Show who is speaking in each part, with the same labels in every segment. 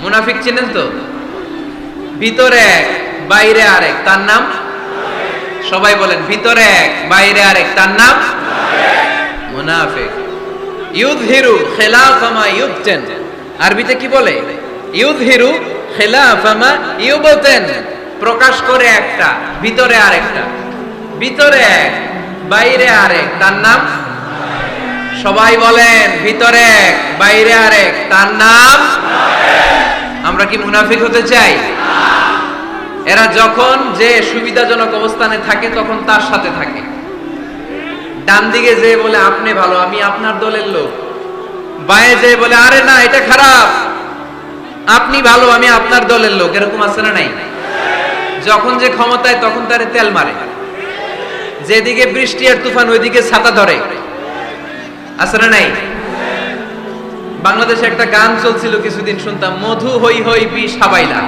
Speaker 1: মুনাফিক চিনেন তো? ভিতরে এক বাইরে আরেক, তার নাম? সবাই বলেন, ভিতরে এক বাইরে আরেক, তার নাম মুনাফিক। ইউযহিরু খিলাফা মা ইউবতিন, আরবিতে কি বলে? ইউযহিরু খিলাফা মা ইউবতিন, প্রকাশ করে একটা, ভিতরে আরেকটা। ভিতরে এক বাইরে আরেক, তার নাম? সবাই বলেন, ভিতরে এক বাইরে আরেক, তার নাম? আমরা কি মুনাফিক হতে চাই? এরা যখন যে সুবিধাজনক অবস্থানে থাকে তখন তার সাথে থাকে। ডান দিকে যে বলে আপনি ভালো, আমি আপনার দলের লোক। বায়ে যে বলে আরে না এটা খারাপ, আপনি ভালো, আমি আপনার দলের লোক। এরকম আছে না নাই? যখন যে ক্ষমতায় তখন তারে তেল মারে, যেদিকে বৃষ্টি আর তুফান ওইদিকে ছাতা ধরে। আছে না নাই? বাংলাদেশে একটা গান চলছিল কিছুদিন, শুনতাম, মধু হই হই বিষ হাবাইলা।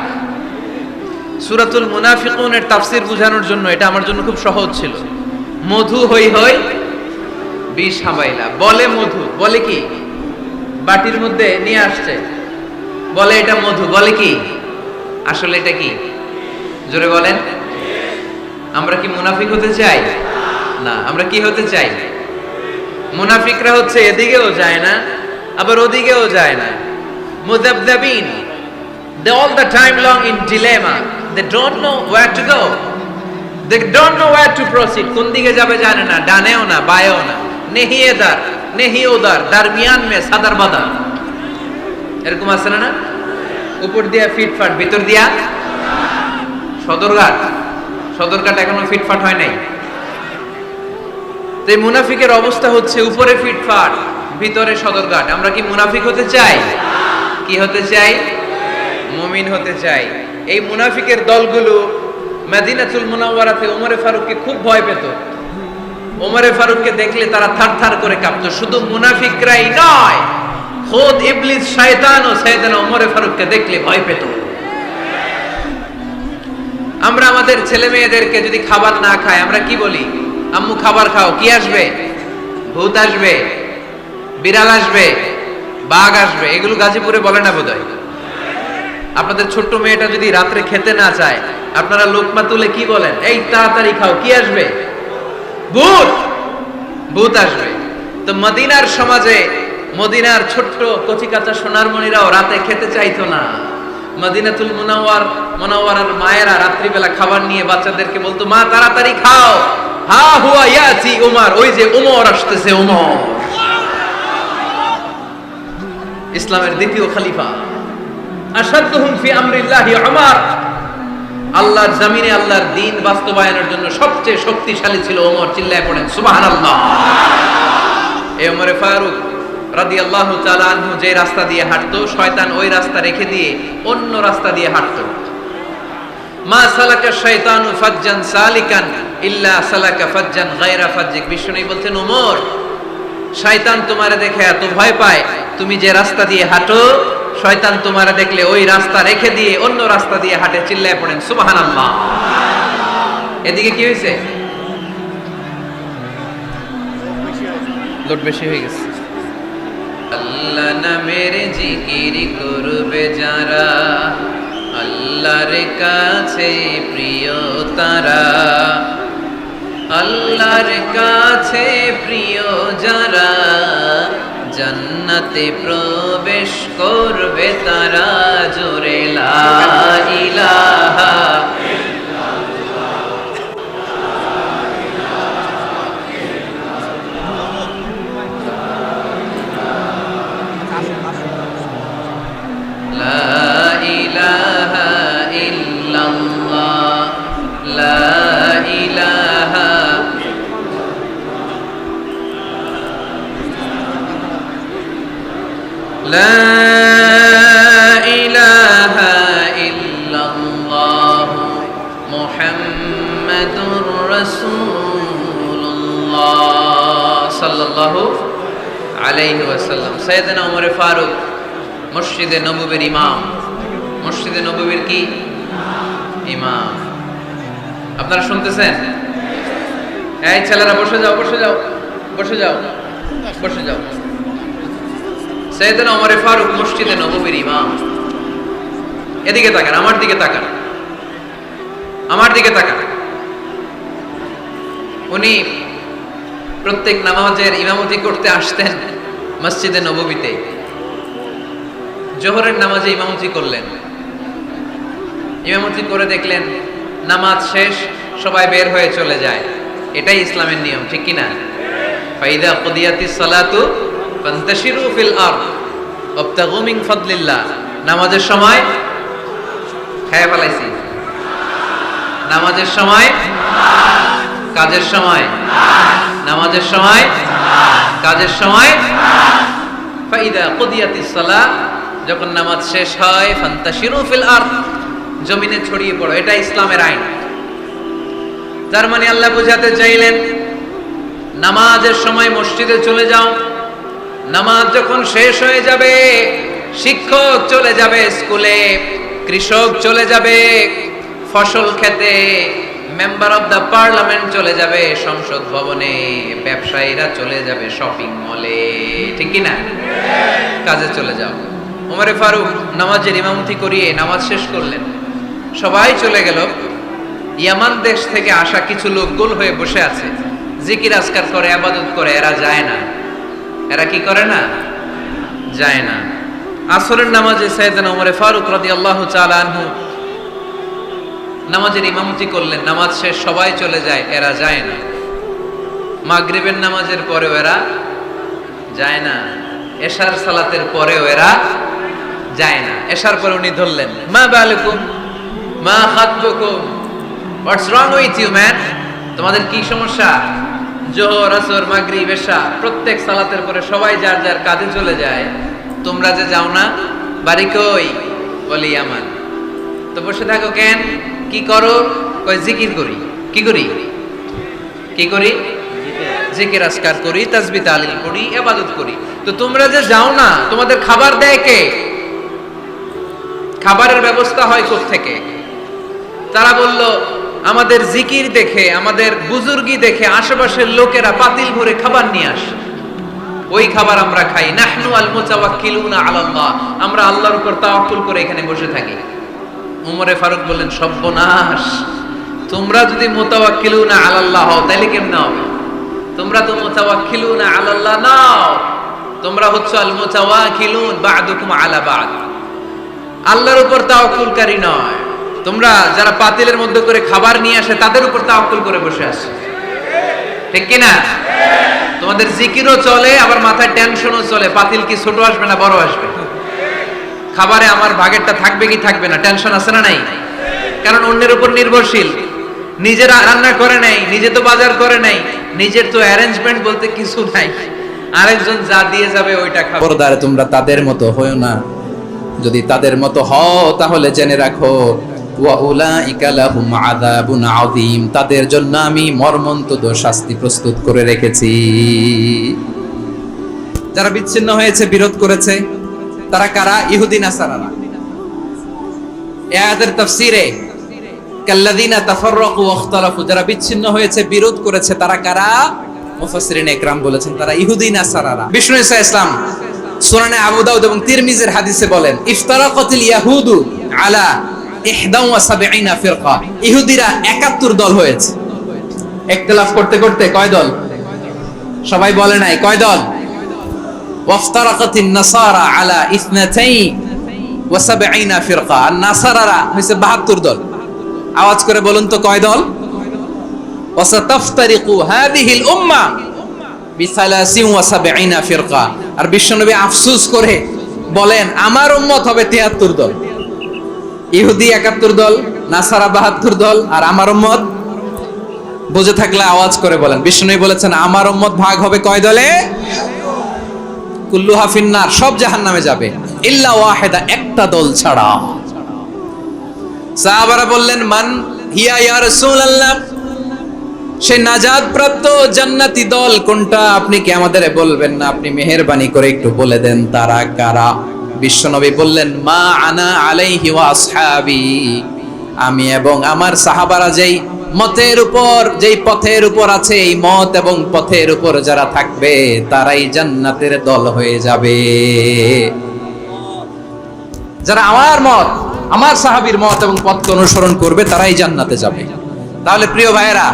Speaker 1: সূরাতুল মুনাফিকুনের তাফসীর বোঝানোর জন্য এটা আমার জন্য খুব সহজ ছিল। মধু হই হই বিষ হাবাইলা, বলে মধু, বলে কি? বাটির মধ্যে নিয়ে আসছে, বলে এটা মধু, বলে কি? আসলে এটা কি? জোরে বলেন। আমরা কি মুনাফিক হতে চাই? না। আমরা কি হতে চাই? মুনাফিকরা হচ্ছে এদিকেও যায় না আবার ওদিকেও যায় না, মুযাবযাবিন, they all the time long in dilemma, they don't know where to go, they don't know where to proceed, কোন দিকে যাবে জানে না, ডানেও না বায়েও না, নেহি এদার নেহি ওদার, দরমিয়ান মে সাদার বাদার। এরকম আছে না? উপর দিয়া ফিটফাট, ভিতর দিয়া সদরঘাট। সদরঘাট এখনো ফিটফাট হয় নাই। তো মুনাফিকের অবস্থা হচ্ছে উপরে ফিটফাট, ভিতরে সদরঘাট। আমরা কি মুনাফিক হতে চাই? কি হতে চাই? মুমিন হতে চাই। এই মুনাফিকের দলগুলো মদিনাতুল মুনাওয়ারাতে ওমরে ফারুককে খুব ভয় পেত। ওমরে ফারুককে দেখলে তারা থারথার করে কাঁপতো। শুধু মুনাফিকরাই নয়, খোদ ইবলিস শয়তানও সাইয়েদনা ওমরে ফারুককে দেখলে ভয় পেত। আমরা আমাদের ছেলে মেয়েদেরকে যদি খাবার না খায় আমরা কি বলি? আম্মু খাবার খাও। কি আসবে? ভূত আসবে, বিড়াল আসবে, বাঘ আসবে। এগুলো গাজীপুরে বলে না বোধহয়। আপনাদের ছোট্ট মেয়েটা যদি রাত্রে খেতে না চায়, আপনারা লোকমা তুলে কি বলেন? এই তাড়াতাড়ি খাও। কি আসবে? ভূত। ভূত আসবে। তো মদিনার সমাজে মদিনার ছোট্ট কচিকাচা সোনারমণিরাও রাতে খেতে চাইতো না। মদিনাতুল মুনাওয়ারার মায়েরা রাত্রিবেলা খাবার নিয়ে বাচ্চাদেরকে বলতো, মা তাড়াতাড়ি খাও, হা হুয়া ইয়াতি উমর, ওই যে উমর আসতেছে। উমর ইসলামের দ্বিতীয় খলিফা। আশাদুহুম ফি আমরিল্লাহি উমর, আল্লাহর জমিনে আল্লাহর দ্বীন বাস্তবায়নের জন্য সবচেয়ে শক্তিশালী ছিল ওমর। চিল্লায় পড়েন সুবহানাল্লাহ। এই ওমরে ফারুক রাদিয়াল্লাহু তাআলা আনহু যে রাস্তা দিয়ে হাঁটতো, শয়তান ওই রাস্তা রেখে দিয়ে অন্য রাস্তা দিয়ে হাঁটতো। মা সালাকা শাইতানু ফাজ্জান সালিকান ইল্লা সালাকা ফাজ্জান গায়রা ফাজ্জিক। বিষ্ণু বলছেন, ওমর, শয়তান তোমারে দেখে এত ভয় পায়, তুমি যে রাস্তা দিয়ে হাঁটো শয়তান তোমারে দেখলে ওই রাস্তা রেখে দিয়ে অন্য রাস্তা দিয়ে হাঁটে। চিল্লায় পড়েন সুবহানাল্লাহ। এদিকে কি হয়েছে? লোড বেশি হয়ে গেছে। আল্লাহ নামের জিকির করবে যারা, আল্লাহর কাছে প্রিয় তারা। আল্লাহর কাছে প্রিয় যারা, জান্নাতে প্রবেশ করবে তারা। জোরে লা ইলাহা لا إله إلا الله محمد رسول الله صلى الله عليه وسلم। سيدنا عمر ফারুক মসজিদে নববীর ইমাম। মসজিদে নববীর কি ইমাম? আপনারা শুনতেছেন? এই ছেলেরা বসে যাও, বসে যাও, বসে যাও, বসে যাও। সাইয়েদনা ওমর ফারুক মসজিদে নববীর ইমাম। এদিকে তাকান, আমার দিকে তাকান, আমার দিকে তাকান। উনি প্রত্যেক নামাজের ইমামতি করতে আসতেন মসজিদে নববীতে। জোহরের নামাজে ইমামতি করলেন, ইমামতি করে দেখলেন নামাজ শেষ, সবাই বের হয়ে চলে যায়। এটাই ইসলামের নিয়ম, ঠিক কিনা? ফাইদা কুদিয়াতিস সালাতু ফান্তাশিরু ফিল আরদ ওয়াবতাগু মিন ফাদলিল্লাহ। নামাজের সময় খেয়ে ফেলাইছি, নামাজের সময়, কাজের সময়, নামাজের সময়, কাজের সময়। ফাইদা কুদিয়াতিস সালাত, যখন নামাজ শেষ হয়, ফান্তাশিরু ফিল আরদ, জমিনে ছড়িয়ে পড়ো। এটা ইসলামের আইন। তার মানে আল্লাহ বুঝাতে চাইলেন নামাজের সময় মসজিদে চলে যাও। নামাজ যখন শেষ হয়ে যাবে, শিক্ষক চলে যাবে স্কুলে, কৃষক চলে যাবে ফসল খেতে, মেম্বার অফ দ্য পার্লামেন্ট চলে যাবে সংসদ ভবনে, ব্যবসায়ীরা চলে যাবে শপিং মলে, ঠিক কি না? কাজে চলে যাও। ওমরে ফারুক নামাজের ইমামতি করিয়ে নামাজ শেষ করলেন, সবাই চলে গেল। ইয়ামান দেশ থেকে আসা কিছু লোক গোল হয়ে বসে আছে, জিকির আজকার করে, ইবাদত করে। এরা যায় না। এরা কি করে না? যায় না। আসরের নামাজে সাইয়েদনা ওমরে ফারুক রাদিয়াল্লাহু তাআলা আনহু নামাজের ইমামতি করলেন, নামাজ শেষ, সবাই চলে যায়, এরা যায় না। মাগরিবের নামাজের পরেও এরা যায় না, এশার সালাতের পরেও এরা যায় না। এশার পরে উনি ধরলেন, মা বালুকুম মা খাতবুকুম, হোয়াটস রং উইথ ইউ ম্যান? তোমাদের কি সমস্যা? জোহর, আসর, মাগরিব, এশা প্রত্যেক সালাতের পরে সবাই যার যার কাজে চলে যায়, তোমরা যে যাও না, বাড়ি কই? বলি ইয়ামান। তো বসে থাকো কেন? কি করো? কই জিকির করি। কি করি? কি করি? জিকির আজকার করি, তাসবিহ তাহলিল করি, ইবাদত করি। তো তোমরা যে যাও না, তোমাদের খাবার দেয় কে? খাবারের ব্যবস্থা হয় কোত্থেকে? তারা বলল, আমাদের জিকির দেখে, আমাদের বুজুর্গি দেখে আশেপাশের লোকেরা পাতিল ভরে খাবার নিয়ে আসে, ওই খাবার আমরা খাই। নাহনু আল মুতাওয়াক্কিলুনা আলাল্লাহ, আমরা আল্লাহর উপর তাওয়াক্কুল করে এখানে বসে থাকি। উমরে ফারুক বললেন, সর্বনাশ, তোমরা যদি মুতাওয়াক্কিলুনা আলাল্লাহ হও তাহলে কেমনে হবে? তোমরা তো মুতাওয়াক্কিলুনা আলাল্লাহ নাও, তোমরা হচ্ছে আল মুতাওয়াক্কিলুন বা'দুকুম আলা বা'দ, আল্লাহর উপর তাওয়াক্কুলকারী নয়। তোমরা যারা পাতিলের মধ্যে করে খাবার নিয়ে আসে তাদের উপর তাওয়াক্কুল করে বসে আছে, ঠিক কি না? তোমাদের জিকিরও চলে, আবার মাথায় টেনশনও চলে, পাতিল কি ছোট আসবে না বড় আসবে, খাবারে আমার ভাগেরটা থাকবে কি থাকবে না, টেনশন আছে না নাই? কারণ অন্যের উপর নির্ভরশীল, নিজের রান্না করে নাই, নিজে তো বাজার করে নাই, নিজের তো অ্যারেঞ্জমেন্ট বলতে কিছু নাই, আরেকজন যা দিয়ে যাবে ওইটা খাবো।
Speaker 2: খবরদার তোমরা তাদের মতো হয়ো না, যদি তাদের মতো হও তাহলে জেনে রাখো ওয়া উলাইকা লাহুম আযাবুন আযীম, তাদের জন্য আমি মর্মন্তুদ শাস্তি প্রস্তুত করে রেখেছি। যারা বিচ্ছিন্ন হয়েছে, বিরোধ করেছে, তারা কারা? ইহুদি নাসারারা। এই আয়াতের তাফসীরে কাল্লাযীনা তাফাররাকু ওয়া ইখতালাফু, যারা বিচ্ছিন্ন হয়েছে, বিরোধ করেছে, তারা কারা? মুফাসসিরিন ইকরাম বলেছেন তারা ইহুদি নাসারারা। বিষ্ণু ঈসা ইসলাম সুনানে আবু দাউদ এবং তিরমিজির হাদিসে বলেন, ইফতারাকাতিল ইয়াহুদু আলা 71 ফিরকা, ইহুদিরা 71 দল হয়েছে। ইখতিলাফ করতে করতে কয় দল? সবাই বলে নাই, কয় দল? ওয়াফতারাকাতিন নাসারা আলা 72 ফিরকা, আর নাসারারা হইছে 72 দল। আওয়াজ করে বলুন তো কয় দল? ওয়াসাতাফতারিকু হাদিহিল উম্মাহ বি73 ফিরকা, আর বিশ্বনবী আফসোস করে বলেন, আমার উম্মত হবে 73 দল। ইহুদি 71 দল, নাসারা 72 দল, আর আমার উম্মত, বুঝে থাকলে আওয়াজ করে বলেন। বিশ্বনবী বলেছেন আমার উম্মত ভাগ হবে কয় দলে? কুল্লুহা ফিন্নার, সব জাহান্নামে যাবে, ইল্লা ওয়াহিদা, একটা দল ছাড়া। সাহাবারা বললেন, মান হিয়া ইয়া রাসূলুল্লাহ, সে নাজাত প্রাপ্ত জান্নাতি দল কোনটা? আপনি কি আমাদের বলবেন না? আপনি মেহেরবানি করে একটু বলে দেন তারা কারা। বিশ্বনবী বললেন, মা আনা আলাইহি ওয়া আসহাবি, আমি এবং আমার সাহাবারা যেই মতের উপর, যেই পথের উপর আছে, এই মত এবং পথের উপর যারা থাকবে তারাই জান্নাতের দল হয়ে যাবে। যারা আমার মত আমার সাহাবীর মত এবং পথকে অনুসরণ করবে তারাই জান্নাতে যাবে। তাহলে প্রিয় ভাইয়েরা,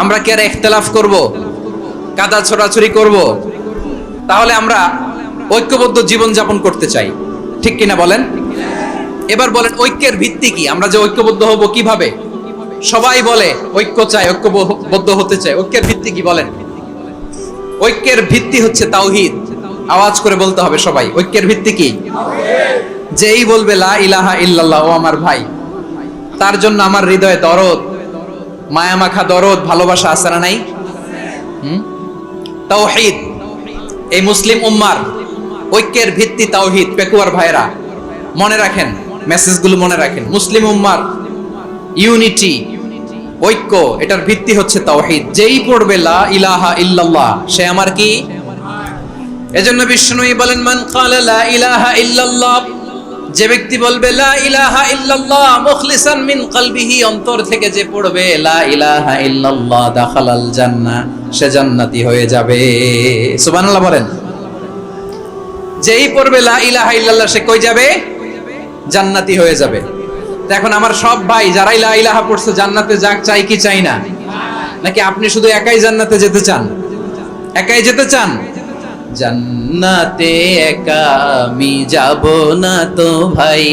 Speaker 2: আমরা কি আর ইখতিলাফ করব, কাদা ছোড়াছুরি করব? তাহলে আমরা ঐক্যবদ্ধ জীবন যাপন করতে চাই, ঠিক কিনা বলেন? এবার বলেন ঐক্যের ভিত্তি কি? আমরা যে ঐক্যবদ্ধ হব কিভাবে? সবাই বলে ঐক্য চাই, ঐক্যবদ্ধ হতে চাই। ঐক্যের ভিত্তি কি বলেন? ঐক্যের ভিত্তি হচ্ছে তাওহীদ। আওয়াজ করে বলতে হবে সবাই, ঐক্যের ভিত্তি কি? যেই বলবে লা ইলাহা ইল্লাল্লাহ, ও আমার ভাই, তার জন্য আমার হৃদয়ে দরদ, মায়ামাখা দরদ, ভালোবাসা আছে না নাই? তাওহীদ। এই মুসলিম উম্মার ঐক্যের ভিত্তি তাওহীদ। পেকুয়ার ভাইরা মনে রাখেন, মেসেজগুলো মনে রাখেন। মুসলিম উম্মার ইউনিটি, ঐক্য, এটার ভিত্তি হচ্ছে তাওহীদ। যেই পড়বে লা ইলাহা ইল্লাল্লাহ, সে আমার কি? এজন্য বিষ্ণুই বলেন, মান ক্বালা লা ইলাহা ইল্লাল্লাহ, যে ব্যক্তি বলবে লা ইলাহা ইল্লাল্লাহ মুখলিসান মিন কলবিহি, অন্তর থেকে যে পড়বে লা ইলাহা ইল্লাল্লাহ, দাখালাল জান্নাহ, সে জান্নাতি হয়ে যাবে। সুবহানাল্লাহ বলেন। যেই পড়বে লা ইলাহা ইল্লাল্লাহ, সে কই যাবে? জান্নাতি হয়ে যাবে। তো এখন আমার সব ভাই যারাই লা ইলাহা পড়ছে জান্নাতে যাক, চাই কি চাই না? নাকি আপনি শুধু একাই জান্নাতে যেতে চান? একাই যেতে চান? জান্নাতে একা আমি যাব না তো ভাই,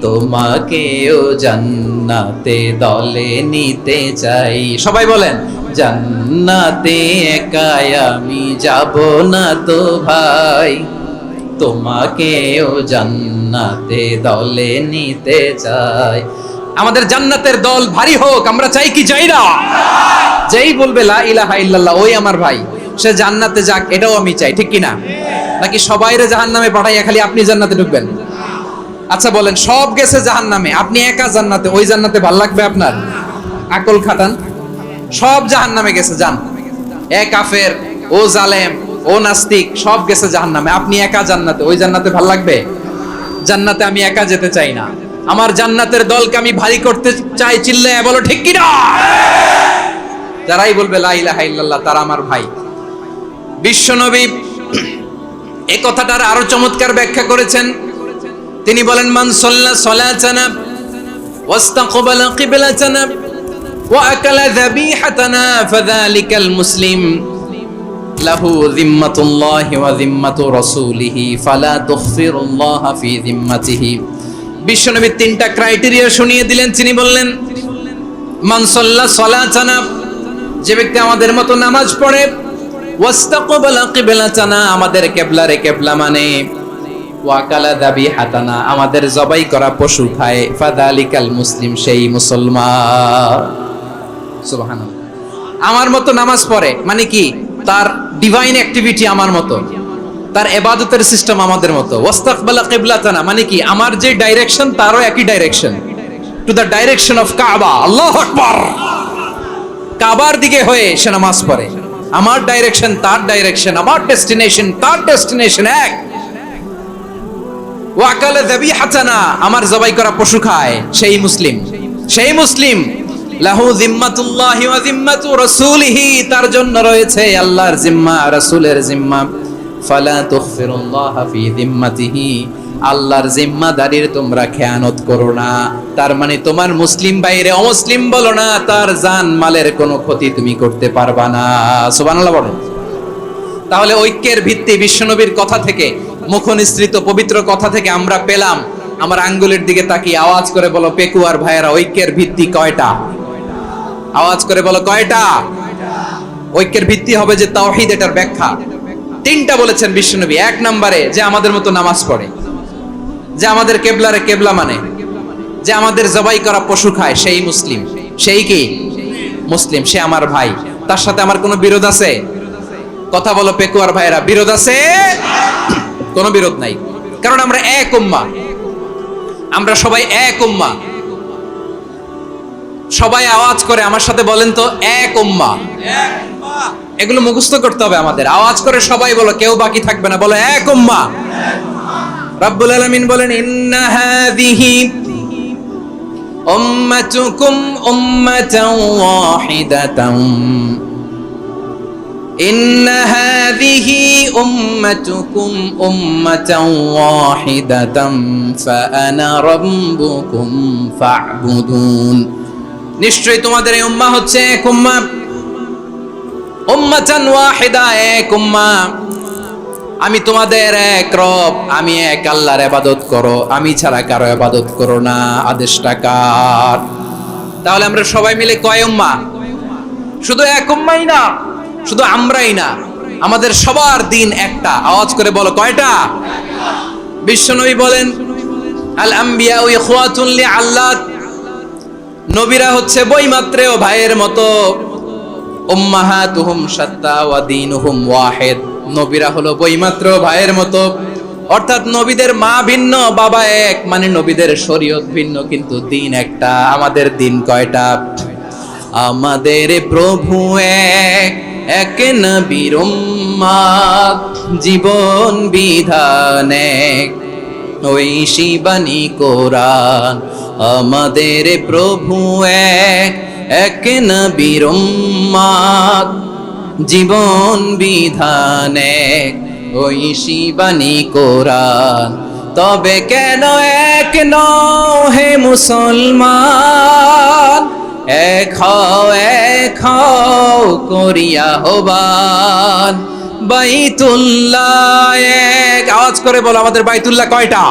Speaker 2: তোমাকেও জান্নাতে দলে নিতে চাই। সবাই বলেন, জান্নাতে একা আমি যাব না তো ভাই, তোমাকেও জান্নাতে দলে নিতে চাই। আমাদের জান্নাতের দল ভারী হোক, আমরা চাই কি চাই না? যেই বলবে লা ইলাহা ইল্লাল্লাহ, ওই আমার ভাই, সে জান্নাতে যাক, এটাও আমি চাই, ঠিক কিনা? নাকি সবাইরে জাহান্নামে পাঠাইয়া খালি আপনি জান্নাতে ঢুকবেন? আচ্ছা বলেন, সব গেছে জাহান্নামে, আপনি একা জান্নাতে, ওই জান্নাতে ভাল লাগবে আপনার? আকল খাটান। সব জাহান্নামে গেছে, যান। এ কাফের, ও জালেম, ও নাস্তিক, সব গেছে জাহান্নামে, আপনি একা জান্নাতে, ওই জান্নাতে ভাল লাগবে? জান্নাতে আমি একা যেতে চাই না, আমার জান্নাতের দলকে আমি ভারী করতে চাই। চিল্লায়া বলো ঠিক কিনা? যারাই বলবে লা ইলাহা ইল্লাল্লাহ, তারা আমার ভাই। বিশ্বনবী এই কথাটার আরো চমৎকার ব্যাখ্যা করেছেন। তিনি বলেন, মান সাল্লা সালাতানা ওয়াস্তাকবালা কিবলাতানা ওয়া আকালা যাবিহাতানা ফাযালিকাল মুসলিম লাহু যিম্মাতুল্লাহি ওয়া যিম্মাতু রাসূলিহি ফালা তুগফিরুল্লাহা ফি যিম্মাতিহি। বিশ্বনবী তিনটা ক্রাইটেরিয়া শুনিয়ে দিলেন। তিনি বললেন, মান সাল্লা সালাতানা, যে ব্যক্তি আমাদের মতো নামাজ পড়ে, ওয়াস্তাকবালা কিবলাতানা, আমাদের কিবলারে কিবলা মানে, ওয়াকালা যাবিহাতানা, আমাদের জবাই করা পশু খায়, ফাযালিকাল মুসলিম, সেই মুসলমান। সুবহানাল্লাহ। আমার মতো নামাজ পড়ে মানে কি? তার ডিভাইন অ্যাক্টিভিটি আমার মতো, তার ইবাদতের সিস্টেম আমাদের মতো। ওয়াস্তাকবালা কিবলাতানা মানে কি? আমার যে ডাইরেকশন তারও একই direction, to the direction of কাবা। আল্লাহু আকবার। কাবার দিকে হয়ে সে নামাজ পড়ে। আমার ডাইরেকশন তার ডাইরেকশন, আমার ডেস্টিনেশন তার ডেস্টিনেশন এক। ওয়াকালা যাবিহাতানা, আমার জবাই করা পশু খায়, সেই মুসলিম। সেই মুসলিম। লাহু যিম্মাতুল্লাহি ওয়া যিম্মাতু রাসূলিহি, তার জন্য রয়েছে আল্লাহর জিম্মা, রাসূলের জিম্মা। ফালা তুগফিরুল্লাহা ফি যিম্মাতিহি, আল্লাহর জিম্মাদারির তোমরা খেয়ানত করো না। তার মানে তোমার মুসলিম বাইরে অমুসলিম বলো না, তার জান মালের কোনো ক্ষতি তুমি করতে পারবা না। সুবহানাল্লাহ বলো। তাহলে ঐক্যের ভিত্তি বিশ্বনবীর কথা থেকে, মুখনিসৃত পবিত্র কথা থেকে আমরা পেলাম। আমার আঙ্গুলের দিকে তাকিয়ে আওয়াজ করে বলো পেকুয়ার ভাইয়েরা, ঐক্যের ভিত্তি কয়টা? আওয়াজ করে বলো কয়টা? ঐক্যের ভিত্তি হবে যে তাওহীদ, এটার ব্যাখ্যা তিনটা বলেছেন বিশ্বনবী। এক নম্বরে, যে আমাদের মতো নামাজ পড়ে, যে আমাদের কেবলারে কেবলা মানে, যে আমাদের জবাই করা পশু খায়, সেই মুসলিম। সেই কি? মুসলিম। সে আমার ভাই। তার সাথে আমার কোনো বিরোধ আছে? কথা বলো পেকুয়ার ভাইরা, বিরোধ আছে? কোনো বিরোধ নাই, কারণ আমরা এক উম্মাহ, আমরা সবাই এক উম্মাহ। সবাই আওয়াজ করে আমার সাথে বলেন তো, এক উম্মাহ। এগুলো মুখস্থ করতে হবে আমাদের। আওয়াজ করে সবাই বলো, কেউ বাকি থাকবে না, বলো এক উম্মাহ। রব্বুল আলামিন বলেন, ইন্না হাযিহি উম্মাতুকুম উম্মাতান ওয়াহিদাতান ইন্না হাযিহি উম্মাতুকুম উম্মাতান ওয়াহিদাতাম ফাআনা রাব্বুকুম ফা'বুদুন। নিশ্চয়ই তোমাদের এই উম্মাহ হচ্ছে এক উম্মাহ, উম্মাতান ওয়াহিদা, এক উম্মাহ। আমি তোমাদের এক রব, আমি এক আল্লাহর ইবাদত করো, আমি ছাড়া কারো ইবাদত করো না। আদেশটা কার? তাহলে আমরা সবাই মিলে কয় উম্মাহ? শুধু এক উম্মাই না, শুধু আমরাই না, আমাদের সবার দিন একটা। আওয়াজ করে বলো, কয়টা? বিশ্বনবী বলেন, আল আম্বিয়া ইখওয়াতুন লিআল্লাত, নবীরা হচ্ছে বইমাত্রেও ভাইয়ের মতো। উম্মাহাতুহুম শাত্তা ওয়া দীনুহুম ওয়াহিদ, নবীরা হলো বইমাত্র ভাইয়ের মতো। অর্থাৎ নবীদের মা ভিন্ন, বাবা এক, মানে নবীদের শরীয়ত ভিন্ন, কিন্তু দিন একটা। আমাদের দিন কয়টা? আমাদের প্রভু এক, এক নবীর উম্মাত, জীবন বিধান এক, ঐশী বাণী কোরআন। আমাদের প্রভু এক, এক নবীর উম্মাত, জীবন বিধান এক, ঐশী বাণী কোরআন। তবে কেন এক নও হে মুসলমান? এক হও করিয়া হবান। বাইতুল্লাহ এক, আওয়াজ করে বলো, আমাদের বাইতুল্লাহ কয়টা?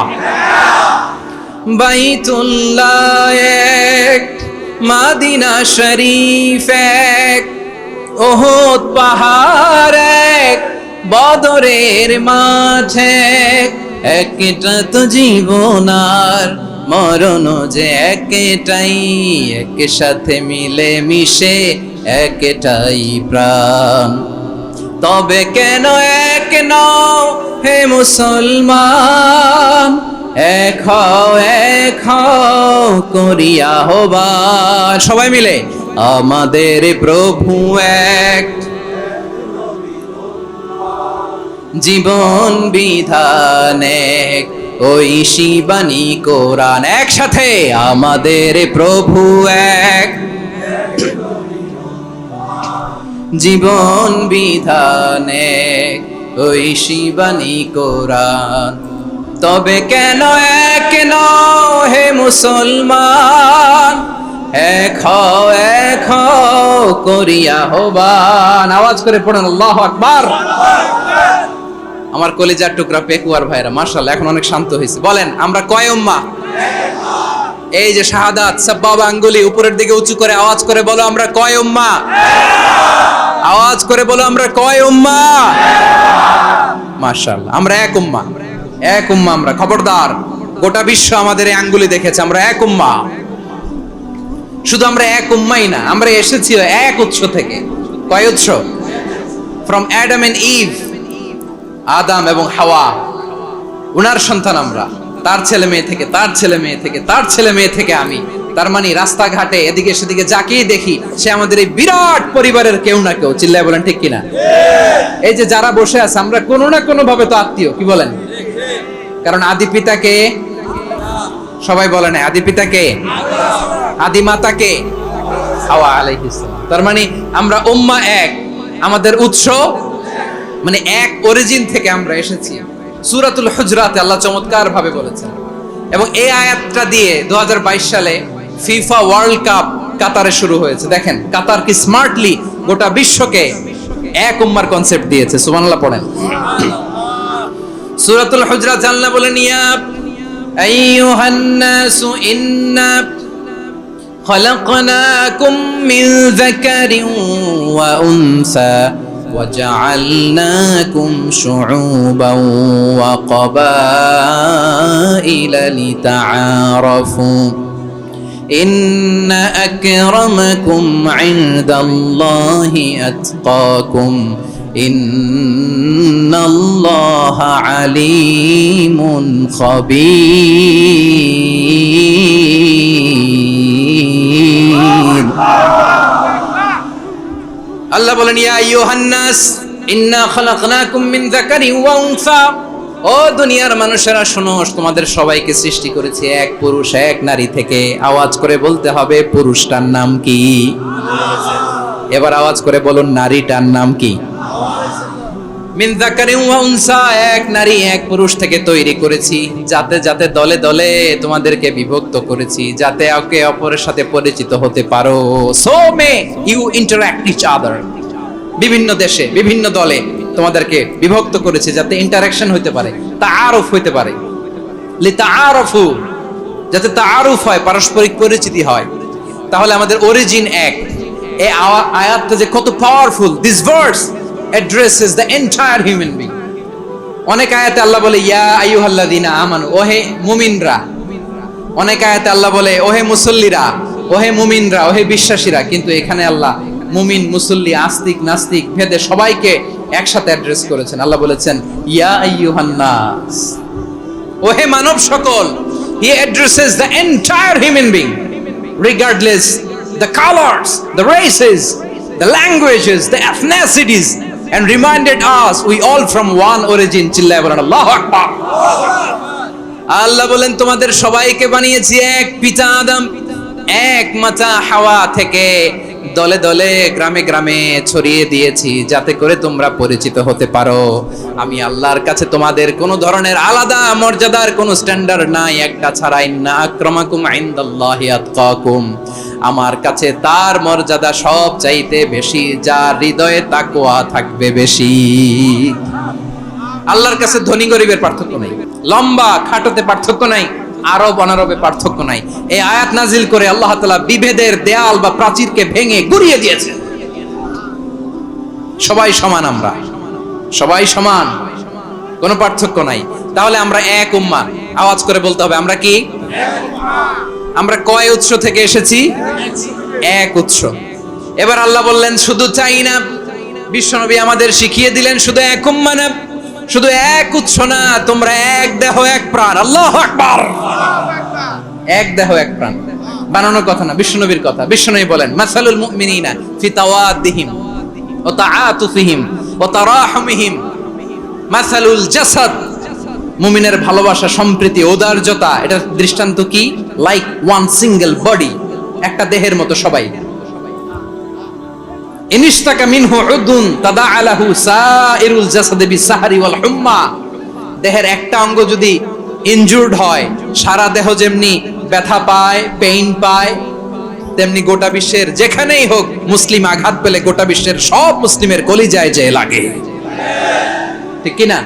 Speaker 2: বাইতুল্লাহ এক, মাদিনা শরীফ এক, ওহদ পাহাড় এক, বদরের মাঠ এক। একটা তো জীবন আর মরণ যে একটাই, এক সাথে মিলে মিশে একটাই প্রাণ। তবে কেন এক নও হে মুসলমান? এক হও করিয়া হবান। সবাই মিলে, আমাদের প্রভু এক, জীবন বিধান এক, ঐশী বাণী কোরআন। একসাথে, আমাদের প্রভু এক, জীবন বিধান এক, ঐশী বাণী কোরআন। তবে কেন এক নও হে মুসলমান? এক হও করিয়া হবান। আওয়াজ করে পড়েন আল্লাহু আকবার। আমার কলিজার টুকরা পেকুয়ার ভাইরা মাশাআল্লাহ এখন অনেক শান্ত হয়েছে। বলেন, আমরা কয় উম্মাহ? এই যে শাহাদাত, সাব্বাবা আঙ্গুলি উপরের দিকে উঁচু করে আওয়াজ করে বলো, আমরা কয় উম্মাহ? আওয়াজ করে বলো, আমরা কয় উম্মাহ? মাশাআল্লাহ, আমরা এক উম্মাহ, এক উম্মাহ আমরা। খবরদার, গোটা বিশ্ব আমাদের এই আঙ্গুলি দেখেছে, আমরা এক উম্মাহ। শুধু আমরা এক উম্মাই না, আমরা এসেছি এক উৎস থেকে। কয় উৎস? ফ্রম অ্যাডাম এন্ড ইভ, আদম এবং হাওয়া, উনার সন্তান আমরা। তার ছেলে মেয়ে থেকে, তার ছেলে মেয়ে থেকে, তার ছেলে মেয়ে থেকে আমি। তার মানে রাস্তাঘাটে এদিকে সেদিকে যাকেই দেখি সে আমাদের এই বিরাট পরিবারের কেউ না কেউ। চিল্লায় বলেন ঠিক কিনা? এই যে যারা বসে আছে, আমরা কোনো না কোনো ভাবে তো আত্মীয়। কি বলেন? কারণ আদি পিতাকে সবাই বলে না, আদি পিতাকে, আদি মাতাকে হাওয়া আলাইহিস সালাম। তার মানে আমরা উম্মাহ এক, আমাদের উৎস মানে এক অরিজিন থেকে আমরা এসেছি। সূরাতুল হুজরাতে আল্লাহ চমৎকার ভাবে বলেছেন, এবং এই আয়াতটা দিয়ে 2022 সালে ফিফা ওয়ার্ল্ড কাপ কাতারে শুরু হয়েছে। দেখেন কাতার কি স্মার্টলি গোটা বিশ্বকে এক উম্মার কনসেপ্ট দিয়েছে। সুবহানাল্লাহ পড়েন। সূরাতুল হুজরাত আল্লাহ বলেন, ইয়া আইয়ুহান নাসু ইন্না খলাকনাকুম মিন যাকারিন ওয়া উনসা وجعلناكم شعوبا وقبائل لتعارفوا إن أكرمكم عند الله أتقاكم إن الله عليم خبير আল্লাহ বলেন, ইয়া আইয়ুহান নাস ইন্না খলাকনাকুম মিন যাকারিন ওয়া উনসা, ও দুনিয়ার মানুষেরা শোনো, তোমাদের সবাইকে সৃষ্টি করেছি এক পুরুষ এক নারী থেকে। আওয়াজ করে বলতে হবে, পুরুষটার নাম কি? এবার আওয়াজ করে বলুন, নারীটার নাম কি? মিন যাকারিন ওয়া উনসা, এক নারী এক পুরুষ থেকে তৈরি করেছি, যাতে যাতে দলে দলে তোমাদেরকে বিভক্ত করেছি, যাতে একে অপরের সাথে পরিচিত হতে পারো। So may you interact each other. বিভিন্ন দেশে বিভিন্ন দলে তোমাদেরকে বিভক্ত করেছে যাতে ইন্টারঅ্যাকশন হতে পারে, তাআরুফ হতে পারে। লিতাআরফু, যাতে তাআরুফ হয়, পারস্পরিক পরিচিতি হয়। তাহলে আমাদের অরিজিন এক। এই আয়াতটা যে কত powerful! This verse addresses the entire human being. অনেক আয়াতে আল্লাহ বলে ইয়া আইয়ুহাল্লাযীনা আমানু, ওহে মুমিনরা। অনেক আয়াতে আল্লাহ বলে ওহে মুসল্লিরা, ওহে মুমিনরা, ওহে বিশ্বাসীরা। কিন্তু এখানে আল্লাহ মুমিন, মুসল্লি, আস্তিক, নাস্তিক ভেদে সবাইকে একসাথে অ্যাড্রেস করেছেন। আল্লাহ বলেছেন ইয়া আইয়ুহান নাস, ওহে মানব সকল। He addresses the entire human being regardless the colors, the races, the languages, the ethnicities, and reminded us we all from one origin. চিল্লায় বলেন আল্লাহু আকবার। আল্লাহ বলেন তোমাদের সবাইকে বানিয়েছি এক পিতা আদম, এক মাতা হাওয়া থেকে, দলে দলে গ্রামে গ্রামে ছড়িয়ে দিয়েছি যাতে করে তোমরা পরিচিত হতে পারো। আমি আল্লাহর কাছে তোমাদের কোনো ধরনের আলাদা মর্যাদার কোনো স্ট্যান্ডার্ড নাই, একটা ছাড়া। ইন্না আক্রামাকুম ইনদাল্লাহি আতকাকুম, আমার কাছে তার মর্যাদা সব চাইতে বেশি যার হৃদয়ে তাকওয়া থাকবে বেশি। আল্লাহর কাছে ধনী গরিবের পার্থক্য নাই, লম্বা খাটোতে পার্থক্য নাই, আরব অনারবে পার্থক্য নাই। এই আয়াত নাজিল করে আল্লাহ তাআলা বিভেদের দেয়াল বা প্রাচীরকে ভেঙে গুড়িয়ে দিয়েছে। সবাই সমান, আমরা সবাই সমান, কোনো পার্থক্য নাই। তাহলে আমরা এক উম্মাহ। আওয়াজ করে বলতে হবে আমরা কি? আমরা কয় উৎস থেকে এসেছি? এক উৎস। এবার আল্লাহ বললেন শুধু চাই না, বিশ্বনবী আমাদের শিখিয়ে দিলেন শুধু এক উম্মাহ না, শুধু এক উৎস না, তোমরা এক দেহ এক প্রাণ। আল্লাহু আকবার। এক দেহ এক প্রাণ বানানোর কথা না, বিশ্বনবীর কথা। বিশ্বনবী বলেন মাসালুল মুমিনিনা ফি তাওয়াদ্দিহিম ওয়া তাআতুফিহিম ওয়া তারাহুমিহিম মাসালুল জাসাদ। মুমিনের ভালোবাসা, সম্প্রীতি, ঔদার্যতা, এটা দৃষ্টান্ত কি? লাইক ওয়ান সিঙ্গেল বডি, একটা দেহের মতো সবাই। ইনিশতাকা মিনহু উদুন তাদাআলাহু সাইরুল জাসাদি বিসাহরি ওয়াল হুম্মা। দেহের একটা অঙ্গ যদি ইনজুরড হয়, সারা দেহ যেমনি ব্যথা পায়, পেইন পায়, তেমনি গোটা বিশ্বের যেখানেই হোক মুসলিম আঘাত পেলে গোটা বিশ্বের সব মুসলিমের কলিজায় যে লাগে, ঠিক কি না?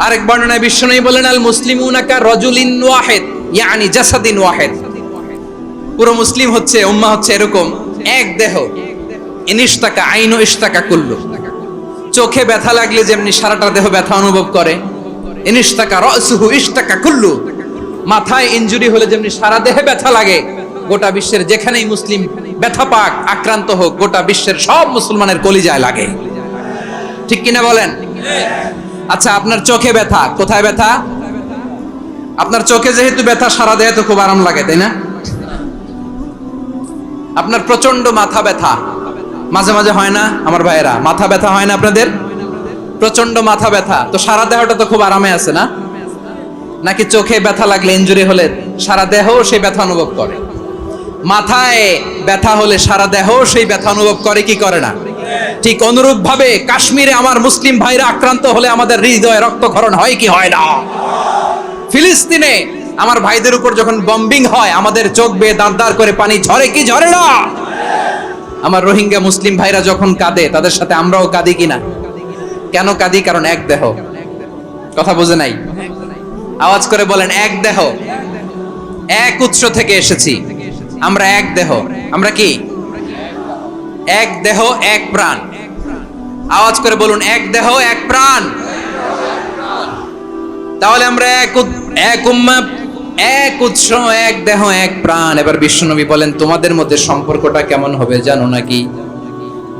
Speaker 2: আরেক বর্ণনায় বিশ্বনবী বলেন আল মুসলিমুনা কা রাজুলিন ওয়াহিদ ইয়ানি জাসাদিন ওয়াহিদ। পুরো মুসলিম হচ্ছে, উম্মাহ হচ্ছে এরকম এক দেহ। ইনিশতাকা আইনু ইশতাকা কুল্লু। চোখে ব্যথা লাগলে যেমনি সারাটা দেহ ব্যথা অনুভব করে, ইনিশতাকা রাসুহু ইশতাকা কুল্লু। মাথায় ইনজুরি হলে যেমনি সারা দেহে ব্যথা লাগে, গোটা বিশ্বের যেখানেই মুসলিম ব্যথা পাক, আক্রান্ত হোক, গোটা বিশ্বের সব মুসলমানের কলিজায় লাগে, ঠিক কিনা বলেন? আচ্ছা, আপনার চোখে ব্যথা, কোথায় ব্যথা? আপনার চোখে যেহেতু ব্যথা, সারা দেহে তো খুব আরাম লাগে, তাই না? আপনার প্রচন্ড মাথা ব্যথা মাঝে মাঝে হয় না আমার ভাইয়েরা? মাথা ব্যথা হয় না আপনাদের? প্রচন্ড মাথা ব্যথা, তো সারা দেহটা তো খুব আরামে আছে না? নাকি চোখে ব্যথা লাগলে, ইনজুরি হলে সারা দেহ সেই ব্যথা অনুভব করে? মাথায় ব্যথা হলে সারা দেহ সেই ব্যথা অনুভব করে কি করে না? ঠিক অনুরূপ ভাবে কাশ্মীরে আমার মুসলিম ভাইরা আক্রান্ত হলে আমাদের হৃদয়ে রক্তক্ষরণ হয় কি হয় না? ফিলিস্তিনে আমার ভাইদের উপর যখন বম্বিং হয়, আমাদের চোখ বেয়ে দাঁড় দাঁড় করে পানি ঝরে কি ঝরে না? আমার রোহিঙ্গা মুসলিম ভাইরা যখন কাঁদে, তাদের সাথে আমরাও কাঁদি কিনা? কেন কাঁদি? কারণ এক দেহ। কথা বোঝে নাই? আওয়াজ করে বলেন এক দেহ, এক উৎস থেকে এসেছি, আমরা এক দেহ। আমরা কি? এক দেহ এক প্রাণ। আওয়াজ করে বলুন এক দেহ এক প্রাণ। তাহলে আমরা এক উম্মাহ, এক উৎস, এক দেহ এক প্রাণ। এবার বিশ্বনবী বলেন তোমাদের মধ্যে সম্পর্কটা কেমন হবে জানো নাকি?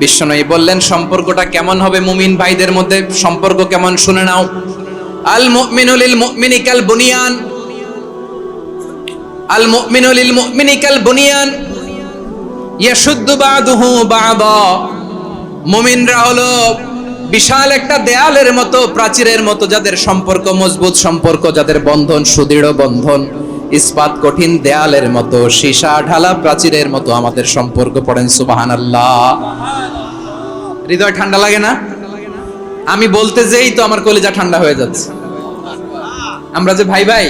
Speaker 2: বিশ্বনবী বললেন সম্পর্কটা কেমন হবে মুমিন ভাইদের মধ্যে? সম্পর্ক কেমন শুনে নাও। আল মুমিনু লিল মুমিনি কাল বুনিয়ান, আল মুমিনু লিল মুমিনি কাল বুনিয়ান ইয়াশুদ্দু বাদুহু বাদা। মুমিনরা হলো বিশাল একটা দেয়ালের মতো, প্রাচীরের মতো, যাদের সম্পর্ক মজবুত সম্পর্ক, যাদের বন্ধন সুদৃঢ় বন্ধন, ইস্পাত কঠিন দেয়ালের মতো, সীসা ঢালা প্রাচীরের মতো আমাদের সম্পর্ক। পড়েন সুবহানাল্লাহ। হৃদয় ঠান্ডা লাগে না? আমি বলতে যেই তো আমার কলিজা ঠান্ডা হয়ে যাচ্ছে। আমরা যে ভাই ভাই,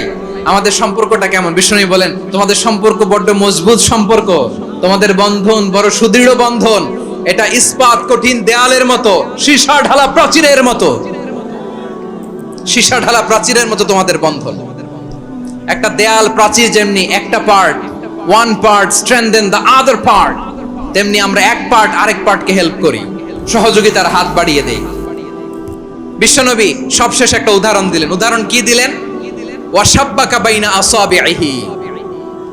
Speaker 2: আমাদের সম্পর্কটা কেমন? বিষ্ণু বলেন তোমাদের সম্পর্ক বড্ড মজবুত সম্পর্ক, তোমাদের বন্ধন বড় সুদৃঢ় বন্ধন, এটা ইস্পাত কঠিন দেয়ালের মতো, সীসা ঢালা প্রাচীরের মতো, সীসা ঢালা প্রাচীরের মতো তোমাদের বন্ধন। একটা দেয়াল প্রাচীর যেমনি একটা part, one part strengthen the other part, তেমনি আমরা এক পার্ট আরেক পার্টকে হেল্প করি, সহযোগিতার হাত বাড়িয়ে দেই। বিশ্বনবী সবশেষ একটা উদাহরণ দিলেন। উদাহরণ কি দিলেন? ওয়াশাব্বাকা বাইনা আসাবিহি।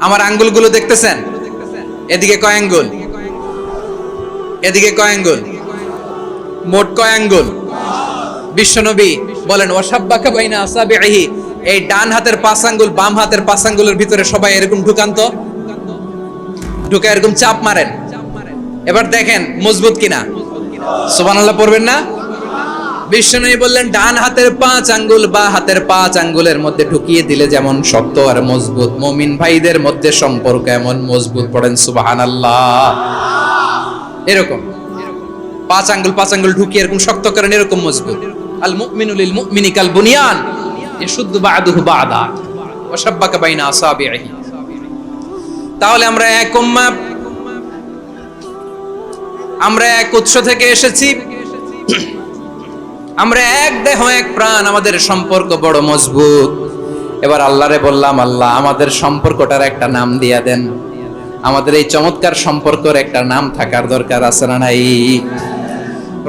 Speaker 2: আমার আঙ্গুলগুলো দেখতেছেন? এদিকে কয় আঙ্গুল, এদিকে কয় আঙ্গুল, মোট কয় আঙ্গুল? বিশ্বনবী বলেন ওয়াশাব্বাকা বাইনা আসাবিহি, এই ডান হাতের 5 আঙ্গুল বাম হাতের 5 আঙ্গুলের ভিতরে সবাই এরকম ঢুকান তো, ঢুকে এরকম চাপ মারেন, এবার দেখেন মজবুত কিনা। সুবহানাল্লাহ পড়বেন না? বিশ্বনবী বললেন ডান হাতের 5 আঙ্গুল বা হাতের 5 আঙ্গুলের মধ্যে ঢুকিয়ে দিলে যেমন শক্ত আর মজবুত, মুমিন ভাইদের মধ্যে সম্পর্ক এমন মজবুত। পড়েন সুবহানাল্লাহ। এরকম 5 আঙ্গুল ঢুকিয়ে এরকম শক্ত করেন, এরকম মজবুত। আল মুমিনু লিল মুমিনি কাল বুনিয়ান ইয়াশুদ্দু বা'দুহু বা'দা ওয়া শাব্বাকা বাইনা আসাবিহি। তাহলে আমরা এক উম্মাহ, আমরা এক উৎস থেকে এসেছি, আমরা এক দেহ এক প্রাণ, আমাদের সম্পর্ক বড় মজবুত। এবার আল্লাহরে বললাম, আল্লাহ আমাদের সম্পর্কটার একটা নাম দিয়া দেন। আমাদের এই চমৎকার সম্পর্কের একটা নাম থাকার দরকার আছে না নাই?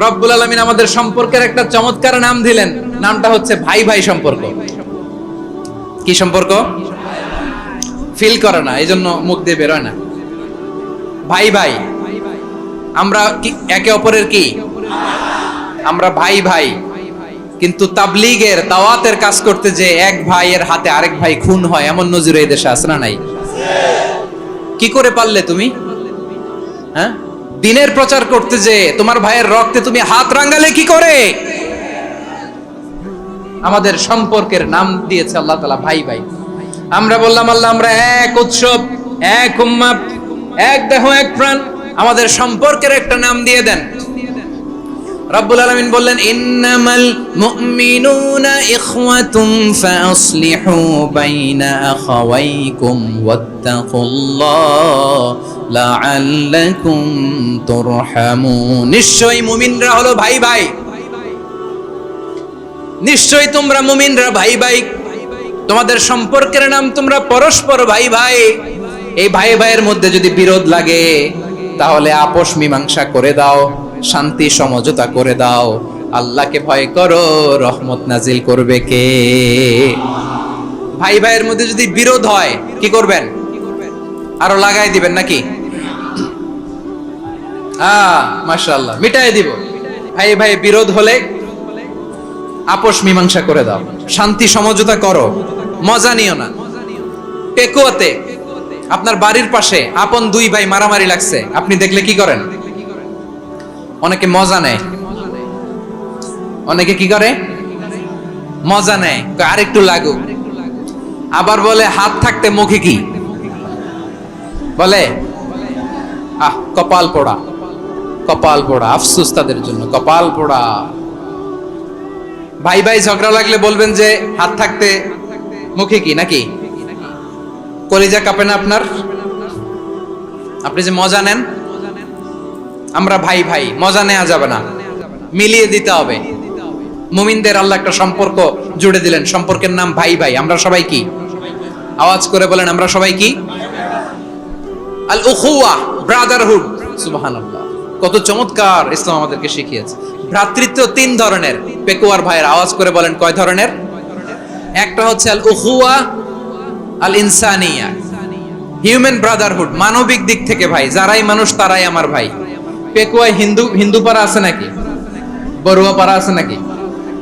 Speaker 2: রব্বুল আলামিন আমাদের সম্পর্কের একটা চমৎকার নাম দিলেন, নামটা হচ্ছে ভাই ভাই সম্পর্ক। কি সম্পর্ক? ফিল করে না, এই জন্য মুখ দিয়ে বেরোয় না। ভাই ভাই, আমরা একে অপরের কি? আমরা ভাই ভাই। কিন্তু তাবলীগের দাওয়াতের কাজ করতে যে এক ভাইয়ের হাতে আরেক ভাই খুন হয়, এমন নজির এই দেশে আছে না নাই? কি করে পারলে তুমি? হ্যাঁ, দিনের প্রচার করতে যে তোমার ভাইয়ের রক্তে তুমি হাত রাঙালে কি করে? আমাদের সম্পর্কের নাম দিয়েছে আল্লাহ তাআলা ভাই ভাই। আমরা বললাম আল্লাহ আমরা এক উৎসব, এক উম্মাহ, এক দেহ এক প্রাণ, আমাদের সম্পর্কের একটা নাম দিয়ে দেন। রব্বুল আলামিন বললেন ইন্নামাল মুমিনুনা ইখওয়াতুম ফাসলিহু বাইনা আখাওয়াইকুম ওয়াত্তাকুল্লাহ লাআল্লাকুম তুরহামুন। নিশ্চয়ই মুমিনরা হলো ভাই ভাই, নিশ্চয়ই তোমরা মুমিনরা ভাই ভাই, তোমাদের সম্পর্কের নাম তোমরা পরস্পর ভাই ভাই। এই ভাই ভাইয়ের মধ্যে যদি বিরোধ লাগে তাহলে আপোষ মীমাংসা করে দাও, শান্তি সমঝোতা করে দাও। আল্লাহকে ভয় করো, রহমত নাজিল করবে কে? ভাই ভাইয়ের মধ্যে যদি বিরোধ হয় কি করবেন? আরো লাগাই দিবেন নাকি? মাশাআল্লাহ, মিটাই দিব। ভাই ভাই বিরোধ হলে আপোষ মীমাংসা করে দাও, শান্তি সমঝোতা করো, মজা নিও না। পেকুয়াতে আপনার বাড়ির পাশে আপন 2 ভাই মারামারি লাগছে, আপনি দেখলে কি করেন? অনেকে মজা নেয়, অনেকে কি করে? মজা নেয়, আরেকটু লাগুক। আবার বলে হাত থাকতে মুখে কি বলে? কপাল পোড়া, কপাল পোড়া। আফসোস তাদের জন্য, কপাল পোড়া। ভাই ভাই ঝগড়া লাগলে বলবেন যে হাত থাকতে মুখে কি, নাকি? কলিজা কাঁপে না আপনার? আপনি যে মজা নেন। আমরা ভাই ভাই, মজা নেওয়া যাবে না, মিলিয়ে দিতে হবে। মুমিনদের আল্লাহ একটা সম্পর্ক জুড়ে দিলেন, সম্পর্কের নাম ভাই ভাই। আমরা সবাই কি? আওয়াজ করে বলেন, আমরা সবাই কি? আল উখুয়া, ব্রাদারহুড। সুবহানাল্লাহ, কত চমৎকার ইসলাম আমাদেরকে শিখিয়েছে। ভ্রাতৃত্ব 3 ধরনের। পেকুয়ার ভাইয়ের আওয়াজ করে বলেন কয় ধরনের? একটা হচ্ছে আল উখুয়া আল ইনসানিয়া, হিউম্যান ব্রাদারহুড, মানবিক দিক থেকে ভাই, যারাই মানুষ তারাই আমার ভাই। পেকুয়ায় হিন্দু পাড়া আছে নাকি? বড়ুয়া পাড়া আছে নাকি?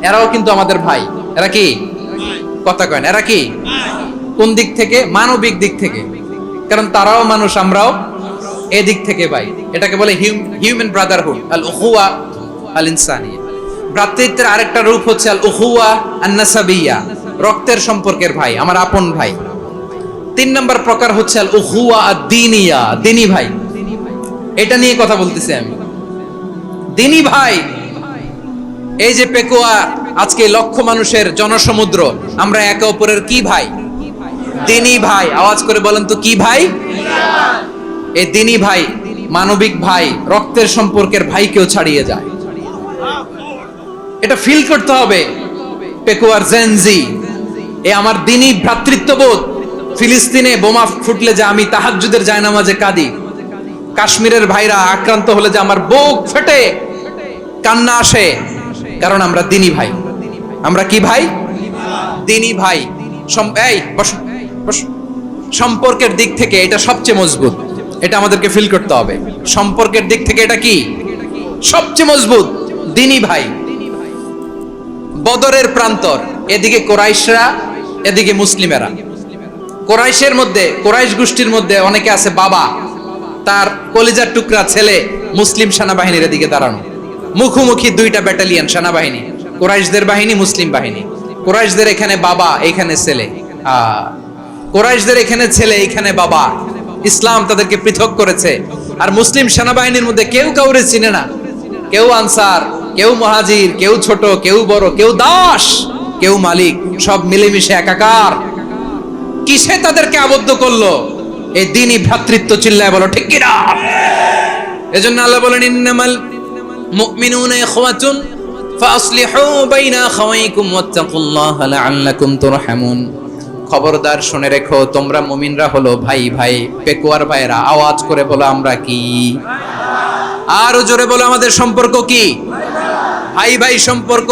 Speaker 2: এরাও কিন্তু আমাদের ভাই। এরা কি? কথা কয় না, এরা কি? কোন দিক থেকে? মানবিক দিক থেকে, কারণ তারাও মানুষ, আমরাও এদিক থেকে ভাই। এটাকে বলে হিউম্যান ব্রাদারহুড, আল উখুয়া আল ইনসানিয়া। ভ্রাতৃত্বের আরেকটা রূপ হচ্ছে আল উখুয়া আন নাসাবিয়া, রক্তের সম্পর্কের ভাই, আমার আপন ভাই। 3 নম্বর প্রকার হচ্ছে আল উখুয়া আদ-দীনিয়া, দিনী ভাই। এটা নিয়ে কথা বলতেছি আমি। দিনী ভাই এই যে পেকুয়া, আজকে লক্ষ মানুষের জনসমুদ্র, আমরা একে অপরের কি ভাই? দিনী ভাই। আওয়াজ করে বলেন তো কি ভাই? এই দিনী ভাই, মানবিক ভাই, রক্তের সম্পর্কের ভাইকেও ছাড়িয়ে যায়। এটা ফিল করতে হবে। পেকুয়ার জেনজি, এ আমার দিনী ভ্রাতৃত্ববোধ। ফিলিস্তিনে বোমা ফুটলে যে আমি তাহাজ্জুদের জায়নামাজে কাঁদি, কাশ্মীরের ভাইরা আক্রান্ত হলে যে আমার বুক ফেটে কান্না আসে, কারণ আমরা দিনী ভাই। আমরা কি ভাই? দিনী ভাই। এই বসো, বসো। সম্পর্কের দিক থেকে এটা সবচেয়ে মজবুত। এটা আমাদেরকে ফিল করতে হবে। সম্পর্কের দিক থেকে এটা কি সবচেয়ে মজবুত? দিনী ভাই। বদরের প্রান্তর, এদিকে কোরাইশরা, এদিকে মুসলিমেরা। কোরাইশের মধ্যে, কোরাইশ গোষ্ঠীর মধ্যে অনেকে আছে বাবা, তার কলিজার টুকরা ছেলে মুসলিম সেনাবাহিনীর এদিকে দাঁড়ানো, মুখোমুখি দুইটা ব্যাটালিয়ন সেনাবাহিনী, কোরাইশদের বাহিনী, মুসলিম বাহিনী। কোরাইশদের এখানে বাবা, এখানে ছেলে। কোরাইশদের এখানে ছেলে, এখানে বাবা। ইসলাম তাদেরকে পৃথক করেছে। আর মুসলিম সেনাবাহিনীর মধ্যে কেউ কাউরে চিনে না। কেউ আনসার, কেউ মুহাজির, কেউ ছোট, কেউ বড়, কেউ দাস, কেউ মালিক, সব মিলেমিশে একাকার। কিসে তাদেরকে আবদ্ধ করলো? এই দ্বীনি ভ্রাতৃত্ব। চিল্লায় বলো ঠিক কিনা? এজন্য আল্লাহ বলেন, ইন্নামাল মুমিনুনা ইখওয়াতুন ফাসলিহু বাইনা আখাওয়াইকুম ওয়াত্তাকুল্লাহা লাআল্লাকুম তুরহামুন। খবরদার শুনে রেখো, তোমরা মুমিনরা হলো ভাই ভাই। পেকুয়ার ভাইরা, আওয়াজ করে বলো আমরা কি? আরো জোরে বলো আমাদের সম্পর্ক কি? ভাই ভাই সম্পর্ক।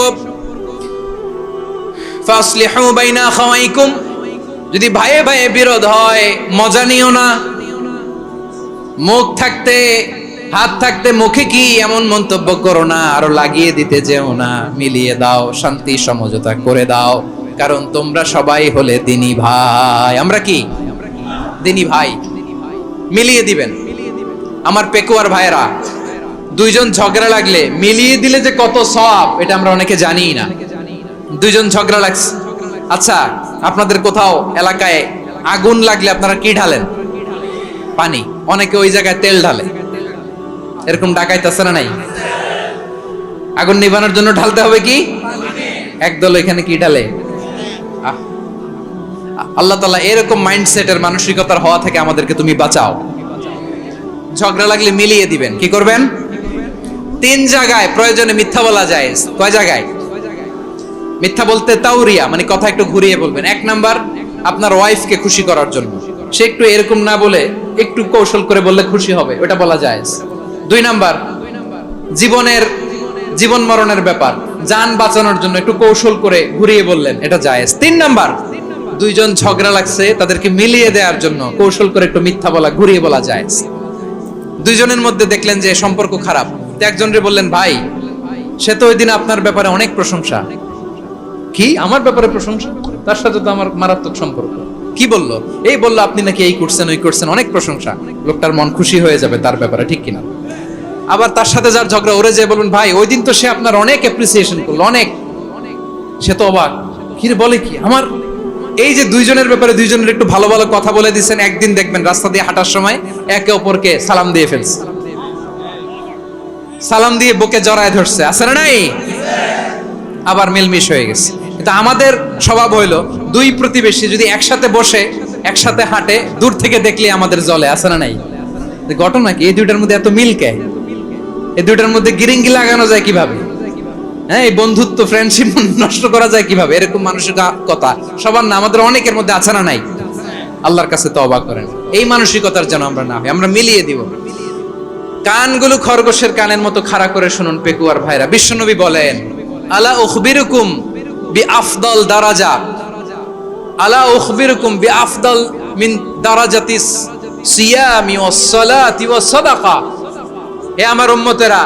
Speaker 2: ফাসলিহু বাইনা আখাওয়াইকুম, যদি ভাইয়ে ভাইয়ে বিরোধ হয় মজা নিও না। মুখ থাকতে, হাত থাকতে মুখে কি এমন মন্তব্য করো না, আরো লাগিয়ে দিতে যেও না। মিলিয়ে দাও, শান্তি সমঝোতা করে দাও, কারণ তোমরা সবাই হলে দিনী ভাই। আমরা কি? দিনী ভাই। মিলিয়ে দিবেন। আমার পেকুয়ার ভাইরা, দুইজন ঝগড়া লাগলে মিলিয়ে দিলে যে কত সওয়াব, এটা আমরা অনেকে জানি না। দুইজন ঝগড়া লাগছে, আচ্ছা আপনাদের কোথাও এলাকায় আগুন লাগলে আপনারা কি ঢালেন? পানি। অনেকে ওই জায়গায় তেল ঢালে। এরকম ডাকাইতে আছে না নাই? আগুন নিভানোর জন্য ঢালতে হবে কি? একদল এখানে কি ঢালে? আল্লাহ তাআলা এরকম মাইন্ডসেটের, মানসিকতার হওয়া থেকে আমাদেরকে তুমি বাঁচাও। ঝগড়া লাগলে মিলিয়ে দিবেন। কি করবেন? 3 জায়গায় প্রয়োজনে মিথ্যা বলা যায়। কয় জায়গায় মিথ্যা বলতে? তাওরিয়া, মানে কথা একটু ঘুরিয়ে বলবেন। 1 নাম্বার, আপনার ওয়াইফকে খুশি করার জন্য, সে একটু এরকম না বলে একটু কৌশল করে বললে খুশি হবে, ওটা বলা যায়। 2 নাম্বার, জীবন মরণের ব্যাপার, জান বাঁচানোর জন্য একটু কৌশল করে ঘুরিয়ে বললেন, এটা জায়েজ। 3 নাম্বার, দুইজন ঝগড়া লাগছে, তাদেরকে মিলিয়ে দেওয়ার জন্য কৌশল করে একটু মিথ্যা বলা, ঘুরিয়ে বলা জায়েজ। দুইজনের মধ্যে দেখলেন যে সম্পর্ক খারাপ, তো একজনরে বললেন, ভাই সে তো ওই দিন আপনার ব্যাপারে অনেক প্রশংসা। কি আমার ব্যাপারে প্রশংসা? তার সাথে তো আমার মারাত্মক সম্পর্ক। কি বললো? এই বললো আপনি নাকি এই করছেন, ওই করছেন, অনেক প্রশংসা। লোকটার মন খুশি হয়ে যাবে তার ব্যাপারে, ঠিক কিনা? আবার তার সাথে যার ঝগড়া, ওরে যে বলুন, ভাই ওই দিন তো সে আপনার অনেক অ্যাপ্রিসিয়েশন করলো, অনেক। সে তো অবাক, কি রে বলে কি? আমার এই যে দুইজনের ব্যাপারে দুইজনের একটু ভালো ভালো কথা বলে দিচ্ছেন, একদিন দেখবেন রাস্তা দিয়ে হাঁটার সময় একে অপরকে সালাম দিয়ে ফেলছে, সালাম দিয়ে বুকে জড়ায় ধরছে, আছে না নাই? আবার মিলমিশ হয়ে গেছে। কিন্তু আমাদের স্বভাব হইলো, দুই প্রতিবেশী যদি একসাথে বসে একসাথে হাঁটে, দূর থেকে দেখলে আমাদের জ্বলে, আছে না নাই? ঘটনা কি? এই দুইটার মধ্যে এত মিল কে? এই দুইটার মধ্যে গিরিঙ্গি লাগানো যায় কিভাবে? হ্যাঁ, এই বন্ধুত্ব, ফ্রেন্ডশিপ নষ্ট করা যায় কিভাবে? এরকম মানুষের কথা সবার না, আমাদের অনেকের মধ্যে আছে না নাই? আল্লাহর কাছে তওবা করেন, এই মানসিকতার যেন আমরা না হই। আমরা মিলিয়ে দিব। কানগুলো খরগোশের কানের মতো খাড়া করে শুনুন পেকুয়ার ভাইরা। বিশ্বনবী বলেন, আলা উখবিরুকুম বিআফদাল দারাজা, আলা উখবিরুকুম বিআফদাল মিন দারাজাতিস সিয়ামি ওয়াস সালাতি ওয়াস সাদাকা। হে আমার উম্মতেরা,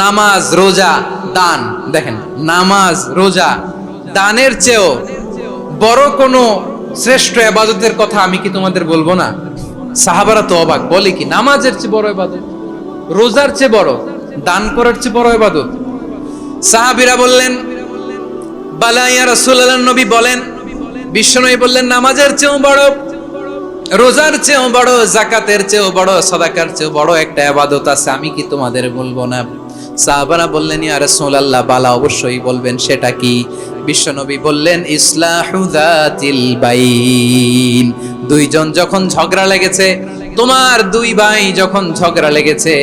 Speaker 2: নামাজ, রোজা, দান, দেখেন নামাজ, রোজা, দানের চেয়েও বড় কোনো শ্রেষ্ঠ ইবাদতের কথা আমি কি তোমাদের বলবো না? সাহাবারা তো অবাক, বলে কি নামাজের চেয়ে বড় ইবাদত, রোজার চেয়ে বড়, দান করার চেয়ে বড় ইবাদত? সাহাবীরা বললেন, বালা ইয়া রাসূলুল্লাহ। নবী বলেন, বিশ্বনবী বললেন, নামাজের চেয়েও বড়, রোজার চেয়েও বড়, যাকাতের চেয়েও বড়, সাদাকার চেয়েও বড় একটা ইবাদত আছে, আমি কি তোমাদের বলবো না? সাহাবারা বললেন, ইয়া রাসূলুল্লাহ, বালা, অবশ্যই বলবেন, সেটা কি? বিশ্বনবী বললেন, ইসলাহু যাতিল বাইন। দুইজন যখন ঝগড়া লেগেছে, তোমার দুই ভাই যখন ঝগড়া লেগেছে,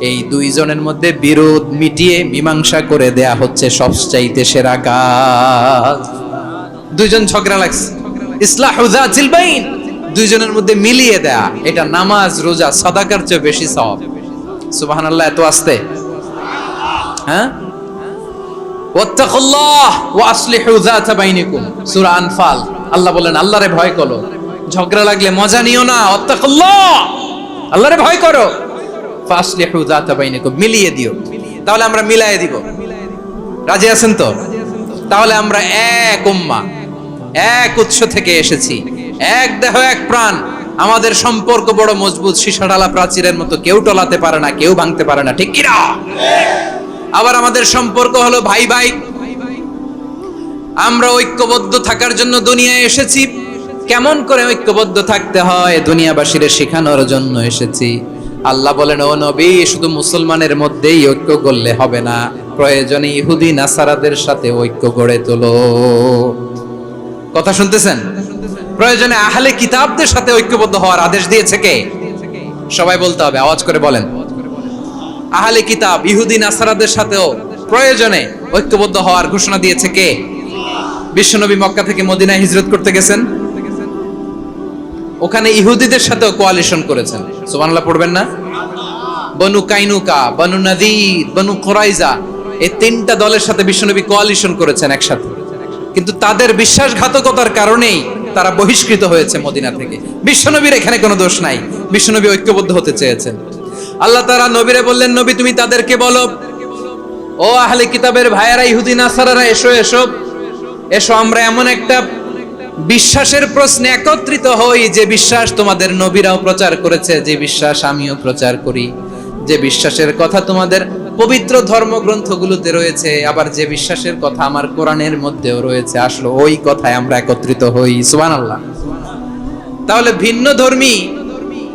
Speaker 2: এই দুইজনের মধ্যে বিরোধ মিটিয়ে মীমাংসা করে দেয়া হচ্ছে সবচাইতে সেরা কাজ। দুইজন ঝগড়া লাগছে, ইসলাহু যাতিল বাইন, দুইজনের মধ্যে মিলিয়ে দেয়া, এটা নামাজ, রোজা, সাদাকার চেয়ে বেশি সওয়াব। সুবহানাল্লাহ, এত আস্তে, হ্যাঁ? ওয়াত্তাকুল্লাহ ওয়া আসলিহু যাতা বাইনিকুম, সূরা আনফাল। আল্লাহ বলেন, আল্লাহরে ভয় করো, ঝগড়া লাগলে মজা নিও না, ওয়াত্তাকুল্লাহ, আল্লাহরে ভয় করো, ফাসলিহু যাতা বাইনিকুম, মিলিয়ে দিও। তাহলে আমরা মিলায়ে দিব, রাজি আছেন তো? তাহলে আমরা এক উম্মাহ, এক উৎস থেকে এসেছি, এক দেহ এক প্রাণ, আমাদের সম্পর্ক বড় মজবুত, সীসাঢালা প্রাচীরের মতো, কেউ টলাতে পারে না, কেউ ভাঙতে পারে না, ঠিক কি না? আবার আমাদের সম্পর্ক হলো ভাই ভাই, আমরা ঐক্যবদ্ধ থাকার জন্য দুনিয়ায় এসেছি। কেমন করে ঐক্যবদ্ধ থাকতে হয় দুনিয়াবাসীর শেখানোর জন্য এসেছি। আল্লাহ বলেন, ও নবী, শুধু মুসলমানের মধ্যেই ঐক্য করলে হবে না, প্রয়োজনে ইহুদি নাসারাদের সাথে ঐক্য গড়ে তোলো। কথা শুনতেছেন? প্রয়োজনে আহলে কিতাবদের সাথে ঐক্যবদ্ধ হওয়ার আদেশ দিয়েছে কে? সবাই বলতে হবে, আওয়াজ করে বলেন। আহলে কিতাব, ইহুদি নাসারাদের সাথেও প্রয়োজনে ঐক্যবদ্ধ হওয়ার ঘোষণা দিয়েছে কে? বিশ্বনবী মক্কা থেকে মদিনায় হিজরত করতে গেছেন, ওখানে ইহুদিদের সাথেও কোয়ালিশন করেছেন। সুবহানাল্লাহ পড়বেন না? বনু কাইনুকা, বনু নাদির, বনু কুরাইজা, এই তিনটা দলের সাথে বিশ্বনবী কোয়ালিশন করেছেন একসাথে। কিন্তু তাদের বিশ্বাসঘাতকতার কারণেই তারা বহিষ্কৃত হয়েছে মদিনা থেকে। বিশ্বনবীর এখানে কোনো দোষ নাই, বিশ্বনবী ঐক্যবদ্ধ হতে চেয়েছেন। আল্লাহ তাআলা নবীরে বললেন, নবী তুমি তাদেরকে বলো, ও আহলে কিতাবের ভাইয়েরা, ইহুদি নাসারারা, এসো এসো এসো, আমরা এমন একটা বিশ্বাসের প্রশ্নে একত্রিত হই, যে বিশ্বাস তোমাদের নবীরাও প্রচার করেছে, যে বিশ্বাস আমিও প্রচার করি, যে বিশ্বাসের কথা তোমাদের পবিত্র ধর্মগ্রন্থগুলোতে রয়েছে, আবার যে বিশ্বাসের কথা আমার কোরআনের মধ্যেও রয়েছে, আসলে ওই কথায় আমরা একত্রিত হই। সুবহানাল্লাহ। তাহলে ভিন্ন ধর্মী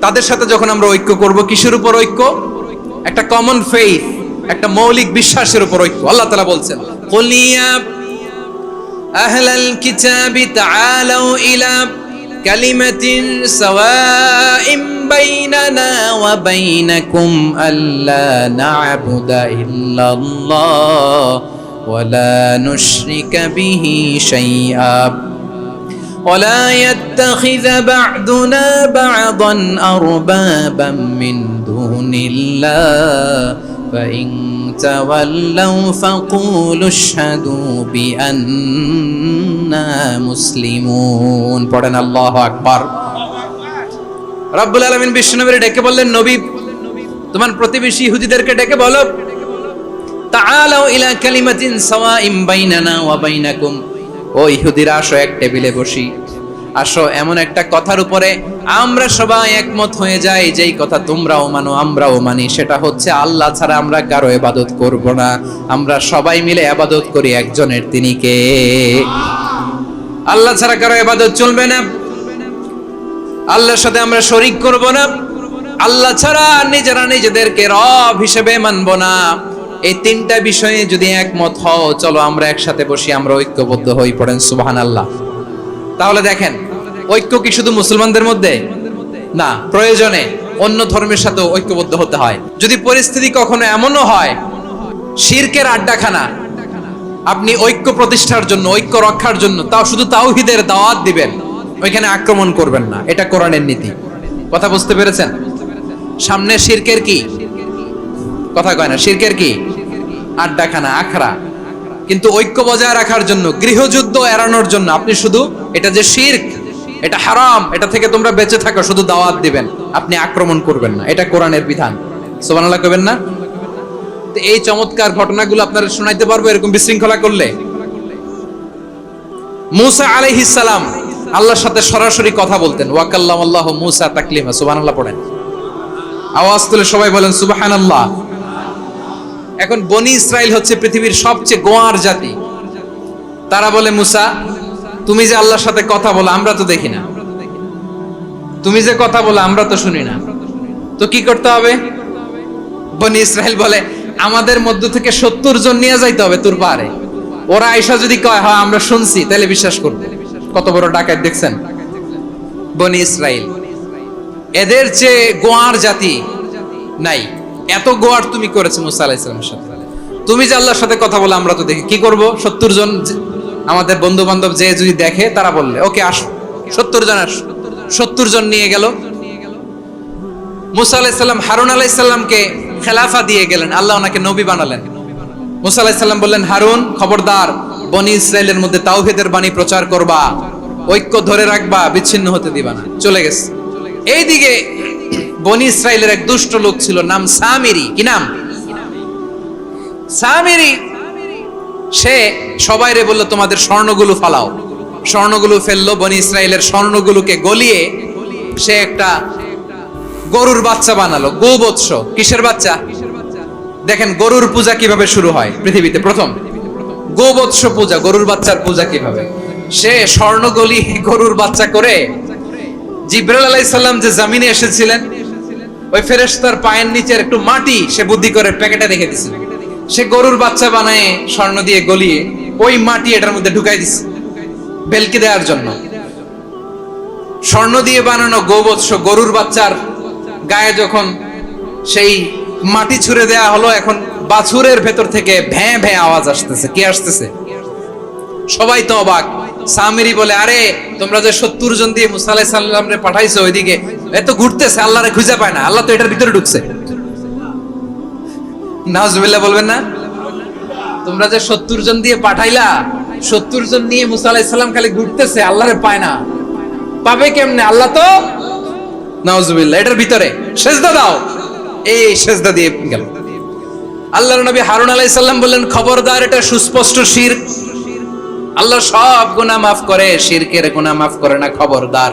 Speaker 2: তাদের সাথে যখন আমরা ঐক্য করব, কিসের উপর ঐক্য? একটা কমন ফেইথ, একটা মৌলিক বিশ্বাসের উপর ঐক্য। আল্লাহ তাআলা বলছেন, কুল ইয়া আহলাল কিতাবি তাআলাউ ইলা কালিমাতিন সাওয়াইম বাইনানা ওয়া বাইনাকুম আল্লা না'বুদা ইল্লাল্লাহ ওয়া লা নুশরিকা বিহি শাইআ ولا يتخذ بعضنا بعضا أربابا من دون الله فإن تولوا فقولوا اشهدوا بأننا مسلمون। পড়েন আল্লাহু আকবার। রব্বুল আলামিন বিশ্বনবীকে ডেকে বললেন, নবী তোমার প্রতিবেশী ইহুদিদেরকে ডেকে বলো, তাআলাউ ইলা কালিমাতিন সাওয়াইম বাইনানা ওয়া বাইনাকুম, ও ইহুদিরা, আসো এক টেবিলে বসি, আসো এমন একটা কথার উপরে আমরা সবাই একমত হয়ে যাই, যেই কথা তোমরাও মানো আমরাও মানি, সেটা হচ্ছে আল্লাহ ছাড়া আমরা কারো ইবাদত করব না, আমরা সবাই মিলে ইবাদত করি একজনের, তিনি কে? আল্লাহ ছাড়া কারো ইবাদত চলবে না, আল্লাহর সাথে আমরা শরীক করব না, আল্লাহ ছাড়া নিজেরা নিজেদেরকে রব হিসেবে মানব না। এই তিনটা বিষয়ে যদি একমত হও, চলো আমরা একসাথে বসি, আমরা ঐক্যবদ্ধ হই। পড়েন সুবহানাল্লাহ। তাহলে দেখেন, ঐক্য কি শুধু মুসলমানদের মধ্যে না, প্রয়োজনে অন্য ধর্মের সাথে ঐক্যবদ্ধ হতে হয়। যদি পরিস্থিতি কখনো এমনও হয় শিরকের আড্ডাখানা, আপনি ঐক্য প্রতিষ্ঠার জন্য, ঐক্য রক্ষার জন্য, তাও শুধু তাওহীদের দাওয়াত দিবেন, ওইখানে আক্রমণ করবেন না, এটা কোরআনের নীতি। কথা বুঝতে পেরেছেন? সামনে শিরকের কি কথা কয় না, শিরকের কি আড্ডাখানা, আখড়া। কিন্তু ঐক্য বজায় রাখার জন্য, গৃহযুদ্ধ এড়ানোর জন্য আপনি শুধু এটা যে শিরক, এটা হারাম, এটা থেকে তোমরা বেঁচে থাকো, শুধু দাওয়াত দিবেন, আপনি আক্রমণ করবেন না, এটা কোরআনের বিধান। সুবহানাল্লাহ কইবেন না? তো এই চমৎকার ঘটনাগুলো আপনারা শোনাইতে পারবো এরকম বিশৃঙ্খলা করলে। মূসা আলাইহিস সালাম আল্লাহর সাথে সরাসরি কথা বলতেন, ওয়া কাল্লামাল্লাহু মূসা তাকলিমা। সুবহানাল্লাহ পড়েন, আওয়াজ তুলে সবাই বলেন সুবহানাল্লাহ। এখন বনি ইসরাইল হচ্ছে পৃথিবীর সবচেয়ে গোয়ার জাতি। তারা বলে, মূসা তুমি যে আল্লাহর সাথে কথা বলো, আমরা তো দেখি না, তুমি যে কথা বলো আমরা তো শুনি না, তো কি করতে হবে? বনি ইসরাইল বলে, আমাদের মধ্য থেকে 70 জন নিয়ে যাইতে হবে তোর পারে। ওরা আয়সা যদি কয় হ্যাঁ আমরা শুনছি, তাহলে বিশ্বাস করবে। কত বড় ডাকাত দেখছেন বনি ইসরাইল। এদের চেয়ে গোয়ার জাতি নাই। এত গোয়ার তুমি করেছো মুসা আলাইহিস সালামের সাথে। তুমি যে আল্লাহর সাথে কথা বলে আমরা তো দেখি, কি করব? 70 জন আমাদের বন্ধু বান্ধব যে যদি দেখে, তারা বললে ওকে আসো, 70 জন আসো। 70 জন নিয়ে গেল। মুসা আলাইহিস সালাম হারুন আলাইহিস সালামকে খেলাফা দিয়ে গেলেন, আল্লাহ ওনাকে নবী বানালেন। মুসা আলাইহিস সালাম বললেন, হারুন খবরদার, বনি ইসরাইলের মধ্যে তাওহীদের বাণী প্রচার করবা, ঐক্য ধরে রাখবা, বিচ্ছিন্ন হতে দিবা না। চলে গেছে। এইদিকে বনি ইসরাইলের এক দুষ্ট লোক ছিল, নাম সামিরি। কি নাম? সামিরি। সে সবাইরে বলল তোমাদের স্বর্ণগুলো ফালাও। স্বর্ণগুলো ফেললো। বনি ইসরাইলের স্বর্ণগুলোকে গলিয়ে সে একটা গরুর বাচ্চা বানালো। গোবৎস। কিসের বাচ্চা? দেখেন গরুর পূজা কিভাবে শুরু হয় পৃথিবীতে প্রথম। গোবৎস পূজা, গরুর বাচ্চার পূজা কিভাবে। সে স্বর্ণ গলি গরুর বাচ্চা করে, জিবরাইল আলাইহিস সালাম যে জমিনে এসেছিলেন, ওই ফেরেশতার পায়ের নিচের একটু মাটি সে বুদ্ধি করে প্যাকেটে রেখে দিয়েছিল। সে গরুর বাচ্চা বানায় স্বর্ণ দিয়ে গলিয়ে ওই মাটি এটার মধ্যে ঢুকাই দিছে বেলকি দেওয়ার জন্য। স্বর্ণ দিয়ে বানানো গোবৎস গরুর বাচ্চার গায়ে যখন সেই মাটি ছুঁড়ে দেয়া হলো, এখন বাছুরের ভেতর থেকে ভ্যাঁ ভ্যাঁ আওয়াজ আসতেছে। কি আসতেছে? সবাই তো অবাক। সামিরি বলে, আরে তোমরা যে 70 জন দিয়ে মুসা আলাইহিস সালামরে পাঠাইছো, ওইদিকে এত ঘুরতেছে, আল্লাহরে খুঁজে পায় না, আল্লাহ তো এটার ভিতরে ঢুকছে। নাউজুবিল্লাহ বলবেন না? তোমরা যে 70 জন দিয়ে পাঠাইলা, 70 জন নিয়ে মুসা আলাইহিস সালাম খালি ঘুরতেছে, আল্লাহরে পায় না। পাবে কেমনে? আল্লাহ তো নাউজুবিল্লাহ এটার ভিতরে। সেজদা দাও। এই সেজদা দিয়ে গেল। আল্লাহর নবী হারুন আলাইহিস সালাম বললেন, খবরদার, এটা সুস্পষ্ট শিরক। আল্লাহ সব গুনাহ মাফ করে, শিরকের গুনাহ মাফ করে না। খবরদার,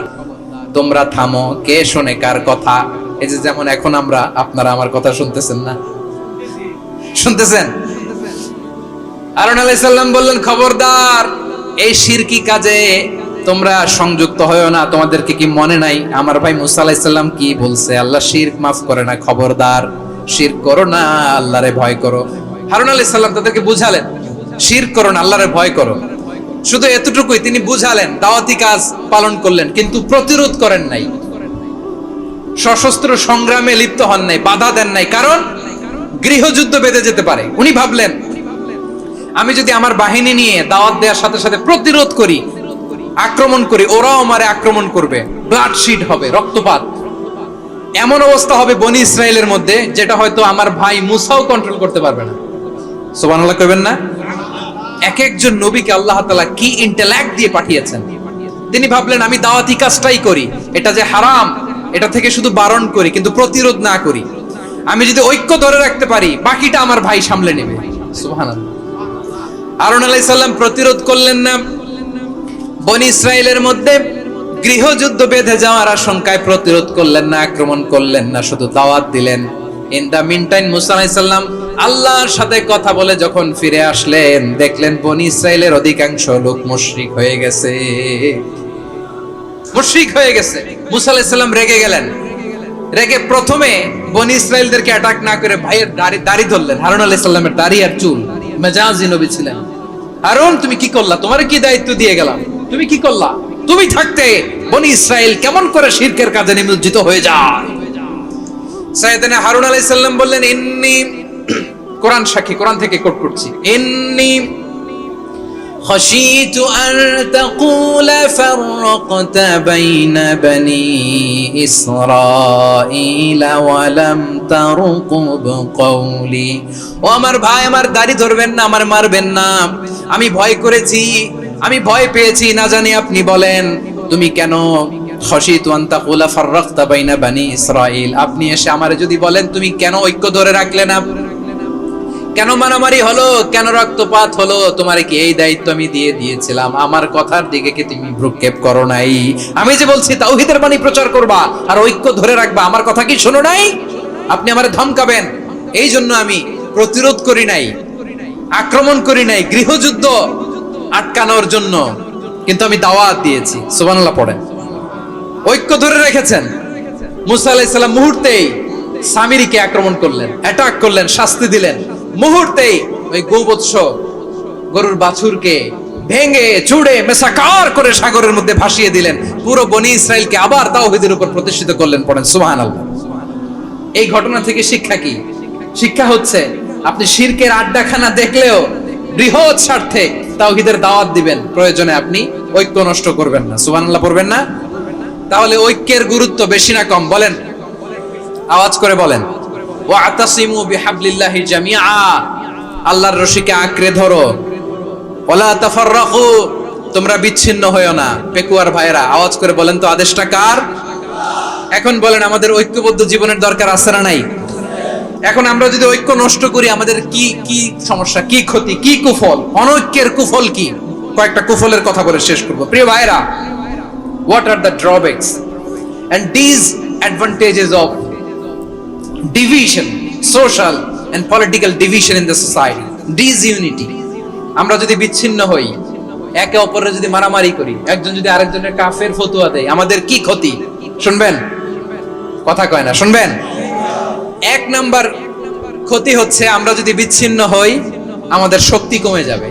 Speaker 2: তোমরা থামো। কে শোনে কার কথা? এই যে যেমন এখন আপনারা আমার কথা শুনতেছেন না? শুনতেছেন? হারুন আলাইহিস সালাম বললেন, খবরদার, এই শিরকি কাজে তোমরা সংযুক্ত হয়ো না। তোমাদেরকে কি মনে নাই আমার ভাই মুসা আলাইহিস সালাম কি বলছে? আল্লাহ শিরক মাফ করে না। খবরদার, শিরক করো না, আল্লাহরে ভয় করো। হারুন আলাইহিস সালাম তাদেরকে বুঝালেন, শিরক করো না, আল্লাহরে ভয় করো। শুধু এতটুকুই তিনি বুঝালেন, দাওয়াতি কাজ পালন করলেন, কিন্তু প্রতিরোধ করেন নাই, সশস্ত্র সংগ্রামে লিপ্ত হন নাই, বাধা দেন নাই। কারণ গৃহযুদ্ধ বেঁধে যেতে পারে। উনি ভাবলেন, আমি যদি আমার বাহিনী নিয়ে দাওয়াত দেওয়ার সাথে সাথে প্রতিরোধ করি, আক্রমণ করি, ওরাও আমারে আক্রমণ করবে, ব্লাডশিড হবে, রক্তপাত। এমন অবস্থা হবে বনি ইসরাইলের মধ্যে, যেটা হয়তো আমার ভাই মুসাও কন্ট্রোল করতে পারবে না। সুবহানাল্লাহ কইবেন না? এক একজন নবীকে আল্লাহ তাআলা কি ইন্টেলেক্ট দিয়ে পাঠিয়েছেন। তিনি ভাবলেন, আমি দাওয়াতি কাজটাই করি, এটা যে হারাম এটা থেকে শুধু বারণ করি, কিন্তু প্রতিরোধ না করি। আমি যদি ঐক্য ধরে রাখতে পারি, বাকিটা আমার ভাই সামলে নেবে। সুবহানাল্লাহ। হারুন আলাইহিস সালাম প্রতিরোধ করলেন না। বনি ইসরাইলের মধ্যে গৃহযুদ্ধ বেঁধে যাওয়ার আশঙ্কায় প্রতিরোধ করলেন না, আক্রমণ করলেন না, শুধু দাওয়াত দিলেন। ইন দা মিন টাইম মুসা আলাইহিস সালাম আল্লাহর সাথে কথা বলে যখন ফিরে আসলেন, দেখলেন বনি ইসরাইলের অধিকাংশ লোক মুশরিক হয়ে গেছে। মুশরিক হয়ে গেছে। মুসা আলাইহিস সালাম রেগে গেলেন। রেগে প্রথমে বনি ইসরাইলদেরকে অ্যাটাক না করে ভাইয়ের দাড়ি ধরলেন। হারুন আলাইহিস সালামের দাড়ি আর চুল। মেজাজি নবী ছিলেন। হারুন, তুমি কি করলা? তোমারে কি দায়িত্ব দিয়ে গেলাম? তুমি কি করলা? তুমি থাকতে বনি ইসরাইল কেমন করে শিরকের কাজে নিমজ্জিত হয়ে যায়? সাইয়েদনা হারুন আলাইহিস সালাম বললেন, ইন্নী, কোরআন সাক্ষী, কোরআন থেকে কোট করছি, ইন্নী খাশিতু আন তাকুলা ফাররাকতা বাইনা বনি ইসরাঈলা ওয়া লাম তারকুব কওলি। ও আমার ভাই, আমার দাড়ি ধরবেন না, আমার মারবেন না। আমি ভয় করেছি, আমি ভয় পেয়েছি, না জানি আপনি বলেন তুমি কেন খাশিতু আন তাকুলা ফাররাকতা বাইনা বনি ইসরাঈল। আপনি এসে আমারে যদি বলেন তুমি কেন ঐক্য ধরে রাখলে না, কেন মারামারি হলো, কেন রক্তপাত হলো, তোমারে কি এই দায়িত্ব আমি দিয়ে দিয়েছিলাম? আমার কথার দিকে কি তুমি ভ্রুক্ষেপ করো নাই? আমি যে বলছি তাওহীদের বাণী প্রচার করবা আর ঐক্য ধরে রাখবা, আমার কথা কি শোনো নাই? আপনি আমারে ধমকাবেন, এই জন্য আমি প্রতিরোধ করি নাই, আক্রমণ করি নাই, গৃহযুদ্ধ আটকানোর জন্য, কিন্তু আমি দাওয়াত দিয়েছি। সুবহানাল্লাহ পড়েন। ঐক্য ধরে রেখেছেন। মুসা আলাইহিস সালাম মুহূর্তেই সামিরিকে আক্রমণ করলেন, অ্যাটাক করলেন, শাস্তি দিলেন। মুহূর্তেই ওই গোবৎস গরুর বাছুরকে ভেঙে চুড়ে মেসাকার করে সাগরের মধ্যে ভাসিয়ে দিলেন। পুরো বনি ইসরায়েলকে আবার তাওহীদের উপর প্রতিষ্ঠিত করলেন। পড়েন সুবহানাল্লাহ। এই ঘটনা থেকে শিক্ষা কি? শিক্ষা হচ্ছে আপনি শিরকের আড্ডাখানা দেখলেও বৃহৎ স্বার্থে তাওহীদের দাওয়াত দিবেন, প্রয়োজনে আপনি ঐক্য নষ্ট করবেন না। সুবহানাল্লাহ পড়বেন না? তাহলে ঐক্যের গুরুত্ব বেশি না কম বলেন? আওয়াজ করে বলেন। ওয়াতাসিমু বিহাবলিল্লাহি জামিআ, আল্লাহর রশিকে আঁকড়ে ধরো। ওয়ালা তাফাররাকু, তোমরা বিচ্ছিন্ন হয়ো না। পেকুয়ার ভাইরা আওয়াজ করে বলেন তো আদেশটা কার? এখন বলেন আমাদের ঐক্যবদ্ধ জীবনের দরকার আছে না নাই? এখন আমরা যদি ঐক্য নষ্ট করি আমাদের কি কি সমস্যা, কি ক্ষতি, কি কুফল? অনৈক্যের কুফল কি? কয়েকটা কুফলের কথা বলে শেষ করব। প্রিয় ভাইরা, what are the drawbacks and disadvantages of division, social and political division in the society? Disunity, আমরা যদি বিচ্ছিন্ন হই, একে অপরের যদি মারামারি করি, একজন যদি আরেকজনের কাফের ফতোয়া দেয়, আমাদের কি ক্ষতি? শুনবেন? কথা কয় না, শুনবেন? এক নাম্বার ক্ষতি হচ্ছে আমরা যদি বিচ্ছিন্ন হই আমাদের শক্তি কমে যাবে,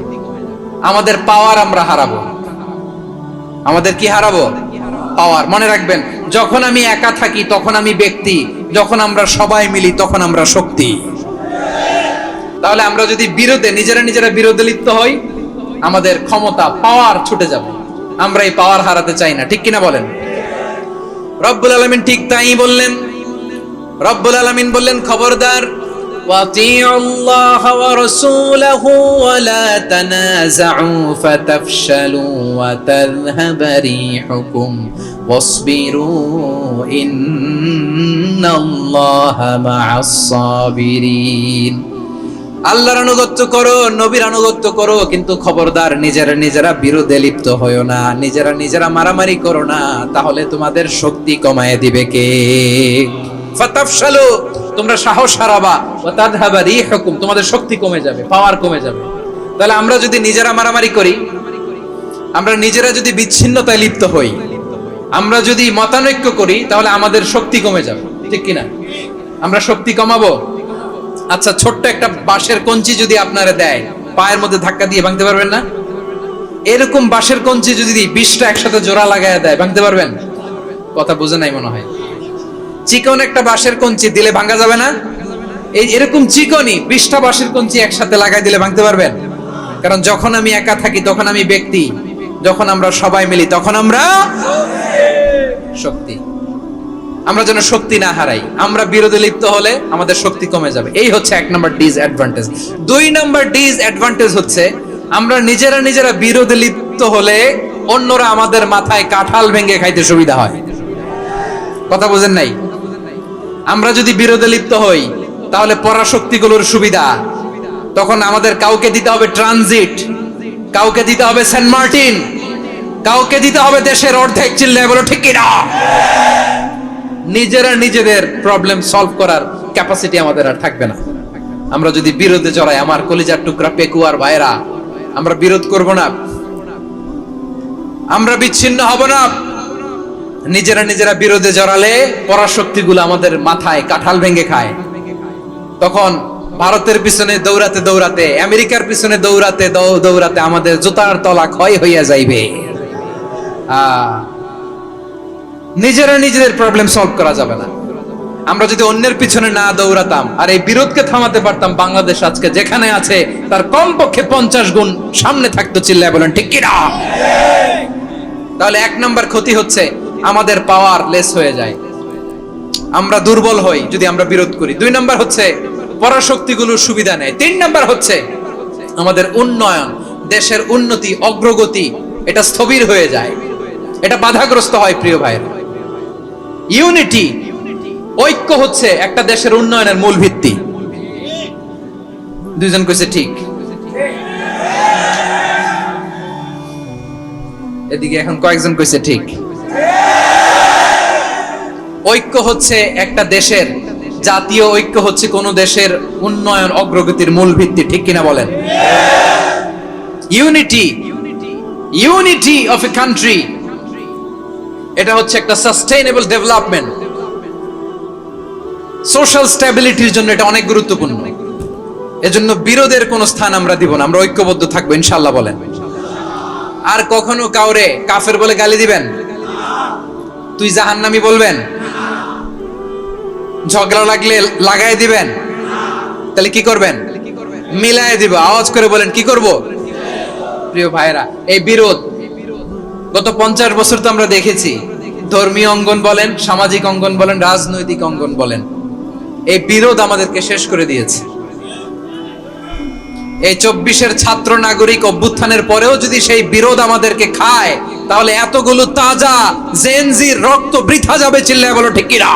Speaker 2: আমাদের পাওয়ার আমরা হারাবো। আমাদের কি হারাবো? পাওয়ার। মনে রাখবেন, যখন আমি একা থাকি তখন আমি ব্যক্তি, যখন আমরা সবাই মিলি তখন আমরা শক্তি। তাহলে আমরা যদি বিরোধে নিজেরা বিরোধে লিপ্ত হই আমাদের ক্ষমতা, পাওয়ার ছুটে যাবে। আমরা এই পাওয়ার হারাতে চাই না, ঠিক কিনা বলেন? রব্বুল আলামিন ঠিক তাই বললেন। রব্বুল আলামিন বললেন, খবরদার, ওয়াতিউল্লাহ ওয়া রাসূলাহু ওয়া লা তানাযাউ ফাতাফশালু ওয়া তাযহাবা রিহুকুম ওয়াসবিরু ইন্নাল্লাহা মা'আস সাবিরিন। আল্লাহর আনুগত্য করো, নবীর আনুগত্য করো, কিন্তু খবরদার নিজেরা বিরোধে লিপ্ত হয়ো না, নিজেরা মারামারি করো না, তাহলে তোমাদের শক্তি কমায় দিবে কে? ফাতাফশালু, তোমরা সাহস হারাবা, ওয়া তাযহাবা রিহুকুম, তোমাদের শক্তি কমে যাবে, পাওয়ার কমে যাবে। তাহলে আমরা যদি নিজেরা মারামারি করি, আমরা নিজেরা যদি বিচ্ছিন্নতায় লিপ্ত হই, আমরা যদি মতানৈক্য করি, তাহলে আমাদের শক্তি কমে যাবে, ঠিক কিনা? আমরা শক্তি কমাবো। আচ্ছা, ছোট্ট একটা বাঁশের কঞ্চি যদি আপনারে দেয়, পায়ের মধ্যে ধাক্কা দিয়ে ভাঙতে পারবেন না? এরকম বাঁশের কঞ্চি যদি 20টা একসাথে জোড়া লাগায় দেয়, ভাঙতে পারবেন? কথা বুঝে নাই মনে হয়। চিকন একটা বাঁশের কঞ্চি দিলে ভাঙা যাবে না? এই এরকম চিকনই 20টা বাঁশের কঞ্চি একসাথে লাগাই দিলে ভাঙতে পারবেন? কারণ যখন আমি একা থাকি তখন আমি ব্যক্তি, যখন আমরা সবাই মিলি তখন আমরা শক্তি। আমরা যেন শক্তি না হারাই। আমরা বিরোধে লিপ্ত হলে আমাদের শক্তি কমে যাবে। এই হচ্ছে এক নাম্বার ডিসঅ্যাডভান্টেজ। 2 নাম্বার ডিসঅ্যাডভান্টেজ হচ্ছে আমরা নিজেরা বিরোধে লিপ্ত হলে অন্যরা আমাদের মাথায় কাঁঠাল ভেঙে খাইতে সুবিধা হয়। কথা বুঝেন নাই? আমরা যদি বিরোধে লিপ্ত হই তাহলে পরাশক্তিগুলোর সুবিধা, তখন আমাদের কাউকে দিতে হবে ট্রানজিট, কাউকে দিতে হবে সেন্ট মার্টিন, কাউকে দিতে হবে দেশের অর্ধেক। চিল্লায় বলো ঠিক কিনা? নিজেদের প্রবলেম সলভ করার ক্যাপাসিটি আমাদের আর থাকবে না। আমরা যদি বিরোধে জড়াই, আমার কলিজার টুকরা পেকুয়ার ভাইরা, আমরা বিরোধ করব না, আমরা বিচ্ছিন্ন হব না। নিজেরা বিরোধে জড়ালে পরাশক্তিগুলো আমাদের মাথায় কাঁঠাল ভেঙে খায়। তখন ভারতের পিছনে দৌড়াতে, আমেরিকার পিছনে দৌড়াতে আমাদের জুতার তলা ক্ষয় হইয়া যাইবে। নিজেদের প্রবলেম সলভ করা যাবে না। আমরা যদি অন্যের পিছনে না দৌড়াতাম আর এই বিরোধকে থামাতে পারতাম, বাংলাদেশ আজকে যেখানে আছে তার কমপক্ষে 50 গুণ সামনে থাকতো। চিল্লায় বলেন ঠিক কিনা? তাহলে 1 নাম্বার ক্ষতি হচ্ছে আমাদের পাওয়ার লেস হয়ে যায়, আমরা দুর্বল হই যদি আমরা বিরোধ করি। 2 নাম্বার হচ্ছে পরাশক্তিগুলোর সুবিধা নেয়। 3 নাম্বার হচ্ছে আমাদের উন্নয়ন, দেশের উন্নতি, অগ্রগতি, এটা স্থবির হয়ে যায়, এটা বাধাগ্রস্ত হয়। প্রিয় ভাইরা, ইউনিটি, ঐক্য হচ্ছে একটা দেশের উন্নয়নের মূল ভিত্তি। 2 জন কইছে ঠিক। এদিকে এখন কয়েকজন কইছে ঠিক। ঐক্য হচ্ছে একটা দেশের, জাতীয় ঐক্য হচ্ছে কোন দেশের উন্নয়ন, অগ্রগতির মূল ভিত্তি, ঠিক কিনা বলেন? ইউনিটি অফ এ কান্ট্রি, এটা হচ্ছে একটা সাস্টেইনেবল ডেভেলপমেন্ট, সোশ্যাল স্ট্যাবিলিটির জন্য এটা অনেক গুরুত্বপূর্ণ। এজন্য বিরোধের কোনো স্থান আমরা দিব না, আমরা ঐক্যবদ্ধ থাকবো ইনশাআল্লাহ বলেন। আর কখনো কাউরে কাফের বলে গালি দিবেন? তুই জাহান্নামী বলবেন? ঝগড়া লাগলে লাগাই দিবেন? তাহলে কি করবেন? মিলায় দিব। আওয়াজ করে বলেন কি করব? প্রিয় ভাইরা, এই বিরোধ গত 50 বছর তো আমরা দেখেছি, ধর্মীয় অঙ্গন বলেন, সামাজিক অঙ্গন বলেন, রাজনৈতিক অঙ্গন বলেন, এই বিরোধ আমাদেরকে শেষ করে দিয়েছে। এই 24-এর ছাত্র নাগরিক অভ্যুত্থানের পরেও যদি সেই বিরোধ আমাদেরকে খায়, তাহলে এতগুলো তাজা জেনজির রক্ত বৃথা যাবে। চিল্লায় বলো ঠিক কিনা?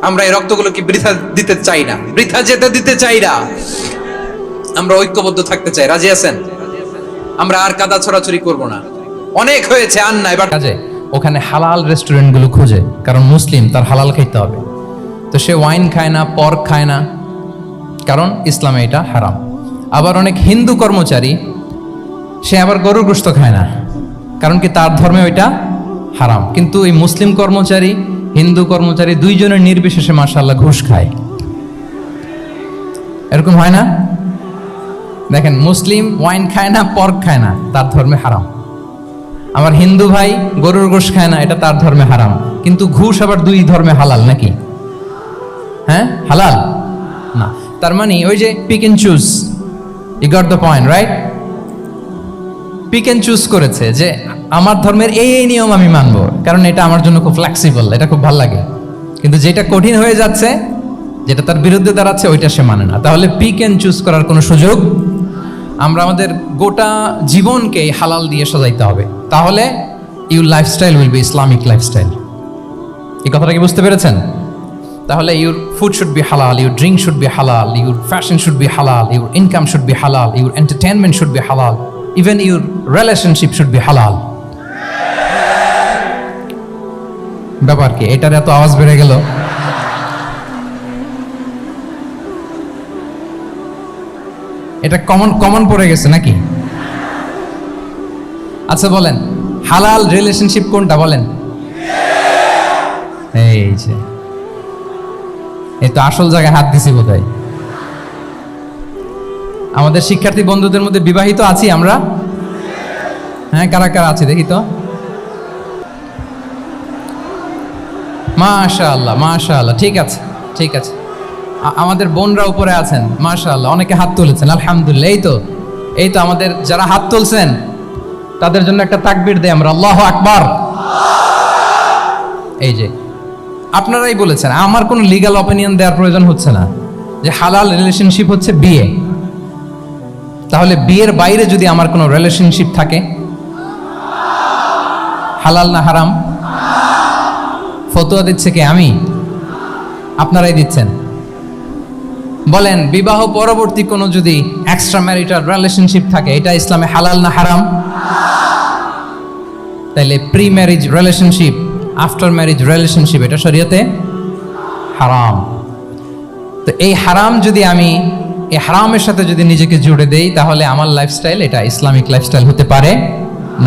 Speaker 2: আমরা এই রক্তগুলো কি বৃথা দিতে চাই না, বৃথা যেতে দিতে চাই না। আমরা ঐক্যবদ্ধ থাকতে চাই। রাজি আছেন? আমরা আর কাদা ছড়াছড়ি করব না। অনেক হয়েছে, আর না। এবার
Speaker 3: কাজে ওখানে হালাল রেস্টুরেন্টগুলো খুঁজে, কারণ মুসলিম, তার হালাল খাইতে হবে। তো সে ওয়াইন খায় না, পর্ক খায় না, কারণ ইসলামে এটা হারাম। আবার অনেক হিন্দু কর্মচারী, সে আবার গরুর গোশত খায় না, কারণ কি তার ধর্মে ওইটা হারাম। কিন্তু এই মুসলিম কর্মচারী, হিন্দু কর্মচারী দুইজনের নির্বিশেষে মাশাআল্লাহ ঘুষ খায়। এরকম হয় না? দেখেন, মুসলিম ওয়াইন খায় না, পর্ক খায় না, তার ধর্মে হারাম। আমার হিন্দু ভাই গরুর গোশত খায় না, এটা তার ধর্মে হারাম। কিন্তু ঘুষ আবার দুই ধর্মে হালাল নাকি? হ্যাঁ, হালাল না। তার মানে ওই যে pick and choose, you got the point, right? Pick and choose করেছে যে আমার ধর্মের এই এই নিয়ম আমি মানবো, কারণ এটা আমার জন্য খুব ফ্লেক্সিবল, এটা খুব ভালো লাগে। কিন্তু যেটা কঠিন হয়ে যাচ্ছে, যেটা তার বিরুদ্ধে দাঁড়াচ্ছে, ওইটা সে মানে না। তাহলে পিক এন্ড চুজ করার কোনো সুযোগ। আমরা আমাদের গোটা জীবনকে হালাল দিয়ে সাজাইতে হবে, তাহলে your lifestyle will be Islamic lifestyle. এই কথাটা কি বুঝতে পেরেছেন? তাহলে ইউর ফুড শুড বি হালাল, ইউর ড্রিঙ্ক শুড বি হালাল, ইউর ফ্যাশন শুড বি হালাল, ইউর ইনকাম শুড বি হালাল, ইউর এন্টারটেনমেন্ট শুড বি হালাল, even your relationship should be হালাল। ব্যাপার কি? এটার এত আওয়াজ বেড়ে গেল। এটা কমন পড়ে গেছে নাকি? আচ্ছা বলেন, হালাল রিলেশনশিপ কোনটা বলেন? এই যে, এই তো আসল জায়গায় হাত দিছি বোধহয়। আমাদের শিক্ষার্থী বন্ধুদের মধ্যে বিবাহিত আছি আমরা? হ্যাঁ, কারা কারা আছে দেখি তো। মাশাআল্লাহ, মাশাআল্লাহ, ঠিক আছে, ঠিক আছে। আমাদের বোনরা উপরে আছেন, মাশাআল্লাহ, অনেকে হাত তুলেছেন, আলহামদুলিল্লাহ। এই তো আমাদের যারা হাত তুলছেন তাদের জন্য একটা তাকবীর দেই আমরা, আল্লাহু আকবার। এই যে আপনারাই বলেছেন, আমার কোনো লিগ্যাল অপিনিয়ন দেওয়ার প্রয়োজন হচ্ছে না, যে হালাল রিলেশনশিপ হচ্ছে বিয়ে। তাহলে বিয়ের বাইরে যদি আমার কোনো রিলেশনশিপ থাকে, হালাল না হারাম? ফতোয়া দিচ্ছে কে? আমি? আপনারাই দিচ্ছেন। বলেন, বিবাহ পরবর্তী কোনো যদি এক্সট্রা ম্যারিটাল রিলেশনশিপ থাকে, এটা ইসলামে হালাল না হারাম? তাইলে pre marriage relationship, after marriage relationship, এটা শরীয়তে হারাম। তো এই হারাম যদি আমি এই হারামের সাথে যদি নিজেকে জুড়ে দেই, তাহলে আমার লাইফস্টাইল এটা ইসলামিক লাইফস্টাইল হতে পারে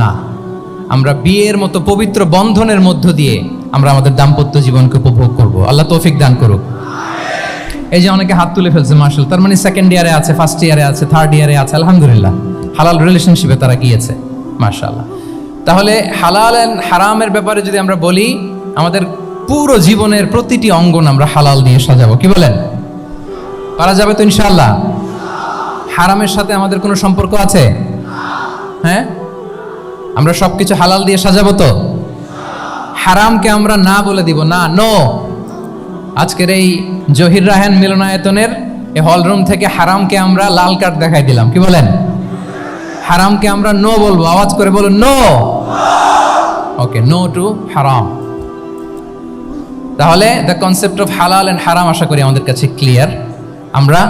Speaker 3: না। আমরা বিয়ের মতো পবিত্র বন্ধনের মধ্য দিয়ে আমরা আমাদের দাম্পত্য জীবনকে উপভোগ করব। আল্লাহ তৌফিক দান করুক। এই যে অনেকে হাত তুলে ফেলছে, মাশাআল্লাহ, তার মানে সেকেন্ড ইয়ারে আছে, ফার্স্ট ইয়ারে আছে, থার্ড ইয়ারে আছে, আলহামদুলিল্লাহ, হালাল রিলেশনশিপে তারা গিয়েছে, মাশাআল্লাহ। তাহলে হালাল এন্ড হারামের ব্যাপারে যদি আমরা বলি, আমাদের পুরো জীবনের প্রতিটি অঙ্গন আমরা হালাল দিয়ে সাজাবো। কি বলেন? পারা যাবে তো ইনশাআল্লাহ? হারামের সাথে আমাদের কোনো সম্পর্ক আছে? হ্যাঁ, আমরা সবকিছু হালাল দিয়ে সাজাবো তো? হারামকে আমরা না বলে দিব না, নো। আজকের এই জহির রায়হান মিলনায়তনের এই হল রুম থেকে হারামকে আমরা লাল কার্ড দেখাই দিলাম। কি বলেন? হারামকে আমরা নো বলবো, আওয়াজ করে বলুন নো। ওকে, নো টু হারাম। তাহলে দ্য কনসেপ্ট অফ হালাল এন্ড হারাম আশা করি আমাদের কাছে ক্লিয়ার। আমরা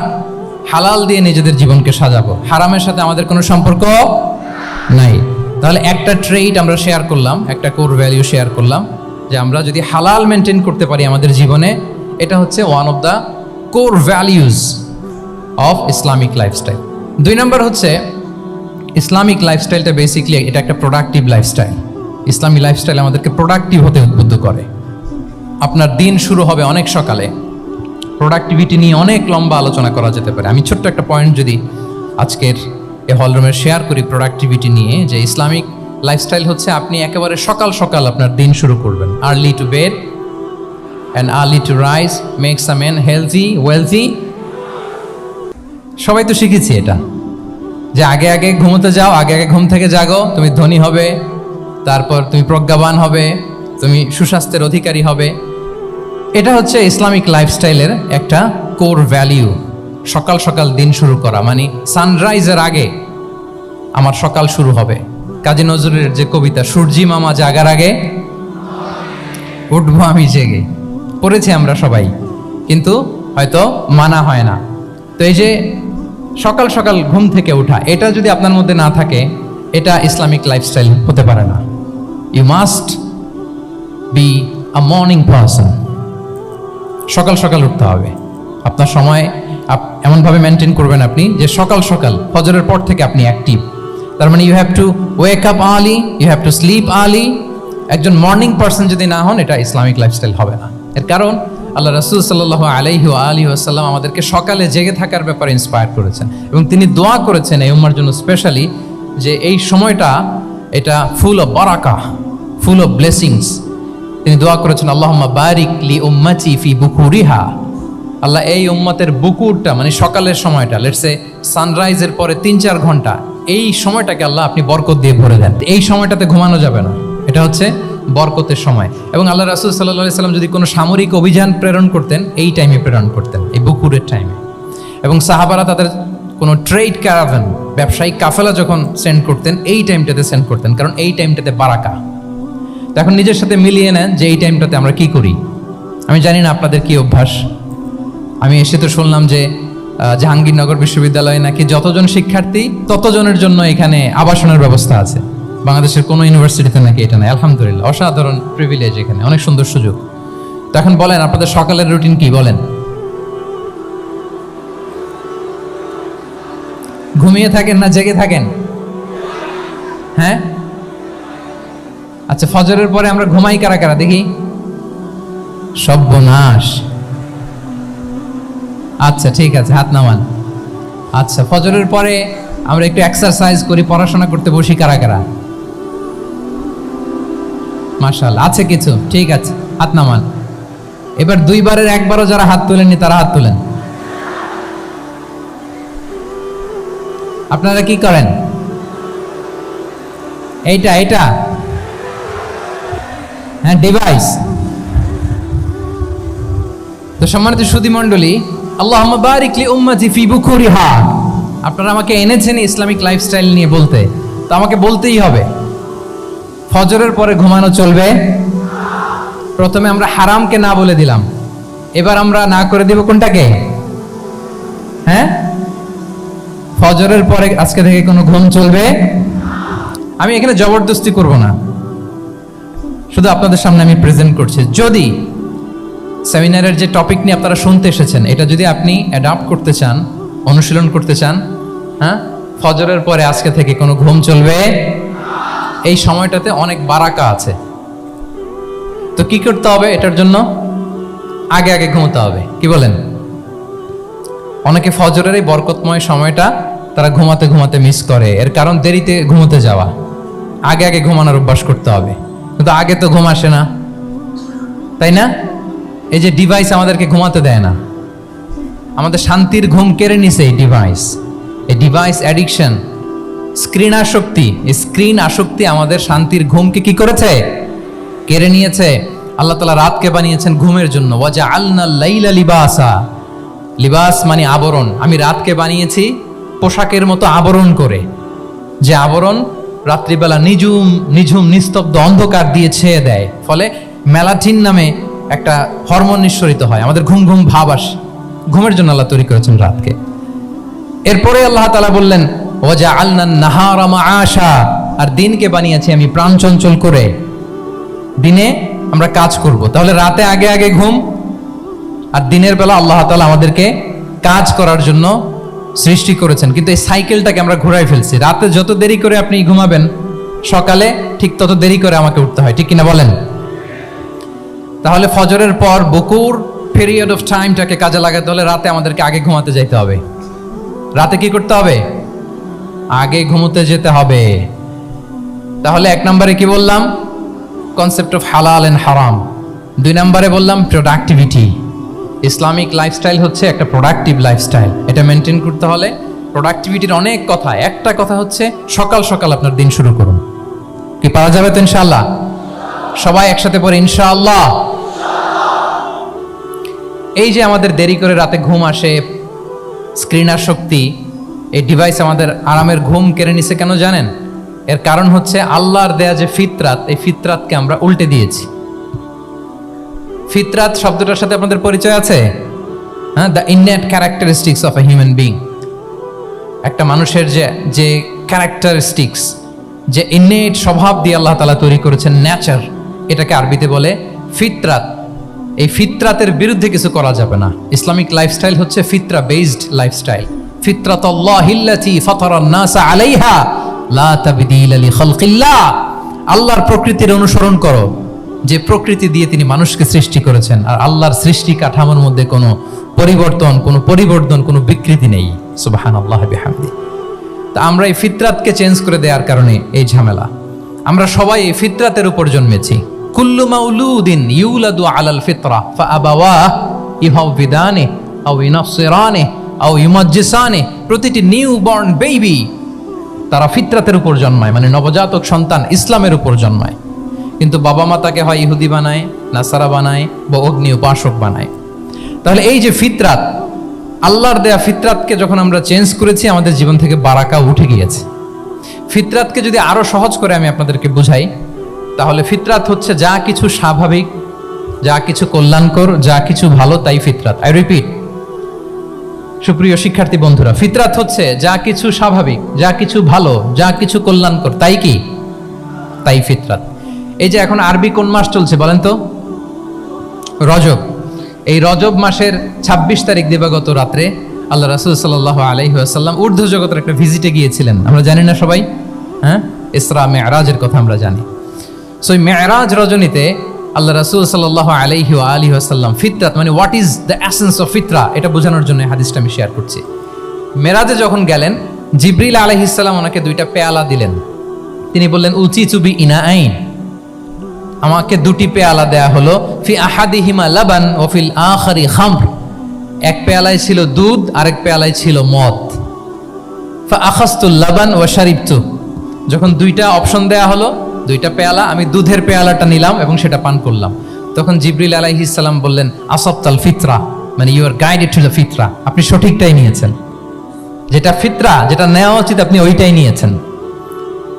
Speaker 3: হালাল দিয়ে নিজেদের জীবনকে সাজাবো, হারামের সাথে আমাদের কোনো সম্পর্ক নাই। তাহলে একটা ট্রেইট আমরা শেয়ার করলাম, একটা কোর ভ্যালু শেয়ার করলাম, যে আমরা যদি হালাল মেনটেন করতে পারি আমাদের জীবনে, এটা হচ্ছে one of the core values of Islamic lifestyle. 2 নম্বর হচ্ছে, ইসলামিক লাইফস্টাইলটা বেসিকলি এটা একটা প্রোডাক্টিভ লাইফস্টাইল। ইসলামী লাইফস্টাইল আমাদেরকে প্রোডাক্টিভ হতে উদ্বুদ্ধ করে। আপনার দিন শুরু হবে অনেক সকালে, প্রোডাক্টিভিটি নিয়ে অনেক লম্বা আলোচনা করা যেতে পারে। আমি ছোট্ট একটা পয়েন্ট যদি আজকের এই হলরুমে শেয়ার করি প্রোডাক্টিভিটি নিয়ে, যে ইসলামিক লাইফস্টাইল হচ্ছে আপনি একেবারে সকাল সকাল আপনার দিন শুরু করবেন। Early to bed and early to rise makes a man healthy wealthy. সবাই তো শিখেছি এটা, যে আগে আগে ঘুমোতে যাও, আগে আগে ঘুম থেকে জাগো, তুমি ধনী হবে, তারপর তুমি প্রজ্ঞাবান হবে, তুমি সুস্বাস্থ্যের অধিকারী হবে। এটা হচ্ছে ইসলামিক লাইফস্টাইলের একটা কোর ভ্যালিউ। সকাল সকাল দিন শুরু করা মানে সানরাইজের আগে আমার সকাল শুরু হবে। কাজী নজরুলের যে কবিতা, সূর্যি মামা জাগার আগে উঠবো আমি জেগে, পড়েছি আমরা সবাই, কিন্তু হয়তো মানা হয় না। তো এই যে সকাল সকাল ঘুম থেকে ওঠা, এটা যদি আপনার মধ্যে না থাকে, এটা ইসলামিক লাইফস্টাইল হতে পারে না। You must be a morning person. সকাল সকাল উঠতে হবে। আপনার সময় এমনভাবে মেনটেন করবেন আপনি যে সকাল সকাল ফজরের পর থেকে আপনি অ্যাক্টিভ। তার মানে you have to wake up early, you have to sleep early. একজন মর্নিং পারসন যদি না হন, এটা ইসলামিক লাইফস্টাইল হবে না। এর কারণ আল্লাহ রাসূল সাল্লাল্লাহু আলাইহি ওয়া আলিহি ওয়াসাল্লাম আমাদেরকে সকালে জেগে থাকার ব্যাপারে ইন্সপায়ার করেছেন, এবং তিনি দোয়া করেছেন এই উম্মার জন্য স্পেশালি, যে এই সময়টা এটা ফুল অফ বারাকা, ফুল অফ ব্লেসিংস। তিনি দোয়া করেছেন, আল্লাহুম্মা বারিক লি উম্মতি ফি বুকুরিহা। আল্লাহ এই উম্মতের বুকুরটা মানে সকালের সময়টা, লেটস সে সানরাইজের পরে 3-4 ঘন্টা, এই সময়টাকে আল্লাহ আপনি বরকত দিয়ে ভরে দেন। এই সময়টাতে ঘুমানো যাবে না, এটা হচ্ছে বরকতের সময়। এবং আল্লাহ রাসূল সাল্লাল্লাহু আলাইহি সাল্লাম যদি কোনো সামরিক অভিযান প্রেরণ করতেন, এই টাইমে প্রেরণ করতেন, এই বুকুরের টাইমে। এবং সাহাবারা তাদের কোনো ট্রেড ক্যারাভান, ব্যবসায়িক কাফেলা যখন সেন্ড করতেন, এই টাইমটাতে সেন্ড করতেন, কারণ এই টাইমটাতে বারাকা। তো এখন নিজের সাথে মিলিয়ে নেন যে এই টাইমটাতে আমরা কি করি। আমি জানি না আপনাদের কি অভ্যাস। আমি এসে তো শুনলাম যে জাহাঙ্গীরনগর বিশ্ববিদ্যালয়ে নাকি যতজন শিক্ষার্থী ততজনের জন্য এখানে আবাসনের ব্যবস্থা আছে। বাংলাদেশের কোনো ইউনিভার্সিটিতে নাকি এটা নেই। আলহামদুলিল্লাহ, অসাধারণ প্রিভিলেজ, এখানে অনেক সুন্দর সুযোগ। তো এখন বলেন আপনাদের সকালের রুটিন কি, বলেন। ঘুমিয়ে থাকেন না জেগে থাকেন? হ্যাঁ, আচ্ছা, ফজরের পরে আমরা ঘুমাই কারা কারা দেখি? সর্বনাশ। আচ্ছা ঠিক আছে, হাত নামান। আচ্ছা, ফজরের পরে আমরা একটু এক্সারসাইজ করি, পড়াশোনা করতে বসি কারা কারা? মাশাআল্লাহ, আছে কিছু, ঠিক আছে, হাত নামান। এবার 2 বারের 1 বারও যারা হাত তোলেননি তারা হাত তোলেন। আপনারা কি করেন? এইটা হ্যাঁ, ডিভাইস। তো সম্মানিত সুধী মণ্ডলী, আল্লাহুম্মা বারিক লি উম্মতি ফি বুকুরিহা। আপনারা আমাকে এনেছেন ইসলামিক লাইফস্টাইল নিয়ে বলতে, তো আমাকে বলতেই হবে ফজরের পরে ঘুমানো চলবে। প্রথমে আমরা হারামকে না বলে দিলাম, এবার আমরা না করে দিব কোনটাকে? হ্যাঁ, ফজরের পরে আজকে থেকে কোনো ঘুম চলবে। আমি এখানে জবরদস্তি করব না, শুধু আপনাদের সামনে আমি প্রেজেন্ট করছি। যদি সেমিনারের যে টপিক নিয়ে আপনারা শুনতে এসেছেন, এটা যদি আপনি অ্যাডাপ্ট করতে চান, অনুশীলন করতে চান, হ্যাঁ, ফজরের পরে আজকে থেকে কোনো ঘুম চলবে। এই সময়টাতে অনেক বারাকা আছে। তো কি করতে হবে? এটার জন্য আগে আগে ঘুমোতে হবে। কি বলেন? অনেকে ফজরের এই বরকতময় সময়টা তারা ঘুমাতে ঘুমাতে মিস করে। এর কারণ দেরিতে ঘুমোতে যাওয়া। আগে আগে ঘুমানোর অভ্যাস করতে হবে। কিন্তু আগে তো ঘুম আসে না, তাই না? এই যে ডিভাইস আমাদেরকে ঘুমাতে দেয় না, আমাদের শান্তির ঘুম কেড়ে নিছে এই ডিভাইস। এই ডিভাইস অ্যাডিকশন, স্ক্রিন আসক্তি, এই স্ক্রিন আসক্তি আমাদের শান্তির ঘুমকে কি করেছে? কেড়ে নিয়েছে। আল্লাহ তাআলা রাতকে বানিয়েছেন ঘুমের জন্য। ওয়াজআলনাল লাইলা লিবাসা। লিবাস মানে আবরণ। আমি রাতকে বানিয়েছি পোশাকের মতো আবরণ করে, যে আবরণ রাত্রিবেলা নিঝুম নিস্তব্ধ অন্ধকার দিয়ে ছেয়ে দেয়। ফলে মেলাটিন নামে একটা হরমোন নিঃসরিত হয়, আমাদের ঘুম ঘুম ভাব আসে। ঘুমের জন্য আল্লাহ তৈরি করেছেন রাতকে। এরপরে আল্লাহ তাআলা বললেন ওয়াজআলনান নাহারা মাআশা। আর দিনকে বানিয়েছি আমি প্রাণ চঞ্চল করে, দিনে আমরা কাজ করব। তাহলে রাতে আগে আগে ঘুম, আর দিনের বেলা আল্লাহ তাআলা আমাদেরকে কাজ করার জন্য সৃষ্টি করেছেন। কিন্তু এই সাইকেলটাকে আমরা ঘুরাই ফেলছি। রাতে যত দেরি করে আপনি ঘুমাবেন, সকালে ঠিক তত দেরি করে আমাকে উঠতে হয়। ঠিক কিনা বলেন? তাহলে ফজরের পর বকুর পিরিয়ড অফ টাইমটাকে কাজে লাগাতে হলে রাতে আমাদেরকে আগে ঘুমাতে যেতে হবে। রাতে কি করতে হবে? আগে ঘুমোতে যেতে হবে। তাহলে 1 নম্বরে কি বললাম? কনসেপ্ট অফ হালাল এন্ড হারাম। 2 নম্বরে বললাম প্রোডাক্টিভিটি। ইসলামিক লাইফস্টাইল হচ্ছে একটা প্রোডাক্টিভ লাইফস্টাইল। এটা মেনটেন করতে হলে প্রোডাক্টিভিটির অনেক কথা। একটা কথা হচ্ছে সকাল সকাল আপনার দিন শুরু করুন। কি পারা যাবে তো ইনশাআল্লাহ? সবাই একসাথে পড়ে ইনশাআল্লাহ। এই যে আমাদের দেরি করে রাতে ঘুম আসে, স্ক্রিনার শক্তি, এই ডিভাইস আমাদের আরামের ঘুম কেড়ে নিছে কেন জানেন? এর কারণ হচ্ছে আল্লাহর দেয়া যে ফিতরাত, এই ফিতরাতকে আমরা উল্টে দিয়েছি। ফিতরাত শব্দটার সাথে আপনাদের পরিচয় আছে? হ্যাঁ, the innate characteristics of a human being. একটা মানুষের যে ক্যারেক্টারিস্টিক্স, যে ইননেট স্বভাব দিয়ে আল্লাহ তাআলা তৈরি করেছেন, নেচার, এটাকে আরবিতে বলে ফিতরাত। এই ফিতরাতের বিরুদ্ধে কিছু করা যাবে না। ইসলামিক লাইফস্টাইল হচ্ছে ফিতরা বেসড লাইফস্টাইল। ফিতরাতাল্লাহিল্লাতী ফাতারান নাসা আলাইহা লা তাবদীলা লিখালকিল্লাহ। আল্লাহর প্রকৃতির অনুসরণ করো, যে প্রকৃতি দিয়ে তিনি মানুষকে সৃষ্টি করেছেন। আর আল্লাহর সৃষ্টি কাঠামোর মধ্যে কোনো পরিবর্তন, কোনো বিকৃতি নেই। সুবহানাল্লাহি বিহামদি। তা আমরা এই ফিতরাতকে চেঞ্জ করে দেওয়ার কারণে এই ঝামেলা। আমরা সবাই এই ফিতরাতের উপর জন্মেছি। কুল্লু মাউলুদিন ইউলাদু আলাল ফিতরা ফাআবাওয়াহ ইউহাউবিদানি আও ইউনাসসিরানি আও ইউমাজ্জিসানি। প্রতিটি নিউ বর্ন বেবি তারা ফিতরাতের উপর জন্মায়, মানে নবজাতক সন্তান ইসলামের উপর জন্মায়। কিন্তু বাবা মা তাকে হয় ইহুদি বানায়, নাসারা বানায় বা অগ্নি উপাসক বানায়। তাহলে এই যে ফিতরাত, আল্লাহর দেয়া ফিতরাতকে যখন আমরা চেঞ্জ করেছি, আমাদের জীবন থেকে বারাকা উঠে গিয়েছে। ফিতরাতকে যদি আরো সহজ করে আমি আপনাদেরকে বুঝাই, তাহলে ফিতরাত হচ্ছে যা কিছু স্বাভাবিক, যা কিছু কল্যাণকর, যা কিছু ভালো, তাই ফিতরাত। আই রিপিট, সুপ্রিয় শিক্ষার্থী বন্ধুরা, ফিতরাত হচ্ছে যা কিছু স্বাভাবিক, যা কিছু ভালো, যা কিছু কল্যাণকর, তাই কি? তাই ফিতরাত। এই যে এখন আরবি কোন মাস চলছে বলেন তো? রজব। এই রজব মাসের 26 তারিখ দিবাগত রাত্রে আল্লাহ রাসূল সাল্লাল্লাহু আলাইহি ওয়াসাল্লাম ঊর্ধ্ব জগতের একটা ভিজিটে গিয়েছিলেন। আমরা জানি না সবাই? হ্যাঁ, ইসরা মেরাজের কথা আমরা জানি। সো মেরাজ রজনীতে আল্লাহ রাসূল সাল্লাল্লাহু আলাইহি ওয়া আলিহি ওয়াসাল্লাম ফিতরাত, মানে what is the essence of ফিতরা, এটা বোঝানোর জন্য হাদিসটা আমি শেয়ার করছি। মেরাজে যখন গেলেন, জিবরিল আলাইহিস সালাম ওনাকে 2টা পেয়ালা দিলেন। তিনি বললেন উচিতু বি ইনাআইন, আমাকে 2টি পেয়ালা দেয়া হলো। ফি আহাদিহিমা লাবান ওয়া ফিল আখারি খামর। এক পেয়ালায় ছিল দুধ, আরেক পেয়ালায় ছিল মদ। ফা আখাযতুল লাবান ওয়া শারিবতু। যখন 2টা অপশন দেয়া হলো, 2টা পেয়ালা, আমি দুধের পেয়ালাটা নিলাম এবং সেটা পান করলাম। তখন জিবরিল আলাইহিস সালাম বললেন আসাবতাল ফিতরা, মানে you are guided to the ফিতরা, আপনি সঠিকটাই নিয়েছেন। যেটা ফিতরা, যেটা নেওয়া উচিত, আপনি ওইটাই নিয়েছেন।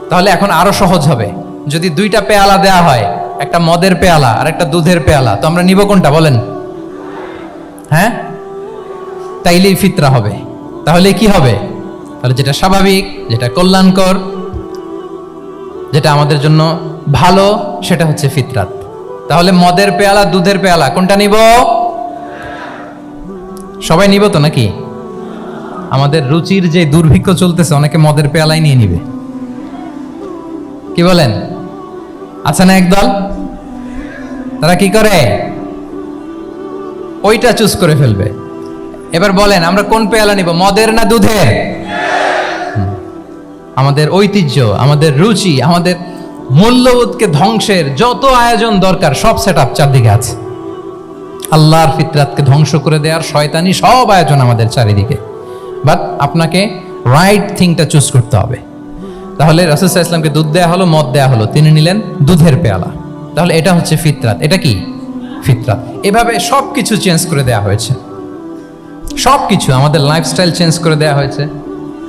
Speaker 3: তাহলে এখন আরো সহজ হবে। যদি 2টা পেয়ালা দেয়া হয়, একটা মদের পেয়ালা আর একটা দুধের পেয়ালা, তো আমরা নিব কোনটা বলেন? হ্যাঁ, তাইলেই ফিতরা হবে। তাহলে কি হবে? তাহলে যেটা স্বাভাবিক, যেটা কল্যাণকর, যেটা আমাদের জন্য ভালো, সেটা হচ্ছে ফিতরাত। তাহলে মদের পেয়ালা, দুধের পেয়ালা, কোনটা নিব? সবাই নিব তো নাকি? আমাদের রুচির যে দুর্ভিক্ষ চলতেছে, অনেকে মদের পেয়ালাই নিয়ে নিবে। কি বলেন? আছে না একদল, তারা কি করে? ওইটা চুজ করে ফেলবে। এবার বলেন আমরা কোন পেয়ালা নিব, মদের না দুধের? আমাদের ঐতিহ্য, আমাদের রুচি, আমাদের মূল্যবোধকে ধ্বংসের যত আয়োজন দরকার, সব সেটআপ চারদিকে আছে। আল্লাহর ফিতরাতকে ধ্বংস করে দেওয়ার শয়তানি সব আয়োজন আমাদের চারিদিকে। বাট আপনাকে রাইট থিংটা চুজ করতে হবে। তাহলে রাসূল সাল্লাল্লাহু আলাইহি ওয়াসাল্লামকে দুধ দেয়া হলো, মদ দেয়া হলো, তিনি নিলেন দুধের পেয়ালা। তাহলে এটা হচ্ছে ফিতরাত। এটা কি? ফিতরাত। এভাবে সব কিছু চেঞ্জ করে দেয়া হয়েছে। সব কিছু, আমাদের লাইফস্টাইল চেঞ্জ করে দেয়া হয়েছে,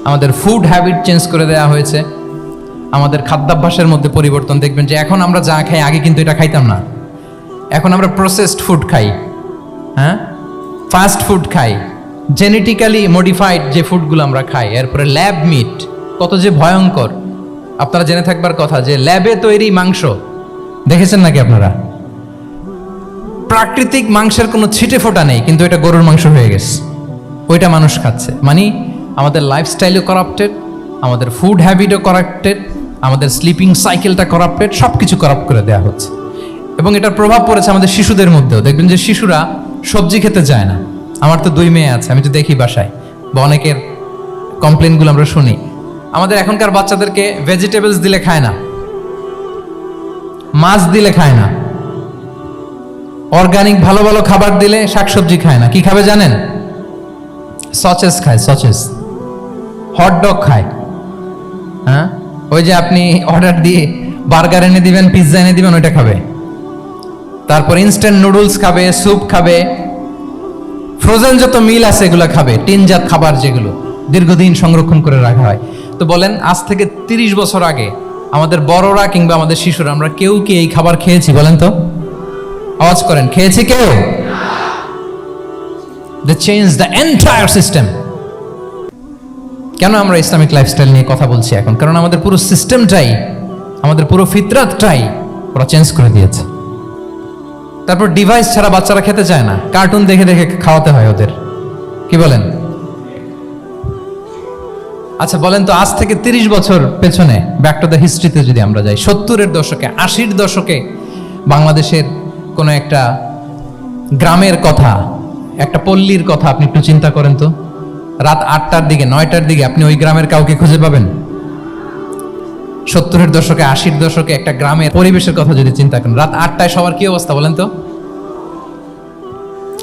Speaker 3: আমাদের ফুড হ্যাবিট চেঞ্জ করে দেয়া হয়েছে, আমাদের খাদ্যাভ্যাসের মধ্যে পরিবর্তন। দেখবেন যে এখন আমরা যা খাই, আগে কিন্তু এটা খাইতাম না। এখন আমরা প্রসেসড ফুড খাই, হ্যাঁ, ফাস্ট ফুড খাই, জেনেটিক্যালি মডিফাইড যে ফুডগুলো আমরা খাই, এরপরে ল্যাব মিট, কত যে ভয়ঙ্কর। আপনারা জেনে থাকবার কথা যে ল্যাবে তৈরি মাংস দেখেছেন নাকি আপনারা? প্রাকৃতিক মাংসের কোনো ছিটে ফোটা নেই, কিন্তু এটা গরুর মাংস হয়ে গেছে, ওইটা মানুষ খাচ্ছে। মানে আমাদের লাইফস্টাইলও করাপ্টেড, আমাদের ফুড হ্যাবিটও করাপ্টেড, আমাদের স্লিপিং সাইকেলটা করাপ্টেড, সব কিছু করাপ্ট করে দেওয়া হচ্ছে। এবং এটার প্রভাব পড়েছে আমাদের শিশুদের মধ্যেও। দেখবেন যে শিশুরা সবজি খেতে চায় না। আমার তো 2 মেয়ে আছে, আমি তো দেখি বাসায়, বা অনেকের কমপ্লেনগুলো আমরা শুনি। আমাদের এখনকার বাচ্চাদেরকে ভেজিটেবলস দিলে খায় না, মাছ দিলে খায় না, অর্গানিক ভালো ভালো খাবার দিলে শাকসবজি খায় না। কি খাবে জানেন? সচেস খায়, সচেস, হটডগ খায়। হ্যাঁ, ওই যে আপনি অর্ডার দিয়ে বার্গার এনে দিবেন, পিৎজা এনে দিবেন, ওইটা খাবে। তারপর ইনস্ট্যান্ট নুডলস খাবে, স্যুপ খাবে, ফ্রোজেন যত মিল আছে এগুলো খাবে, টিনজাত খাবার যেগুলো দীর্ঘদিন সংরক্ষণ করে রাখা হয়। তো বলেন, আজ থেকে 30 বছর আগে আমাদের বড়রা কিংবা আমাদের শিশুরা, আমরা কেউ কি এই খাবার খেয়েছি? বলেন তো, আওয়াজ করেন, খেয়েছি কেউ? They changed the entire system. কেন আমরা ইসলামিক লাইফস্টাইল নিয়ে কথা বলছি এখন? কারণ আমাদের পুরো সিস্টেমটাই, আমাদের পুরো ফিতরাতটাই ওরা চেঞ্জ করে দিয়েছে। তারপর ডিভাইস ছাড়া বাচ্চারা খেতে চায় না, কার্টুন দেখে দেখে খাওয়াতে হয় ওদের। কি বলেন? আচ্ছা বলেন তো, আজ থেকে 30 বছর পেছনে ব্যাক টু দ্য হিস্ট্রিতে যদি আমরা যাই, 70-এর দশকে, 80-র দশকে বাংলাদেশের কোনো একটা গ্রামের কথা, একটা পল্লীর কথা আপনি একটু চিন্তা করেন তো। রাত 8টার দিকে, 9টার দিকে আপনি ওই গ্রামের কাউকে খুঁজে পাবেন? 70-এর দশকে, 80-র দশকে একটা গ্রামের পরিবেশের কথা যদি চিন্তা করেন, রাত 8টায় সবার কি অবস্থা বলেন তো?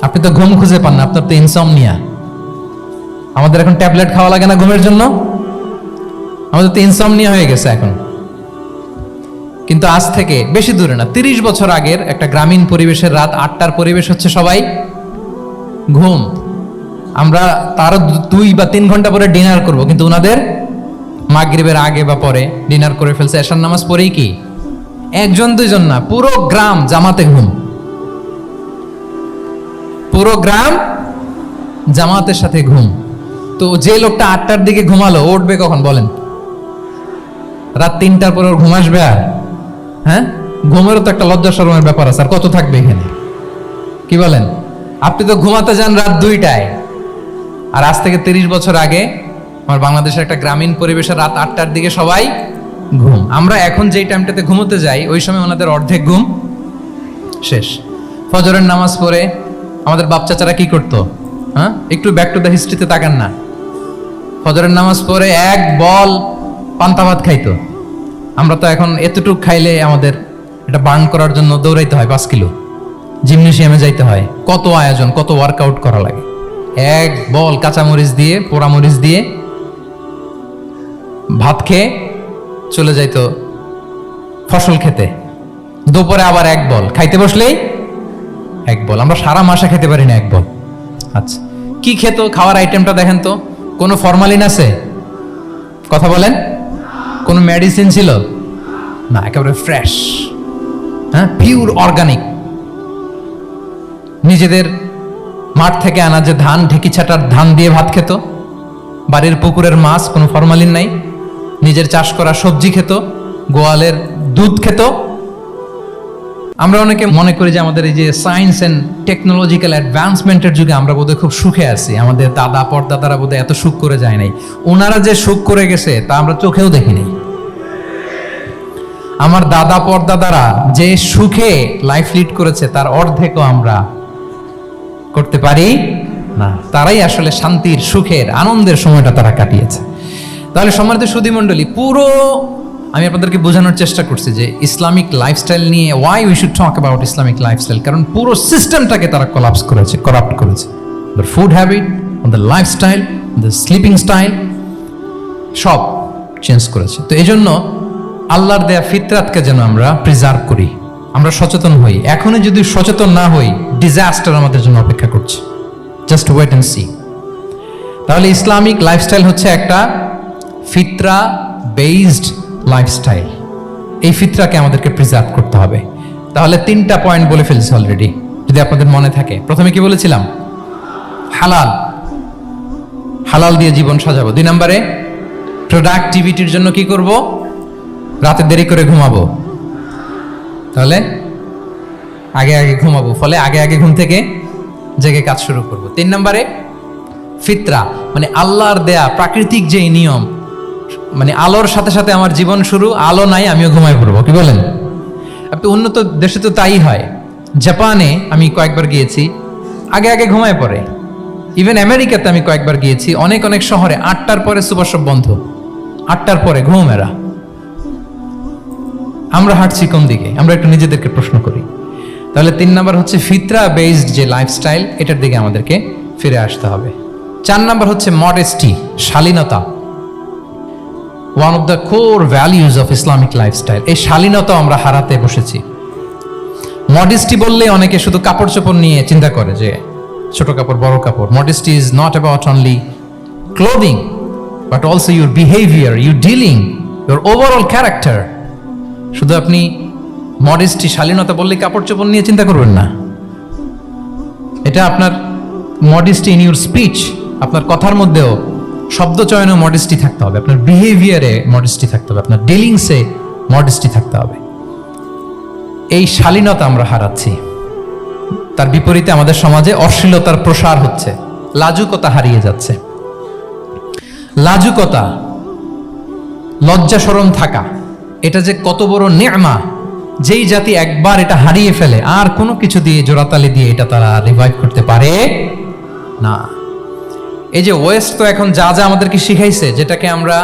Speaker 3: আপনি তো ঘুম খুঁজে পান না, আপনার তো ইনসমনিয়া। আমাদের এখন ট্যাবলেট খাওয়া লাগে না ঘুমের জন্য? আমাদের তো ইনসমনিয়া হয়ে গেছে এখন। কিন্তু আজ থেকে বেশি দূরে না, 30 বছর আগের একটা গ্রামীণ পরিবেশের রাত 8টার পরিবেশ হচ্ছে সবাই ঘুম। আমরা তারও 2 বা 3 ঘন্টা পরে ডিনার করব, কিন্তু ওনাদের মাগরিবের আগে বা পরে ডিনার করে ফেলছে, এশার নামাজ পড়েই কি 1-2 না, পুরো গ্রাম জামাতে ঘুম। পুরো গ্রাম জামাতের সাথে ঘুম। তো যে লোকটা 8টার দিকে ঘুমালো, উঠবে কখন বলেন? রাত 3টার পরে ওর ঘুম আসবে? আর হ্যাঁ, ঘুমেরও তো একটা লজ্জা শরমের ব্যাপার আছে, আর কত থাকবে এখানে? কি বলেন? আপনি তো ঘুমাতে যান রাত 2টায়, আর আজ থেকে 30 বছর আগে আমার বাংলাদেশের একটা গ্রামীণ পরিবেশে রাত 8টার দিকে সবাই ঘুম। আমরা এখন যেই টাইমটাতে ঘুমোতে যাই, ওই সময় ওনাদের অর্ধেক ঘুম শেষ। ফজরের নামাজ পড়ে আমাদের বাপ চাচারা কি করতো? হ্যাঁ, একটু ব্যাক টু দ্য হিস্ট্রিতে তাকান না। ফজরের নামাজ পড়ে এক বল পান্তা ভাত খাইতো। আমরা তো এখন এতটুক খাইলে আমাদের এটা বার্ন করার জন্য দৌড়াইতে হয় 5 কিলো, জিমনেশিয়ামে যাইতে হয়, কত আয়োজন, কত ওয়ার্কআউট করা লাগে। এক বল কাঁচামরিচ দিয়ে, পোড়ামরিচ দিয়ে ভাত খেয়ে চলে যাইতো ফসল খেতে। দুপুরে আবার এক বল, খাইতে বসলেই এক বল। আমরা সারা মাসে খেতে পারি না এক বল। আচ্ছা, কি খেত? খাওয়ার আইটেমটা দেখেন তো, কোনো ফরমালিন আছে? কথা বলেন। কোনো মেডিসিন ছিল না, একেবারে ফ্রেশ, হ্যাঁ, পিওর অর্গানিক। নিজেদের মাঠ থেকে আনা যে ধান, ঢেকি ছাটার ধান দিয়ে ভাত খেত। বাড়ির পুকুরের মাছ, কোনো ফরমালিন নাই। নিজের চাষ করা সবজি খেত, গোয়ালের দুধ খেত। আমরা অনেকে মনে করি যে আমাদের এই যে সায়েন্স এন্ড টেকনোলজিক্যাল অ্যাডভান্সমেন্টের যুগে আমরা বোধহয় খুব সুখে আছি, আমাদের দাদা পরদাদারা বোধহয় এত সুখ করে যায় নাই। ওনারা যে সুখ করে গেছে তা আমরা চোখেও দেখিনি। আমার দাদা পরদাদারা যে সুখে লাইফ লিড করেছে তার অর্ধেকও আমরা করতে পারি না। তারাই আসলে শান্তির, সুখের, আনন্দের সময়টা তারা কাটিয়েছে। তাহলে সম্মানিত সুধী মণ্ডলী, পুরো আমি আপনাদেরকে বোঝানোর চেষ্টা করছি যে ইসলামিক লাইফস্টাইল নিয়ে why we should talk about Islamic lifestyle. কারণ পুরো সিস্টেমটাকে তারা কোলাপস করেছে, করাপ্ট করেছে। The food habit, the lifestyle, the sleeping style সব চেঞ্জ করেছে। তো এই জন্য আল্লাহর দেয়া ফিতরাতকে যেন আমরা প্রিজার্ভ করি, আমরা সচেতন হই। এখনই যদি সচেতন না হই, ডিজাস্টার আমাদের জন্য অপেক্ষা করছে। Just wait and see. তাহলে ইসলামিক লাইফস্টাইল হচ্ছে একটা ফিতরা বেসড লাইফস্টাইল। এই ফিতরাকে আমাদেরকে প্রিজার্ভ করতে হবে। তাহলে 3টা পয়েন্ট বলে ফেলছি অলরেডি, যদি আপনাদের মনে থাকে। প্রথমে কি বলেছিলাম? হালাল, হালাল দিয়ে জীবন সাজাবো। 2 নম্বরে প্রোডাক্টিভিটির জন্য কি করব? রাতে দেরি করে ঘুমাবো, তাহলে আগে আগে ঘুমাবো, ফলে আগে আগে ঘুম থেকে জেগে কাজ শুরু করব। 3 নম্বরে ফিতরা, মানে আল্লাহর দেয়া প্রাকৃতিক যে নিয়ম, মানে আলোর সাথে সাথে আমার জীবন শুরু, আলো নাই আমিও ঘুমাই পড়বো। কি বলেন? আপনি উন্নত দেশে তো তাই হয়। জাপানে আমি কয়েকবার গিয়েছি, আগে আগে ঘুমায় পড়ে। ইভেন আমেরিকাতে আমি কয়েকবার গিয়েছি, অনেক অনেক শহরে 8টার পরে সুপার শপ বন্ধ, 8টার পরে ঘুম এরা। আমরা হাঁটছি কোন দিকে? আমরা একটু নিজেদেরকে প্রশ্ন করি। তাহলে 3 নাম্বার হচ্ছে ফিতরা বেসড যে লাইফস্টাইল, এটার দিকে আমাদেরকে ফিরে আসতে হবে। 4 নাম্বার হচ্ছে মডেস্টি, শালীনতা। One of the core values of Islamic lifestyle. এই শালীনতা আমরা হারাতে বসেছি। মডেস্টি বললে অনেকে শুধু কাপড় চোপড় নিয়ে চিন্তা করে যে ছোট কাপড় বড় কাপড়। Modesty is not about only clothing but also your behaviour, your dealing, your overall character. শুধু আপনি মডেস্টি শালীনতা বললে কাপড় চোপড় নিয়ে চিন্তা করবেন না। এটা আপনার মডেস্টি ইন ইউর স্পিচ, আপনার কথার মধ্যেও শব্দ চয়নে মডেস্টি থাকতে হবে, আপনার বিহেভিয়ারে মডেস্টি থাকতে হবে, আপনার ডিলিংসে মডেস্টি থাকতে হবে। এই শালীনতা আমরা হারাচ্ছি। তার বিপরীতে আমাদের সমাজে অশ্লীলতার প্রসার হচ্ছে, লাজুকতা হারিয়ে যাচ্ছে। লাজুকতা, লজ্জা শরম থাকা, এটা যে কত বড় নেয়ামা। যেই জাতি একবার এটা হারিয়ে ফেলে আর কোনো কিছু দিয়ে জোড়াতালি দিয়ে এটা তারা রিভাইভ করতে পারে না। এই যে ওয়েস্ট তো এখন যা যা আমাদেরকে শিখাইছে, যেটাকে আমরা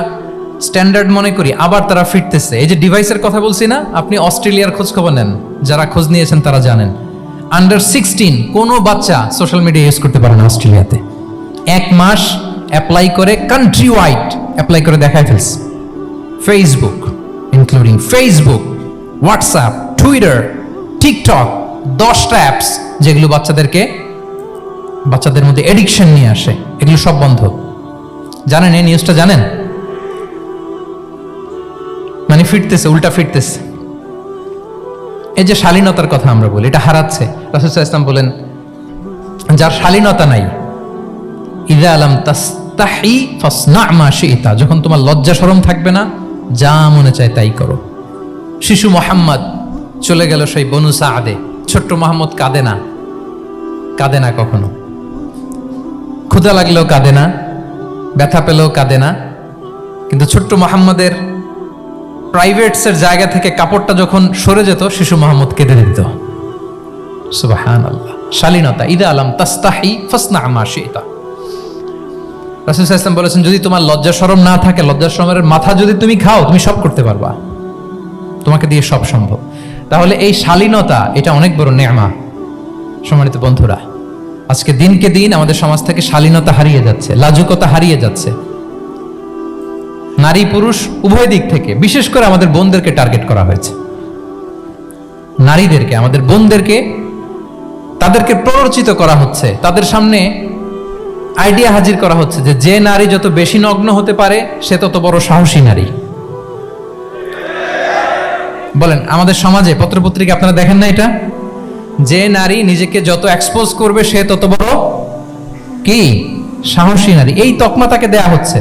Speaker 3: স্ট্যান্ডার্ড মনে করি, আবার তারা ফিরতেছে। এই যে ডিভাইসের কথা বলছি না, আপনি অস্ট্রেলিয়ার খোঁজ খবর নেন, যারা খোঁজ নিয়েছেন তারা জানেন আন্ডার 16 কোনো বাচ্চা সোশ্যাল মিডিয়া ইউজ করতে পারে না অস্ট্রেলিয়াতে। 1 মাস অ্যাপ্লাই করে, কান্ট্রি ওয়াইড অ্যাপ্লাই করে দেখায় ফেলছে। Facebook including Facebook, WhatsApp, Twitter, TikTok, 10টা অ্যাপস যেগুলো বাচ্চাদের মধ্যে এডিকশন নিয়ে আসে, এগুলো সব বন্ধ। জানেন এই নিউজটা? জানেন? মানে ফিরতেছে, উল্টা ফিরতেছে। এই যে শালীনতার কথা আমরা বলি, এটা হারাচ্ছে। রাসূল সাল্লাল্লাহু আলাইহি ওয়াসাল্লাম বলেন, যার শালীনতা নাই, ইযা লাম তাস্তাহি ফাসনা মা শি'তা, যখন তোমার লজ্জা শরম থাকবে না, যা মনে চায় তাই করো। শিশু মোহাম্মদ চলে গেল সেই বনু সাআদে। ছোট্ট মোহাম্মদ কাঁদে না কখনো, ক্ষুধা লাগলেও কাঁদে না, ব্যথা পেলেও কাঁদে না। কিন্তু ছোট্ট মোহাম্মদের প্রাইভেটসের জায়গা থেকে কাপড়টা যখন সরে যেত, শিশু মোহাম্মদ কেঁদে দিত। সুবহানাল্লাহ, শালীনতা। ইদা আলাম তাস্তাহি ফাসনা মা শি'তা। রাসূল সাল্লাল্লাহু আলাইহি ওয়াসাল্লাম বলেছেন, যদি তোমার লজ্জা শরম না থাকে, লজ্জা শরমের মাথা যদি তুমি খাও, তুমি সব করতে পারবা, তোমাকে দিয়ে সব সম্ভব। তাহলে এই শালীনতা, এটা অনেক বড় নেয়ামা। সম্মানিত বন্ধুরা, আজকে দিনকে দিন আমাদের সমাজ থেকে শালীনতা হারিয়ে যাচ্ছে, লাজুকতা হারিয়ে যাচ্ছে। নারী পুরুষ উভয় দিক থেকে, বিশেষ করে আমাদের বোনদেরকে টার্গেট করা হয়েছে। নারীদেরকে, আমাদের বোনদেরকে, তাদেরকে প্ররোচিত করা হচ্ছে, তাদের সামনে আইডিয়া হাজির করা হচ্ছে যে নারী যত বেশি নগ্ন হতে পারে সে তত বড় সাহসী নারী। বলেন, আমাদের সমাজে পত্রপত্রিকা আপনারা দেখেন না এটা? যে নারী নিজেকে যত এক্সপোজ করবে সে তত বড় কি সাহসী নারী, এই তকমা তাকে দেয়া হচ্ছে।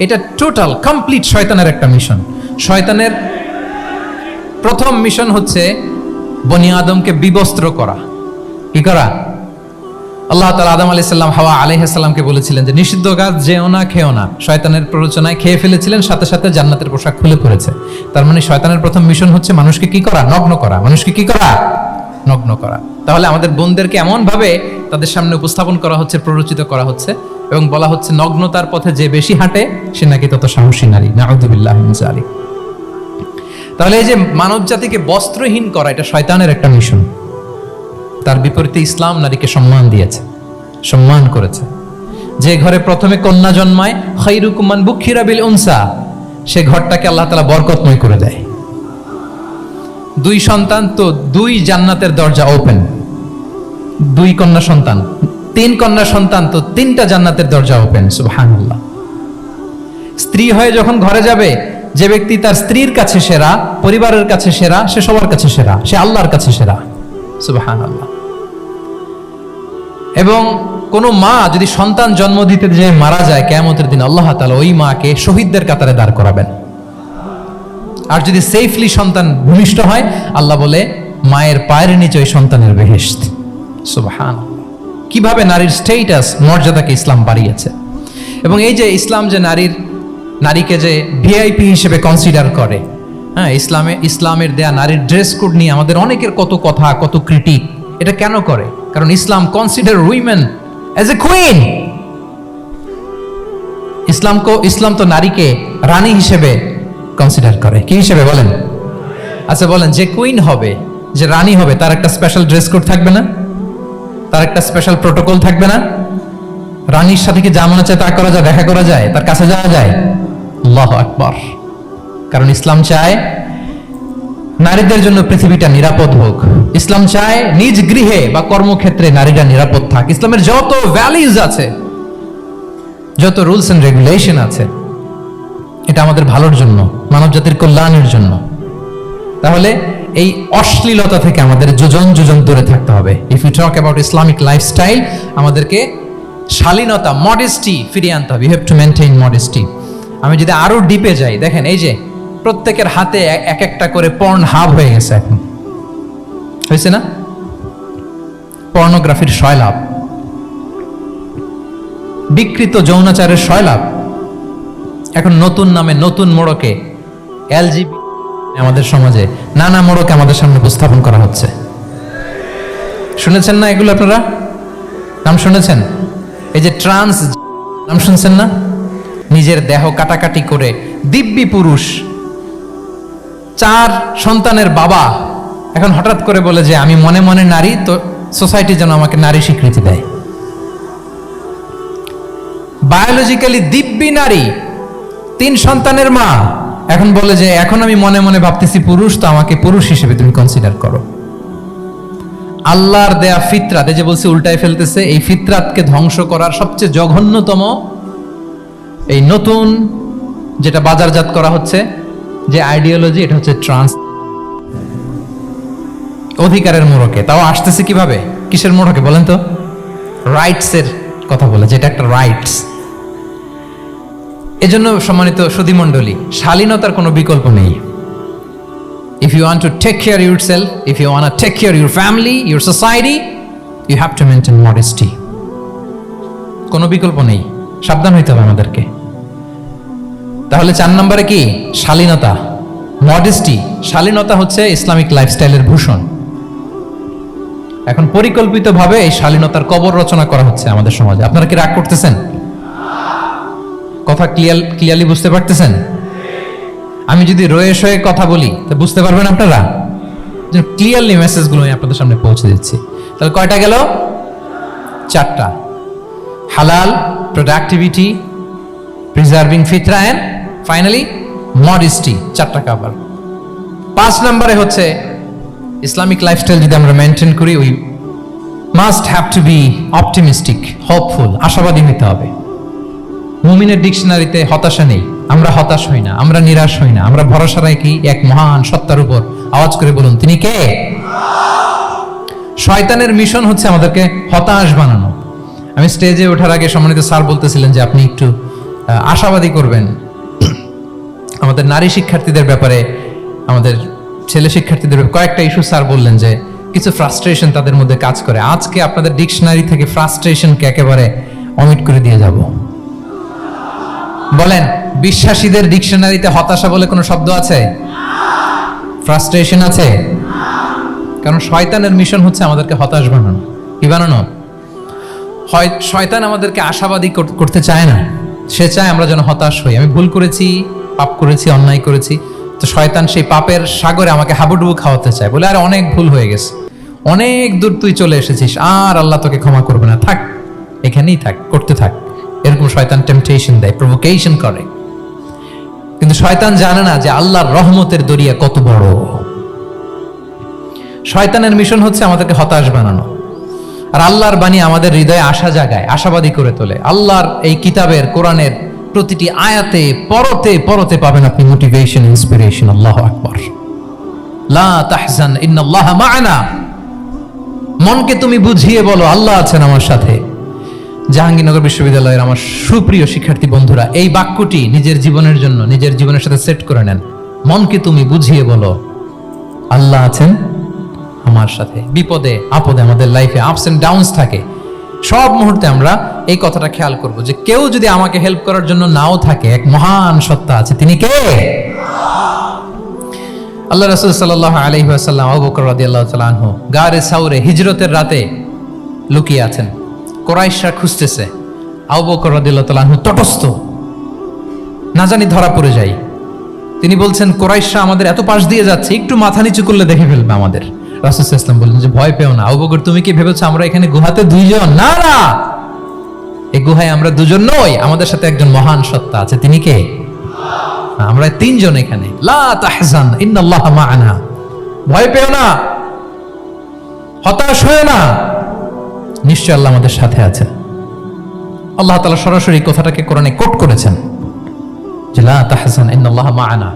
Speaker 3: এটা টোটাল কমপ্লিট শয়তানের একটা মিশন। শয়তানের প্রথম মিশন হচ্ছে বনি আদমকে বিবস্ত্র করা। কি করা? আল্লাহ তাআলা আদম আলাইহিস সালাম, হাওয়া আলাইহিস সালামকে বলেছিলেন যে নিষিদ্ধ গাছ যেও না, খেও না। শয়তানের প্ররোচনায় খেয়ে ফেলেছিলেন, সাথে সাথে জান্নাতের পোশাক খুলে পড়েছে। তার মানে শয়তানের প্রথম মিশন হচ্ছে মানুষকে কি করা? নগ্ন করা। মানুষকে কি করা? নগ্ন করা। তাহলে আমাদের বোনদেরকে এমন ভাবে তাদের সামনে উপস্থাপন করা হচ্ছে, প্ররোচিত করা হচ্ছে এবং বলা হচ্ছে নগ্নতার পথে যে বেশি হাঁটে সে নাকি তত সাহসী নারী। নাউযুবিল্লাহি মিন যালিক। তাহলে এই যে মানব জাতিকে বস্ত্রহীন করা, এটা শয়তানের একটা মিশন। তার বিপরীতে ইসলাম নারীকে সম্মান দিয়েছে, সম্মান করেছে। যে ঘরে প্রথমে কন্যা জন্মায়, খায়রুকুম মান বুখিরা বিল উনসা, সে ঘরটাকে আল্লাহ তাআলা বরকতময় করে দেয়। 2 সন্তান তো 2 জান্নাতের দরজা ওপেন। 2 কন্যা সন্তান, 3 কন্যা সন্তান তো 3টা জান্নাতের দরজা ওপেন। সুবহানাল্লাহ। স্ত্রী হয়ে যখন ঘরে যাবে, যে ব্যক্তি তার স্ত্রীর কাছে সেরা, পরিবারের কাছে সেরা, সে সবার কাছে সেরা, সে আল্লাহর কাছে সেরা। সুবহানাল্লাহ। এবং কোন মা যদি সন্তান জন্ম দিতে যে মারা যায়, কিয়ামতের দিন আল্লাহ তাআলা ওই মাকে শহীদদের কাতারে দাঁড় করাবেন। আর যদি সেফলি সন্তান ভূমিষ্ঠ হয়, আল্লাহ বলে মায়ের পায়ের নিচে ওই সন্তানের বেহেশত। সুবহানাল্লাহ। কিভাবে নারীর স্ট্যাটাস, মর্যাদাকে ইসলাম বাড়িয়েছে। এবং এই যে ইসলাম যে নারীকে যে ভিআইপি হিসেবে কনসিডার করে, হ্যাঁ, ইসলামের দেয়া নারীর ড্রেস কোড নিয়ে আমাদের অনেকের কত কথা, কত ক্রিটিক। এটা কেন করে? কারণ Islam consider women as a queen. Islam তো নারীকে রানী হিসেবে কনসিডার করে। কি হিসেবে বলেন? আচ্ছা বলেন, যে কুইন হবে, যে রানী হবে, তার একটা স্পেশাল ড্রেস কোড থাকবে না? তার একটা স্পেশাল প্রোটোকল থাকবে না? রানীর সাথে কি যা মনে চায় তা করা যায়, দেখা করা যায়, তার কাছে যাওয়া যায়? আল্লাহু আকবার। কারণ ইসলাম চায় নারীদের জন্য পৃথিবীটা নিরাপদ হোক। ইসলাম চায় নিজ গৃহে বা কর্মক্ষেত্রে নারীরা নিরাপদ থাক। ইসলামের যত ভ্যালিউজ আছে, যত রুলস এন্ড রেগুলেশন আছে, এটা আমাদের ভালোর জন্য, মানব জাতির কল্যাণের জন্য। তাহলে এই অশ্লীলতা থেকে আমাদের যোজন যোজন দূরে থাকতে হবে। If you talk about Islamic lifestyle, আমাদেরকে শালীনতা, মডেস্টি ফিরিয়ে আনতে হবে। You have to maintain modesty. আমি যদি আরো ডিপে যাই, দেখেন এই যে প্রত্যেকের হাতে এক একটা করে পর্ন হাব হয়ে গেছে। এখন হয়েছে না? পর্নোগ্রাফির সয়লাভ, বিকৃত যৌনাচারের সয়লাভ। এখন নতুন নামে নতুন মোড়কে এলজিবি আমাদের সমাজে নানা মোড়কে আমাদের সামনে উপস্থাপন করা হচ্ছে। শুনেছেন না এগুলো? আপনারা নাম শুনেছেন? এই যে ট্রান্স নাম শুনছেন না? নিজের দেহ কাটাকাটি করে দিব্যি পুরুষ, 4 সন্তানের বাবা, এখন হঠাৎ করে বলে যে আমি মনে মনে নারী, তো সোসাইটি যেন আমাকে নারী স্বীকৃতি দেয়। বায়োলজিক্যালি দিব্যি নারী, 3 সন্তানের মা, এখন বলে যে এখন আমি মনে মনে ভাবতেছি পুরুষ, তো আমাকে পুরুষ হিসেবে তুমি কনসিডার করো। আল্লাহর দেয়া ফিতরাত, এই যে বলছে উল্টায় ফেলতেছে, এই ফিতরাতকে ধ্বংস করার সবচেয়ে জঘন্যতম এই নতুন যেটা বাজারজাত করা হচ্ছে যে আইডিওলজি, এটা হচ্ছে ট্রান্স। অধিকারের মোড়কে, তাও আসতেছে কিভাবে? কিসের মোড়কে বলেন তো? রাইটস এর কথা বলে, যেটা একটা রাইটস। এজন্য সম্মানিত সুধীমণ্ডলী, শালীনতার কোনো বিকল্প নেই। If you want to take care of yourself, if you want to take care of your family, your society, you have to maintain modesty. কোনো বিকল্প নেই, সাবধান হইতে হবে আমাদেরকে। তাহলে 4 নম্বরে কি? শালীনতা, মডেস্টি। শালীনতা হচ্ছে ইসলামিক লাইফস্টাইলের ভূষণ। এখন পরিকল্পিতভাবে এই শালীনতার কবর রচনা করা হচ্ছে আমাদের সমাজে। আপনারা কি রাগ করতেছেন? কথা ক্লিয়ারলি বুঝতে পারতেছেন? আমি যদি রয়ে শয়ে কথা বলি তা বুঝতে পারবেন আপনারা? ক্লিয়ারলি মেসেজগুলো আমি আপনাদের সামনে পৌঁছে দিচ্ছি। তাহলে কয়টা গেল? 4টা। হালাল, প্রোডাক্টিভিটি, প্রিজার্ভিং ফিতরা এন্ড ফাইনালি মডেস্টি। 4টা কাভার। 5 নম্বরে হচ্ছে ইসলামিক লাইফস্টাইল যদি আমরা মেনটেন করি, we must have to be optimistic, hopeful, আশাবাদী হতে হবে। মুমিনের ডিকশনারিতে হতাশা নেই। আমরা হতাশ হই না, আমরা নিরাশ হই না, আমরা ভরসা রাখি এক মহান সত্তার উপর। আওয়াজ করে বলুন, তিনি কে? শয়তানের মিশন হচ্ছে আমাদেরকে হতাশ বানানো। আমি স্টেজে ওঠার আগে সম্মানিত স্যার বলতেছিলেন যে আপনি একটু আশাবাদী করবেন আমাদের নারী শিক্ষার্থীদের ব্যাপারে, আমাদের ছেলে শিক্ষার্থীদের কয়েকটা ইস্যু স্যার বললেন যে কিছু ফ্রাস্ট্রেশন তাদের মধ্যে কাজ করে। আজকে আপনাদের ডিকশনারি থেকে ফ্রাস্ট্রেশনকে একেবারে অমিট করে দিয়ে যাব। বলেন, বিশ্বাসীদের ডিকশনারিতে হতাশা বলে কোনো শব্দ আছে? ফ্রাস্ট্রেশন আছে? কারণ শয়তানের মিশন হচ্ছে আমাদেরকে হতাশ বানানো। কি বানানো? শয়তান আমাদেরকে আশাবাদী করতে চায় না, সে চায় আমরা যেন হতাশ হই। আমি ভুল করেছি, পাপ করেছি, অন্যায় করেছি, তো শয়তান সেই পাপের সাগরে আমাকে হাবুডুবু খাওয়াতে চায়, বলে আরে অনেক ভুল হয়ে গেছে, অনেক দূর তুই চলে এসেছিস, আর আল্লাহ তোকে ক্ষমা করবে না, থাক এখানেই থাক, করতে থাক। এরকম শয়তান টেম্পটেশন দেয়, প্রভোকেশন করে। কিন্তু শয়তান জানে না যে আল্লাহর রহমতের দরিয়া কত বড়। শয়তানের মিশন হচ্ছে আমাদেরকে হতাশ বানানো, আর আল্লাহর বাণী আমাদের হৃদয়ে আশা জাগায়, আশাবাদী করে তোলে। আল্লাহর এই কিতাবের, কোরআনের প্রতিটি আয়াতে পরতে পরতে পাবেন আপনি মোটিভেশন, ইন্সপিরেশন। আল্লাহু আকবার। লা তাহজান ইন্নাল্লাহা মা'ানা। মনকে তুমি বুঝিয়ে বলো আল্লাহ আছেন আমার সাথে। জাহাঙ্গীরনগর বিশ্ববিদ্যালয়ের আমার সুপ্রিয় শিক্ষার্থী বন্ধুরা, এই বাক্যটি নিজের জীবনের জন্য, নিজের জীবনের সাথে সেট করে নেন। মনকে তুমি বুঝিয়ে বলো আল্লাহ আছেন আমার সাথে। বিপদে আপদে, আমাদের লাইফে আপস এন্ড ডাউনস থাকে, সব মুহূর্তে আমরা এই কথাটা খেয়াল করব যে কেউ যদি আমাকে হেল্প করার জন্য নাও থাকে, এক মহান সত্তা আছে। তিনি কে? আল্লাহ রাসূল সাল্লাল্লাহু আলাইহি ওয়াসাল্লাম, আবু বকর রাদিয়াল্লাহু তাআলা আনহু গারে সাউরে হিজরতের রাতে লুকিয়ে আছেন, কুরাইশরা খুঁজতেছে, আবু বকর রাদিয়াল্লাহু তাআলা আনহু তটস্থ, না জানি ধরা পড়ে যাই। তিনি বলছেন কুরাইশরা আমাদের এত পাশ দিয়ে যাচ্ছে, একটু মাথা নিচু করলে দেখে ফেলবে আমাদের। রাসূল সাল্লাল্লাহু আলাইহি ওয়াসাল্লাম বললেন যে ভয় পেও না। আবু বকর তুমি কি ভেবেছো আমরা এখানে গুহাতে দুইজন? না না, এই গুহায় আমরা দুজন নই, আমাদের সাথে একজন মহান সত্তা আছে। তিনি কে? আমরা তিনজন এখানে। লা তাহজান ইন্নাল্লাহা মা'ানা, ভয় পেও না, হতাশ হয়ো না, নিশ্চয় আল্লাহ আমাদের সাথে আছে। আল্লাহ তাআলা সরাসরি কথাটাকে কোরআনে কোট করেছেন যে লা তাহজান ইন্নাল্লাহা মা'ানা।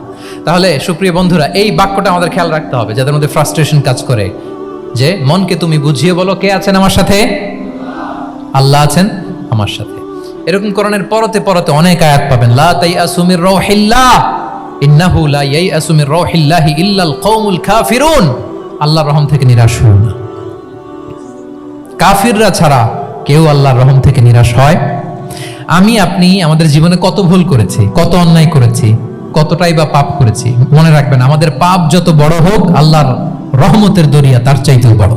Speaker 3: তাহলে সুপ্রিয় বন্ধুরা, এই বাক্যটা আমাদের খেয়াল রাখতে হবে যাদের মধ্যে ফ্রাস্ট্রেশন কাজ করে, যে মনকে তুমি বুঝিয়ে বলো কে আছেন আমার সাথে? আল্লাহ আছেন আমার সাথে। এরকম কোরআনের পরতে পরতে অনেক আয়াত পাবেন। লা তাইয়াসু মির রাউহিল্লাহ ইন্নাহু লা ইয়াইয়াসু মির রাউহিল্লাহি ইল্লাল কওমুল কাফিরুন। আল্লাহর রহম থেকে নিরাশ হও না। কাফিররা ছাড়া কেউ আল্লাহর রহম থেকে নিরাশ হয়? আমি আপনি আমাদের জীবনে কত ভুল করেছি, কত অন্যায় করেছি, কতটাই বা পাপ করেছি। মনে রাখবেন, আমাদের পাপ যত বড় হোক, আল্লাহর রহমতের দরিয়া তার চাইতেও বড়।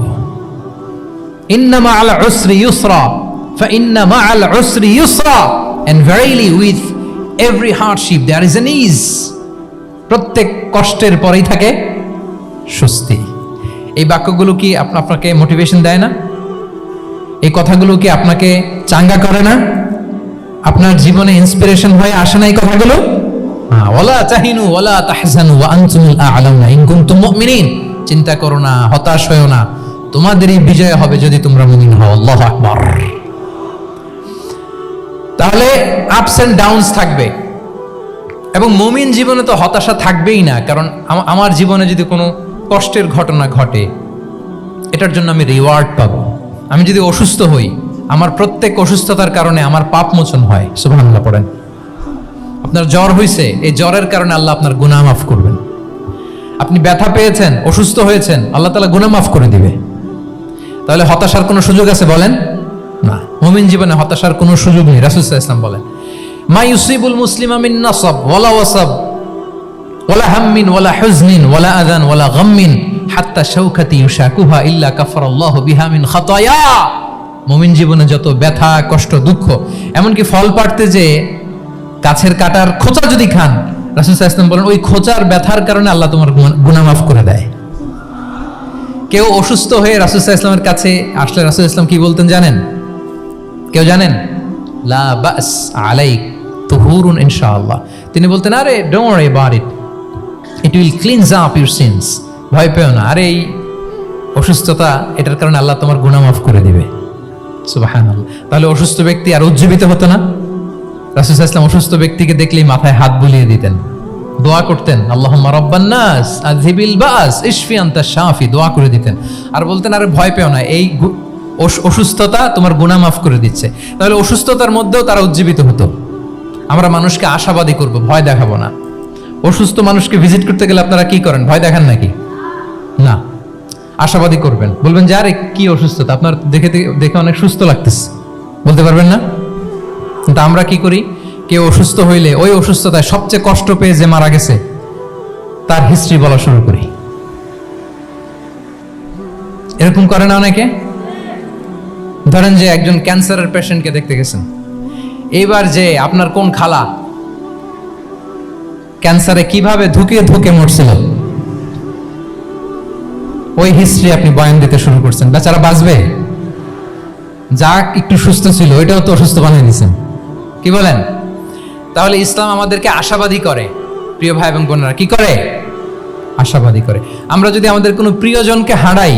Speaker 3: ইন্না মা'আল উসরি ইউসরা فإن مع العسر يسرا and verily with every hardship there is an ease. প্রত্যেক কষ্টের পরেই থাকে স্বস্তি। এই বাক্যগুলো কি আপনাকে মোটিভেশন দেয় না? এই কথাগুলো কি আপনাকে চাঙ্গা করে না? আপনার জীবনে ইন্সপিরেশন হয়ে আসে না এই কথাগুলো? ওয়ালা তাহিনু ওয়ালা তাহজানু ওয়া আনতুমুল আ'লাউনা ইন কুনতুম মুমিনিন। চিন্তা করো না, হতাশ হয়ো না, তোমাদেরই বিজয় হবে যদি তোমরা মুমিন হও। আল্লাহু আকবার। তাহলে আপস এন্ড ডাউনস থাকবে, এবং মুমিন জীবনে তো হতাশা থাকবেই না। কারণ আমার জীবনে যদি কোনো কষ্টের ঘটনা ঘটে, এটার জন্য আমি রিওয়ার্ড পাবো। আমি যদি অসুস্থ হই, আমার প্রত্যেক অসুস্থতার কারণে আমার পাপ মোচন হয়। সুবহানাল্লাহ পড়েন। আপনার জ্বর হয়েছে, এই জ্বরের কারণে আল্লাহ আপনার গুনাহ মাফ করবেন। আপনি ব্যথা পেয়েছেন, অসুস্থ হয়েছেন, আল্লাহ তাআলা গুনাহ মাফ করে দিবে। তাহলে হতাশার কোনো সুযোগ আছে বলেন? না। মুমিন জীবনে হতাশার কোনো সুযোগ নেই। রাসূল সাল্লাল্লাহু আলাইহি ওয়াসাল্লাম বলেন, মা ইউসিবুল মুসলিমা মিন নাসাব ওয়ালা ওয়াসাব ওয়ালা হাম্মিন ওয়ালা হুজনিন ওয়ালা আযান ওয়ালা গাম্মিন হাত্তা শাওকাতি ইউশাকুহা ইল্লা কাফারাল্লাহু বিহা মিন খাতায়া। মুমিন জীবনে যত ব্যথা, কষ্ট, দুঃখ, এমনকি ফল পাড়তে যে গাছের কাটার খোঁচা যদি খান, রাসূল সাল্লাল্লাহু আলাইহি ওয়াসাল্লাম বলেন ওই খোঁচার ব্যথার কারণে আল্লাহ তোমার গুনাহ মাফ করে দেয়। কেউ অসুস্থ হয়ে রাসূল সাল্লাল্লাহু আলাইহি ওয়াসাল্লামের কাছে আসলে রাসূল সাল্লাল্লাহু আলাইহি ওয়াসাল্লাম কি বলতেন জানেন? কেউ জানেন? লা বাস আলাইক তুহুরুন ইনশাআল্লাহ। তিনি বলতেন, আরে don't worry about it, it will cleanse up your scenes. ভয় পেও না, আরে এই অসুস্থতা, এটার কারণে আল্লাহ তোমার গুনাহ মাফ করে দিবে। সুবহানাল্লাহ। তাহলে অসুস্থ ব্যক্তি আর উজ্জীবিত হতো না? রাসূল সাল্লাল্লাহু আলাইহি ওয়াসাল্লাম অসুস্থ ব্যক্তিকে দেখলেই মাথায় হাত বুলিয়ে দিতেন, দোয়া করতেন, আল্লাহুম্মা রাব্বান নাস আযহিবিল বাস ইশফি আনতা শাফি, দোয়া করে দিতেন। আর বলতেন, আরে ভয় পেও না, এই অসুস্থতা তোমার গুনাহ মাফ করে দিচ্ছে। তাহলে অসুস্থতার মধ্যেও তারা উজ্জীবিত হতো। আমরা মানুষকে আশাবাদী করব, ভয় দেখাবো না। অসুস্থ মানুষকে ভিজিট করতে গেলে আপনারা কি করেন? ভয় দেখান নাকি? না, আশাবাদী করবেন, বলবেন যে আরে কি অসুস্থতা, আপনার দেখে অনেক সুস্থ লাগতেছে, বলতে পারবেন না? কিন্তু আমরা কি করি? কেউ অসুস্থ হইলে ওই অসুস্থতায় সবচেয়ে কষ্ট পেয়ে যে মারা গেছে তার হিস্ট্রি বলা শুরু করি। এরকম করে না অনেকে? ধরেন যে একজন ক্যান্সারের পেশেন্টকে দেখতে গেছেন, এইবার যে আপনার কোন খালা ক্যান্সারে কিভাবে ধুকে ধুকে মরছিল, ওই হিস্ট্রি আপনি বয়ান দিতে শুরু করছেন। বেচারা বাঁচবে? যা একটু সুস্থ ছিল ওইটাও তো অসুস্থ বানিয়ে দিয়েছেন। কি বলেন? তাহলে ইসলাম আমাদেরকে আশাবাদী করে। প্রিয় ভাই এবং বোনেরা, কি করে? আশাবাদী করে। আমরা যদি আমাদের কোনো প্রিয়জনকে হারাই,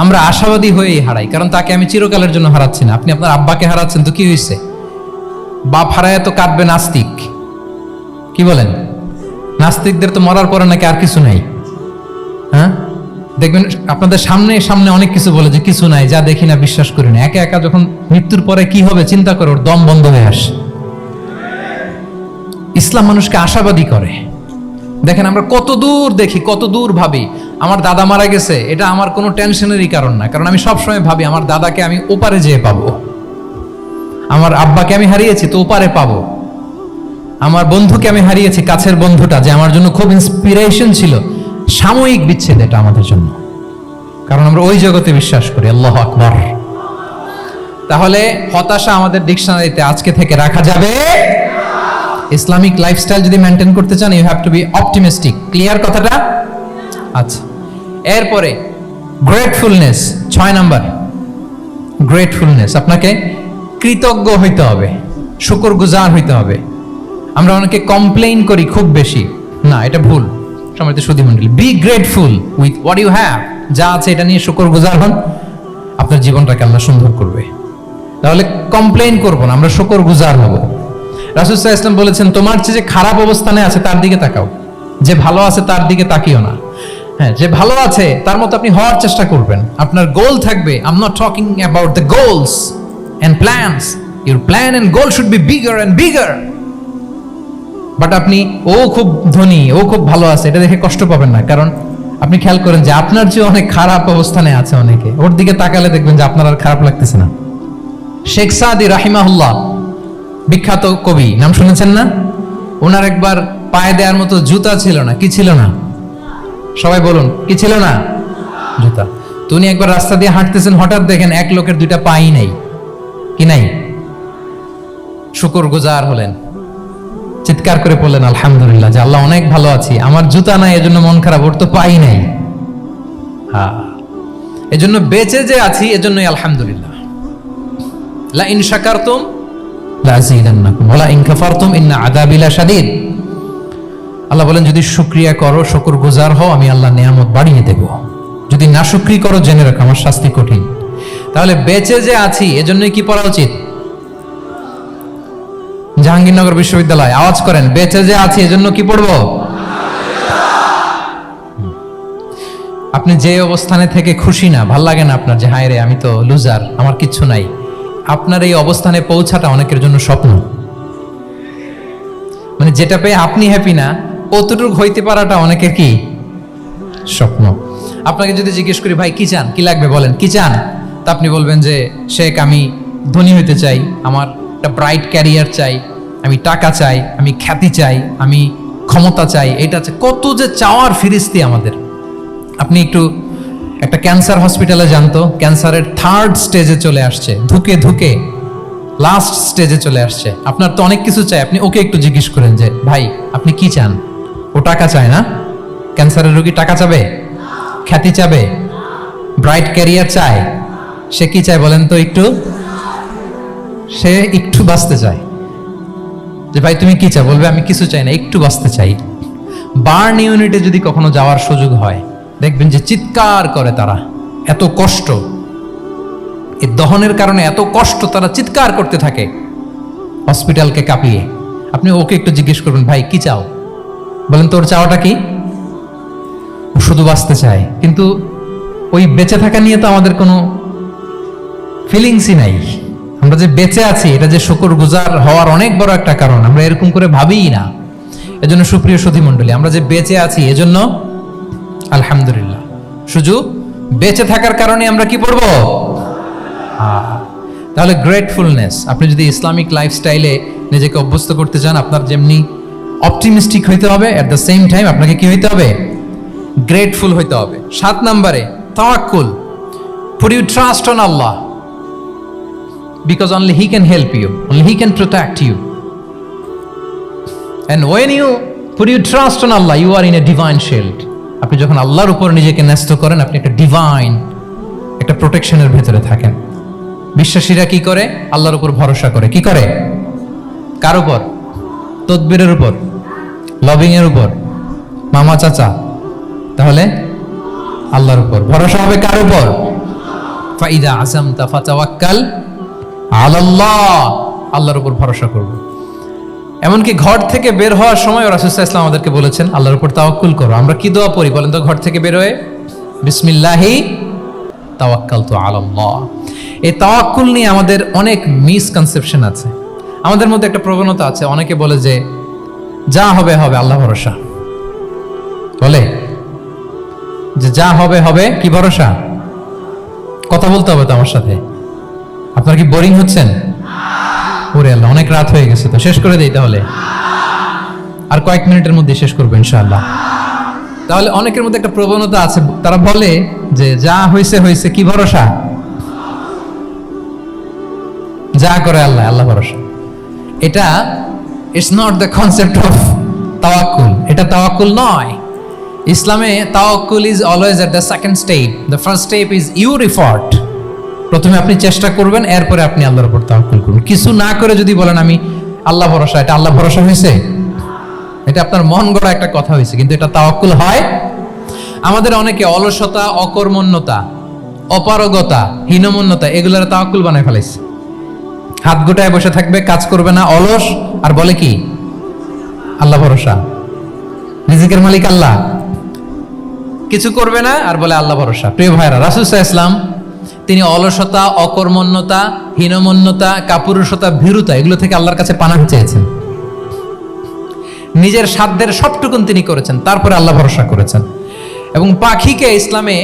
Speaker 3: আমরা আশাবাদী হয়েই হারাই, কারণ তাকে আমি চিরকালের জন্য হারাচ্ছি না। আপনি আপনার আব্বাকে হারাচ্ছেন, তো কি হয়েছে? বাপ হারায় তো কাঁদবে নাস্তিক। কি বলেন? নাস্তিকদের তো মরার পরে নাকি আর কিছু নাই। হ্যাঁ, দেখবেন আপনাদের সামনে সামনে অনেক কিছু বলে যে কিছু নাই, যা দেখি না, বিশ্বাস করি না। একা একা যখন মৃত্যুর পরে কি হবে চিন্তা করে ওর দম বন্ধ হয়ে আসে। ইসলাম মানুষকে আশাবাদী করে। দেখেন আমরা কত দূর দেখি, কত দূর ভাবি। আমার দাদা মারা গেছে, এটা আমার কোনো টেনশনেরই কারণ না, কারণ আমি সবসময় ভাবি আমার দাদাকে আমি ওপারে যেয়ে পাবো। আমার আব্বাকে আমি হারিয়েছি, তো ওপারে পাবো। আমার বন্ধুকে আমি হারিয়েছি, কাছের বন্ধুটা যে আমার জন্য খুব ইন্সপিরেশন ছিল, সাময়িক বিচ্ছেদ এটা আমাদের জন্য, কারণ আমরা ওই জগতে বিশ্বাস করি। আল্লাহু আকবার। তাহলে হতাশা আমাদের ডিকশনারিতে আজকে থেকে রাখা যাবে। ইসলামিক লাইফস্টাইল যদি মেনটেন করতে চান, you have to be optimistic. Clear কথাটা? আচ্ছা, এরপরে গ্রেটফুলনেস, 6 নাম্বার। গ্রেটফুলনেস, আপনাকে কৃতজ্ঞ হইতে হবে, শুকরগুজার হইতে হবে। আমরা অনেকে কমপ্লেইন করি খুব বেশি, না এটা ভুল। সম্মানিত সুধী মণ্ডলী, be grateful with what you have. যা আছে এটা নিয়ে শুকরগুজার হন, আপনার জীবনটাকে আল্লাহ সুন্দর করবে। তাহলে কমপ্লেইন করব না, আমরা শুকরগুজার হব। রাসূল সাল্লাল্লাহু আলাইহি ওয়াসাল্লাম বলেছেন, তোমার চেয়ে যে খারাপ অবস্থানে আছে তার দিকে তাকাও, যে ভালো আছে তার দিকে তাকিও না। হ্যাঁ, যে ভালো আছে তার মতো আপনি হওয়ার চেষ্টা করবেন। আপনার গোল থাকবে। I am not talking about the goals and plans, your plan and goal should be bigger and bigger. But আপনি ও খুব ধনী, ও খুব ভালো আছে, এটা দেখে কষ্ট পাবেন না। কারণ আপনি খেয়াল করেন যে আপনার চেয়ে অনেক খারাপ অবস্থানে আছে অনেকে, ওর দিকে তাকালে দেখবেন যে আপনার আর খারাপ লাগতেছে না। শেখ সাদি রাহিমাহুল্লাহ, বিখ্যাত কবি, নাম শুনেছেন না? ওনার একবার পায়ে দেওয়ার মতো জুতা ছিল না। কি ছিল না? সবাই বলুন, কি ছিল না? জুতা। তো উনি একবার রাস্তা দিয়ে হাঁটতেছেন, হঠাৎ দেখেন এক লোকের 2টা পাই নাই। কি নাই? শুকরগুজার হলেন, চিৎকার করে বললেন আলহামদুলিল্লাহ, যে আল্লাহ অনেক ভালো আছি, আমার জুতা নাই এজন্য মন খারাপ, ওর তো পাই নাই। হ্যাঁ, এজন্য বেঁচে যে আছি এজন্যই আলহামদুলিল্লাহ। লা ইন শাকারতুম লা আযীদান্নাকুম ওয়া লা ইন কাফারতুম ইন্না আযাবি লাশাদীদ। আল্লাহ বলেন, যদি শুকরিয়া করো, শুকরগুজার হও, আমি আল্লাহ নিয়ামত বাড়িয়ে দেব। যদি নাশুকরি করো, জেনে রাখো আমার শাস্তি কঠিন। তাহলে বেঁচে যে আছি এজন্যই কি পড়া উচিত? জাহাঙ্গীরনগর বিশ্ববিদ্যালয়, আওয়াজ করেন, বেঁচে যে আছি এজন্য কি পড়বো? আপনি যে অবস্থানে থেকে খুশি না, ভাল লাগে না আপনার, যে হায় রে আমি তো লুজার, আমার কিচ্ছু নাই, আপনার এই অবস্থানে পৌঁছাটা অনেকের জন্য স্বপ্ন। মানে যেটা পেয়ে আপনি হ্যাপি না, অতটুকু হইতে পারাটা অনেকের কি স্বপ্ন। আপনাকে যদি জিজ্ঞেস করি, ভাই কি চান, কি লাগবে বলেন, কি চান? তা আপনি বলবেন যে শেখ আমি ধনী হইতে চাই, আমার একটা ব্রাইট ক্যারিয়ার চাই, আমি টাকা চাই, আমি খ্যাতি চাই, আমি ক্ষমতা চাই, এটা চাই। কত যে চাওয়ার ফিরিস্তি আমাদের। আপনি একটু একটা ক্যান্সার হসপিটালে জানতো, ক্যান্সারের 3rd স্টেজে চলে আসছে, ধুকে ধুকে লাস্ট স্টেজে চলে আসছে। আপনার তো অনেক কিছু চাই, আপনি ওকে একটু জিজ্ঞেস করেন যে ভাই আপনি কি চান? ও টাকা চায় না? ক্যান্সারের রোগী টাকা চাবে? খ্যাতি চাবে? ব্রাইট ক্যারিয়ার চায়? সে কি চায় বলেন তো একটু? সে একটু বাঁচতে চায়। যে ভাই তুমি কি চাও? বলবে আমি কিছু চাই না, একটু বাঁচতে চাই। বার্ন ইউনিটে যদি কখনো যাওয়ার সুযোগ হয়, দেখবেন যে চিৎকার করে তারা, এত কষ্ট, এই দহনের কারণে এত কষ্ট, তারা চিৎকার করতে থাকে হসপিটালকে কাঁপিয়ে। আপনি ওকে একটু জিজ্ঞেস করবেন, ভাই কি চাও? বলেন তোর চাওয়াটা কি? ও শুধু বাঁচতে চায়, কিন্তু ওই বেঁচে থাকা নিয়ে তো আমাদের কোনো ফিলিংসই নাই। আমরা যে বেঁচে আছি এটা যে শুকরগুজার হওয়ার অনেক বড় একটা কারণ, আমরা এরকম করে ভাবিই না। এজন্য সুপ্রিয় সুধী মণ্ডলী, আমরা যে বেঁচে আছি এজন্য আলহামদুলিল্লাহ। শুধু বেঁচে থাকার কারণে আমরা কি পড়ব? তাহলে গ্রেটফুলনেস, আপনি যদি ইসলামিক লাইফস্টাইলে নিজেকে অভ্যস্ত করতে চান, আপনার যেমনি অপটিমিস্টিক হইতে হবে, এট দ্য সেম টাইম আপনাকে কি হইতে হবে? গ্রেটফুল হইতে হবে। 7 নম্বরে তাওয়াক্কুল, put you trust on Allah, because only he can help you, only he can protect you, and when you put your trust on Allah, you are in a divine shield. আপনি যখন আল্লাহর উপর নিজেকে ন্যস্ত করেন, আপনি একটা ডিভাইন, একটা প্রোটেকশনের ভেতরে থাকেন। বিশ্বাসীরা কি করে? আল্লাহর উপর ভরসা করে। কি করে? কার উপর? তদবিরের উপর, লবিং এর উপর, মামা চাচা। তাহলে আল্লাহর উপর ভরসা হবে। কার উপর? ফাইদা আযামতা ফাতাওয়াক্কাল আলাল্লাহ, আল্লাহর উপর ভরসা করব। এমনকি ঘর থেকে বের হওয়ার সময় রাসূল সাল্লাল্লাহু আলাইহি ওয়াসাল্লাম আমাদেরকে বলেছেন আল্লাহর উপর তাওয়াক্কুল করো। আমরা কি দোয়া পড়ি বলেন তো ঘর থেকে বের হয়ে? বিসমিল্লাহি তাওয়াক্কালতু আলাল্লাহ। এই তাওয়াক্কুল নিয়ে আমাদের অনেক মিসকনসেপশন আছে। আমাদের মধ্যে একটা প্রবণতা আছে, অনেকে বলে যে যা হবে হবে, আল্লাহ ভরসা। বলে যে যা হবে হবে, কি ভরসা? কথা বলতে হবে তো আমার সাথে। আপনার কি বোরিং হচ্ছেন? ওরে আল্লাহ, অনেক রাত হয়ে গেছে, তো শেষ করে দেই তাহলে। আর কয়েক মিনিটের মধ্যে শেষ করবো ইনশাআল্লাহ। তাহলে অনেকের মধ্যে একটা প্রবণতা আছে, তারা বলে যে যা হয়েছে হয়েছে, কি ভরসা? যা করে আল্লাহ, আল্লাহ ভরসা। এটা it's not the concept of তাওয়াক্কুল, এটা তাওয়াক্কুল নয়। ইসলামে তাওয়াক্কুল is always at the second step. The first step is your effort. প্রথমে আপনি চেষ্টা করবেন, এরপরে আপনি আল্লাহর উপর তাওয়াক্কুল করবেন। কিছু না করে যদি বলেন আমি আল্লাহ ভরসা, এটা আল্লাহ ভরসা হয়েছে? এটা আপনার মন গড়া একটা কথা হয়েছে, কিন্তু এটা তাওয়াক্কুল হয়? আমাদের অনেকে অলসতা, অকর্মণ্যতা, অপারগতা, হীনমন্যতা এগুলোর তাওয়াক্কুল বানায় ফেলাইছে। হাত গোটায় বসে থাকবে, কাজ করবে না, অলস, আর বলে কি আল্লাহ ভরসা, রিজিকের মালিক আল্লাহ। কিছু করবে না আর বলে আল্লাহ ভরসা। প্রিয় ভাইরা, রাসূল সাল্লাল্লাহু আলাইহি ওয়াসাল্লাম তিনি অলসতা, অকর্মণ্যতা, হীনমন্যতা, কাপুরুষতা, ভীরুতা এগুলো থেকে আল্লাহর কাছে পানাহ চেয়েছেন। নিজের সাধ্যের সবটুকুন তিনি করেছেন, তারপরে আল্লাহ ভরসা করেছেন। এবং পাখিকে ইসলামে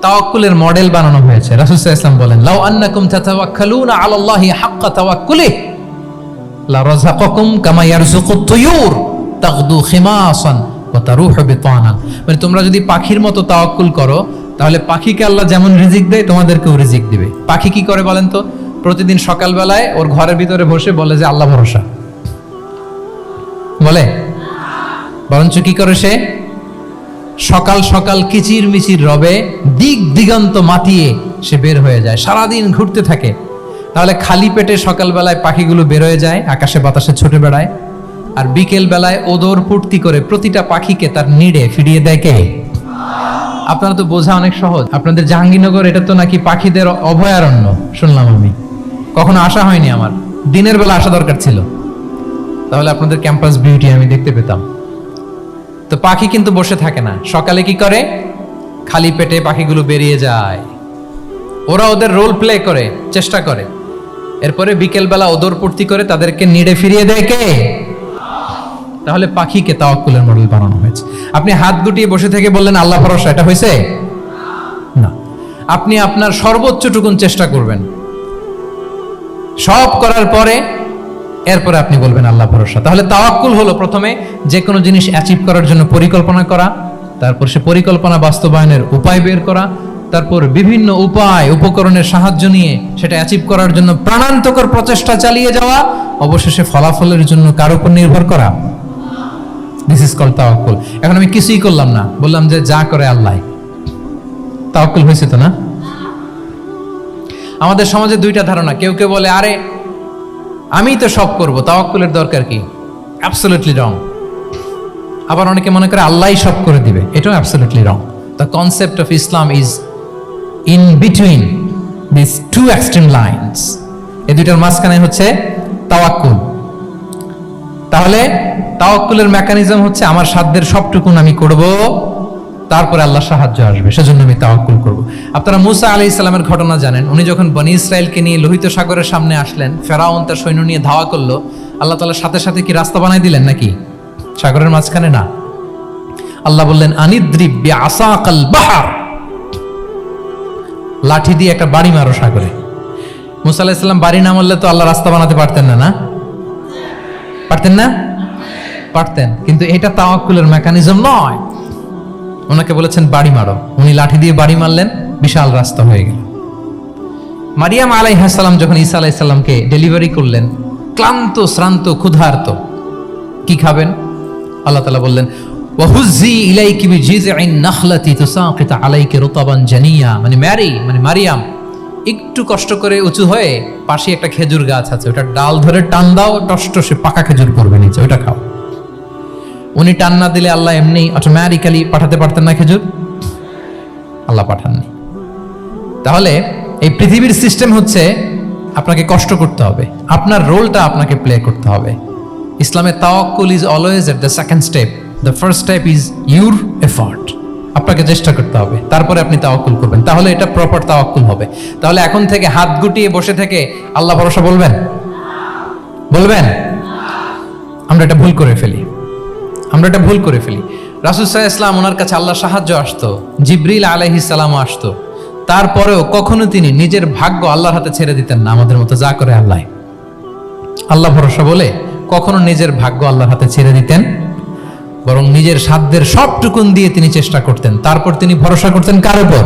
Speaker 3: তাওয়াক্কুলের মডেল বানানো হয়েছে। রাসূল সাল্লাল্লাহু আলাইহি ওয়াসাল্লাম বলেন, লাউ আন্নাকুম তাতাওয়াক্কালুনা আলাল্লাহি হাক্কা তাওয়াক্কুলিহি লা রাযাকাকুম কামা ইয়ারযুকুত তুয়ুর তাগদু খিমাসান ওয়া তারুহু বিতানা। মানে তোমরা যদি পাখির মতো তাওয়াক্কুল করো, তাহলে পাখিকে আল্লাহ যেমন রিজিক দেয় তোমাদেরকেও রিজিক দিবে। পাখি কি করে বলেন তো? প্রতিদিন সকালবেলায় ওর ঘরের ভিতরে বসে বলে যে আল্লাহ ভরসা, বলে? বরঞ্চ কি করে সে? সকাল সকাল কিচির মিচির রবে, দিক দিগন্ত মাতিয়ে সে বের হয়ে যায়, সারাদিন ঘুরতে থাকে। তাহলে খালি পেটে সকালবেলায় পাখিগুলো বের হয়ে যায়, আকাশে বাতাসে ছুটে বেড়ায়, আর বিকেল বেলায় ওদর ফুর্তি করে প্রতিটা পাখিকে তার নিড়ে ফিরিয়ে দেয় কে? আপনারা তো বোঝা অনেক সহজ। আপনাদের জাহাঙ্গীরনগর এটা তো নাকি পাখিদের অভয়ারণ্য শুনলাম আমি, কখনো আসা হয়নি আমার, দিনের বেলা আসা দরকার ছিল, তাহলে আপনাদের ক্যাম্পাস বিউটি আমি দেখতে পেতাম। তো পাখি কিন্তু বসে থাকে না, সকালে কি করে? খালি পেটে পাখিগুলো বেরিয়ে যায়, ওরা ওদের রোল প্লে করে, চেষ্টা করে, এরপরে বিকেলবেলা ওদর পূর্তি করে তাদেরকে নিড়ে ফিরিয়ে দেয় কে? তাহলে পাখিকে তাওয়াক্কুলের মডেল বানানো হয়েছে। আপনি হাত গুটিয়ে বসে থেকে বললেন আল্লাহ ভরসা, এটা হয়েছে না। আপনি আপনার সর্বোচ্চটুকুন চেষ্টা করবেন, সব করার পরে এরপরে আপনি বলবেন আল্লাহ ভরসা। তাহলে তাওয়াক্কুল হলো প্রথমে যে কোনো জিনিস অ্যাচিভ করার জন্য পরিকল্পনা করা, তারপর সে পরিকল্পনা বাস্তবায়নের উপায় বের করা, তারপর বিভিন্ন উপায় উপকরণের সাহায্য নিয়ে সেটা অ্যাচিভ করার জন্য প্রাণান্তকর প্রচেষ্টা চালিয়ে যাওয়া, অবশেষে ফলাফলের জন্য কার উপর নির্ভর করা। দিস ইজ কল্ড তাওয়াক্কুল। এখন আমি কিছুই করলাম না, বললাম যে যা করে আল্লাহ, তাওয়াক্কুল হয়েছে তো না? আমাদের সমাজে দুইটা ধারণা। কেউ কেউ বলে আরে আমি তো সব করব, তাওয়াক্কুলের দরকার কি? Absolutely wrong. আবার অনেকে মনে করে আল্লাহই সব করে দিবে, এটাও absolutely wrong. The concept of Islam is in between this two extreme lines. এই দুইটার মাঝখানে হচ্ছে তাওয়াক্কুল। তাহলে তাওয়াক্কুলের মেকানিজম হচ্ছে আমার সাধ্যের সবটুকুন আমি করব, তারপরে আল্লাহর সাহায্য আসবে, সেজন্য আমি তাওয়াক্কুল করব। আপনারা মুসা আলাইহিস সালামের ঘটনা জানেন। উনি যখন বনি ইসরায়েলকে নিয়ে লোহিত সাগরের সামনে আসলেন, ফেরাউন তার সৈন্য নিয়ে ধাওয়া করলো, আল্লাহ তাআলা সাথে সাথে কি রাস্তা বানাই দিলেন নাকি? সাগরের মাঝখানে না। আল্লাহ বললেন আনিদ্রিব বিআসাকাল বাহর, লাঠি দিয়ে একটা বাড়ি মারো সাগরে। মুসা আলাইহিস সালাম বাড়ি না মারলে তো আল্লাহ রাস্তা বানাতে পারতেন না, না পারতেন না? পারতেন, কিন্তু এটা তাওয়াক্কুলের মেকানিজম নয়। ওনাকে বলেছেন বাড়ি মারো, উনি লাঠি দিয়ে বাড়ি মারলেন, বিশাল রাস্তা হয়ে গেল। মারিয়াম আলাইহিস সালাম যখন ঈসা আলাইহিস সালামকে ডেলিভারি করলেন, ক্লান্ত শ্রান্ত ক্ষুধার্ত, কি খাবেন? আল্লাহ তাআলা বললেন ওয়াহুজ্জি ইলাইকি বিজিযইন নাখলাতি তুসাকিত আলাইকি রুতাবান জানিয়া। মানে মারিয়াম একটু কষ্ট করে উঁচু হয়ে পাশে একটা খেজুর গাছ আছে, ওটা ডাল ধরে টান দাও, টসটসে পাকা খেজুর পড়বে নিচে, ওটা খাও। উনি টান না দিলে আল্লাহ এমনি অটোমেটিক্যালি পাঠাতে পারতেন না খেজুর? আল্লাহ পাঠাননি। তাহলে এই পৃথিবীর সিস্টেম হচ্ছে আপনাকে কষ্ট করতে হবে, আপনার রোলটা আপনাকে প্লে করতে হবে। ইসলামে তাওয়াক্কুল is always at the second step. The first step is your effort. আপনাকে চেষ্টা করতে হবে, তারপরে আপনি তাওয়াক্কুল করবেন, তাহলে এটা প্রপার তাওয়াক্কুল হবে। তাহলে এখন থেকে হাত গুটিয়ে বসে থেকে আল্লাহ ভরসা বলবেন? আমরা এটা ভুল করে ফেলি। রাসূল সাল্লাল্লাহু আলাইহি ওয়াসাল্লাম, ওনার কাছে আল্লাহর সাহায্য আসতো, জিবরিল আলাইহিস সালাম আসতো, তারপরেও কখনো তিনি নিজের ভাগ্য আল্লাহর হাতে ছেড়ে দিতেন না। আমাদের মতো যা করে আল্লাহ ভরসা বলে কখনো নিজের ভাগ্য আল্লাহর হাতে ছেড়ে দিতেন, বরং নিজের সাধ্যের সবটুকুন দিয়ে তিনি চেষ্টা করতেন, তারপর তিনি ভরসা করতেন কার উপর?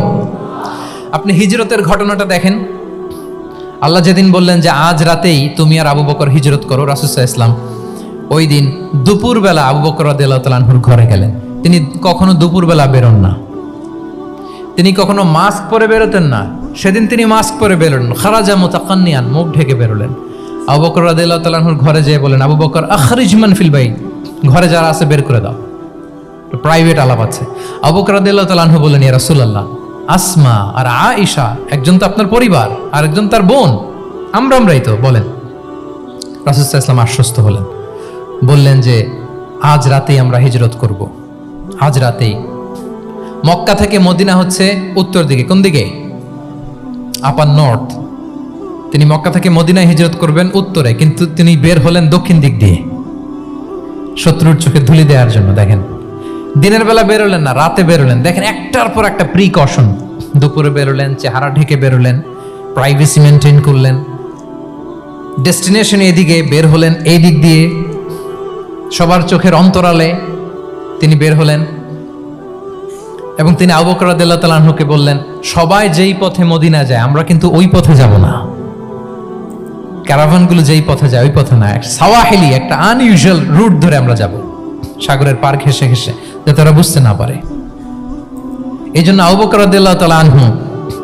Speaker 3: আপনি হিজরতের ঘটনাটা দেখেন। আল্লাহ যেদিন বললেন যে আজ রাতেই তুমি আর আবু বকর হিজরত করো, রাসূল সাল্লাল্লাহু আলাইহি ওয়াসাল্লাম ওই দিন দুপুরবেলা আবু বকর রাদিয়াল্লাহু তাআলা আনহুর ঘরে গেলেন। তিনি কখনো দুপুরবেলা বেরোন না, তিনি কখনো মাস্ক পরে বেরোতেন না। সেদিন তিনি মাস্ক পরে বেরোলেন, খারাজা মুতাকান্নিয়ান, মুখ ঢেকে বেরোলেন। আবু বকর রাদিয়াল্লাহু তাআলা আনহুর ঘরে যেয়ে বলেন, আবু বকর আখরিজ মান ফিল বাইত, ঘরে যারা আছে বের করে দাও, প্রাইভেট আলাপ আছে। আবু বকর রাদিয়াল্লাহু তাআলা আনহু বললেন, ইয়া রাসূলুল্লাহ, আসমা আর আয়েশা একজন তো আপনার পরিবার আর একজন তার বোন, আমরাই তো, বলেন। রাসূল সাল্লাল্লাহু আলাইহি ওয়াসাল্লাম আশ্বস্ত হলেন, বললেন যে আজ রাতেই আমরা হিজরত করব, আজ রাতেই। মক্কা থেকে মদিনা হচ্ছে উত্তর দিকে, কোন দিকে? আপার নর্থ। তিনি মক্কা থেকে মদিনায় হিজরত করবেন উত্তরে, কিন্তু তিনি বের হলেন দক্ষিণ দিক দিয়ে, শত্রুর চোখে ধুলি দেওয়ার জন্য। দেখেন, দিনের বেলা বেরোলেন না, রাতে বেরোলেন। দেখেন, একটার পর একটা প্রিকশন। দুপুরে বেরোলেন, চেহারা ঢেকে বেরোলেন, প্রাইভেসি মেনটেন করলেন। ডেস্টিনেশন এদিকে, বের হলেন এই দিক দিয়ে, সবার চোখের অন্তরালে তিনি বের হলেন। এবং তিনি আবু বকর রাদিয়াল্লাহু তাআলা আনহুকে বললেন, সবাই যেই পথে মদিনা যায় আমরা কিন্তু ওই পথে যাব না, ক্যারাভানগুলো যেই পথে যায় ওই পথে না, সাওয়াহিলি একটা আনইউজুয়াল রুট ধরে আমরা যাব, সাগরের পার ঘেঁষে ঘেঁষে, যাতে ওরা বুঝতে না পারে। এই জন্য আবু বকর রাদিয়াল্লাহু তাআলা আনহু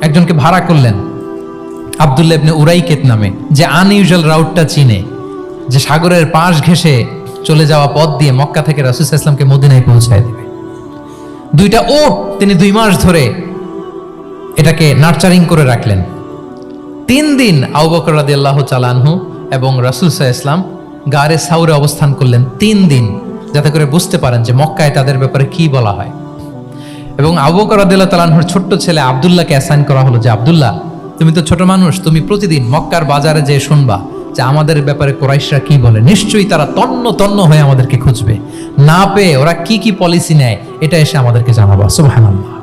Speaker 3: একজনকে ভাড়া করলেন, আব্দুল্লাহ ইবনে উরাইকেত নামে, যে আনইউজুয়াল রাউটটা চিনে, যে সাগরের পাশ ঘেঁষে চলে যাওয়া পথ দিয়ে মক্কা থেকে রাসূল সাল্লাল্লাহু আলাইহি ওয়াসাল্লামকে মদিনায় পৌঁছায় দেবে। দুইটা ওট তিনি 2 মাস ধরে এটাকে নার্চারিং করে রাখলেন। 3 দিন আবু বকর রাদিয়াল্লাহু তাআলা আনহু এবং রাসূল সাল্লাল্লাহু আলাইহি ওয়াসাল্লাম গারে সাউরে অবস্থান করলেন 3 দিন, যাতে করে বুঝতে পারেন যে মক্কায় তাদের ব্যাপারে কি বলা হয়। এবং আবু বকর রাদিয়াল্লাহু তাআলা আনহুর ছোট্ট ছেলে আব্দুল্লাহকে অ্যাসাইন করা হলো যে, আব্দুল্লাহ, তুমি তো ছোট মানুষ, তুমি প্রতিদিন মক্কার বাজারে যেয়ে শুনবা যে আমাদের ব্যাপারে কুরাইশরা কি বলে। নিশ্চয়ই তারা তন্ন তন্ন হয়ে আমাদেরকে খুঁজবে, না পেয়ে ওরা কি কি পলিসি নেয় এটা এসে আমাদেরকে জানাবা। সুবহানাল্লাহ।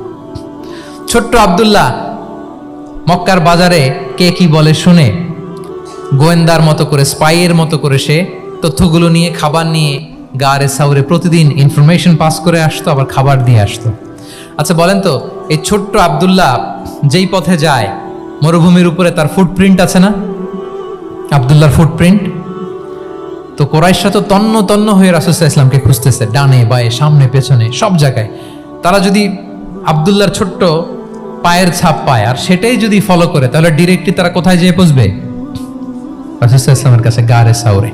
Speaker 3: ছোট্ট আব্দুল্লাহ মক্কার বাজারে কে কি বলে শুনে গোয়েন্দার মতো করে, স্পাইয়ের মতো করে সে তথ্যগুলো নিয়ে, খাবার নিয়ে গারে সাউরে প্রতিদিন ইনফরমেশন পাস করে আসতো, আবার খাবার দিয়ে আসতো। আচ্ছা বলেন তো, এই ছোট্ট আব্দুল্লাহ যেই পথে যায়, মরুভূমির উপরে তার ফুটপ্রিন্ট আছে না, আব্দুল্লাহর ফুটপ্রিন্ট। তো কুরাইশরা তো তন্ন তন্ন হয়ে রাসূল সাল্লাল্লাহু আলাইহি ওয়াসাল্লামকে খুঁজতেছে, ডানে বায়ে, সামনে পেছনে, সব জায়গায়। তারা যদি আব্দুল্লাহর ছোট্ট পায়ের ছাপ পায় আর সেটাই যদি ফলো করে, তাহলে ডিরেক্টলি তারা কোথায় যেয়ে পৌঁছবে? রাসূল সাল্লাল্লাহু আলাইহি ওয়াসাল্লামের কাছে, গারে সাউরে।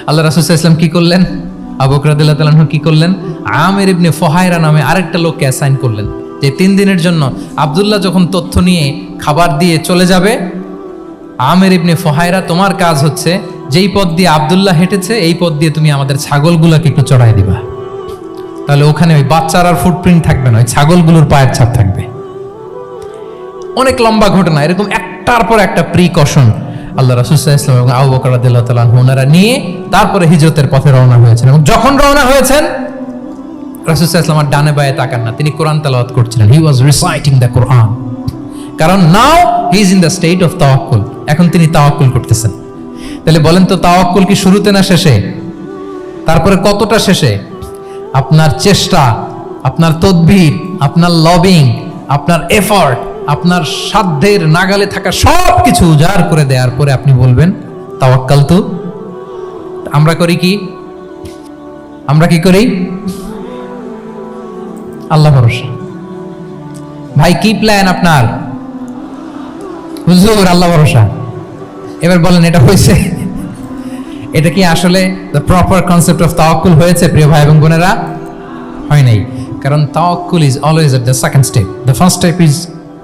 Speaker 3: আল্লাহ রাসূল সাল্লাল্লাহু আলাইহি ওয়াসাল্লাম কি করলেন? আবু বকর রাদিয়াল্লাহু তাআলা আনহু কি করলেন? আমির ইবনে ফুহায়রা নামে আরেকটা লোককে অ্যাসাইন করলেন, যে 3 দিনের জন্য আব্দুল্লাহ যখন তথ্য নিয়ে খাবার দিয়ে চলে যাবে, আমির ইবনে ফুহায়রা, তোমার কাজ হচ্ছে যেই পথ দিয়ে আব্দুল্লাহ হেঁটেছে এই পথ দিয়ে তুমি আমাদের ছাগলগুলোকে একটু চড়াই দিবা। তাহলে ওখানে ওই বাচ্চার আর ফুটপ্রিন্ট থাকবে না, ওই ছাগলগুলোর পায়ের ছাপ থাকবে। অনেক লম্বা ঘটনা, এরকম একটার পর একটা প্রিকশন আল্লাহ রাসূল সাল্লাল্লাহু আলাইহি ওয়াসাল্লাম এবং আবু বকর রাদিয়াল্লাহু তাআলা আনহু ওনারা নিয়ে তারপরে হিজরতের পথে রওনা হয়েছেন। এবং যখন রওনা হয়েছেন, রাসূল সাল্লাল্লাহু আলাইহি ওয়াসাল্লাম ডানে বায়ে তাকান না, তিনি কোরআন তেলাওয়াত করছিলেন। হি ওয়াজ রিসাইটিং দ্য কোরআন, কারণ now he is in the state of তাওয়াক্কুল, এখন তিনি তাওয়াক্কুল করতেছেন। তাহলে বলেন তো, তাওয়াক্কুল কি শুরুতে না শেষে? তারপরে কতটা শেষে? আপনার চেষ্টা, আপনার তদবির, আপনার লবিং, আপনার এফর্ট, আপনার সাধ্যের নাগালে থাকা সব কিছু উজাড় করে দেওয়ার পরে আপনি বলবেন তাওয়াক্কালতু। আমরা করি কি? আমরা কি করি? আল্লাহ ভরসা। ভাই কি প্ল্যান আপনার? হুজুর আল্লাহ ভরসা। এবার বলেন, এটা হয়েছে? এটা কি আসলে দ্য প্রপার কনসেপ্ট অফ তাওয়াক্কুল হয়েছে প্রিয় ভাই এবং বোনেরা? হয় নাই। কারণ তাওয়াক্কুল is always at the second step, the first step is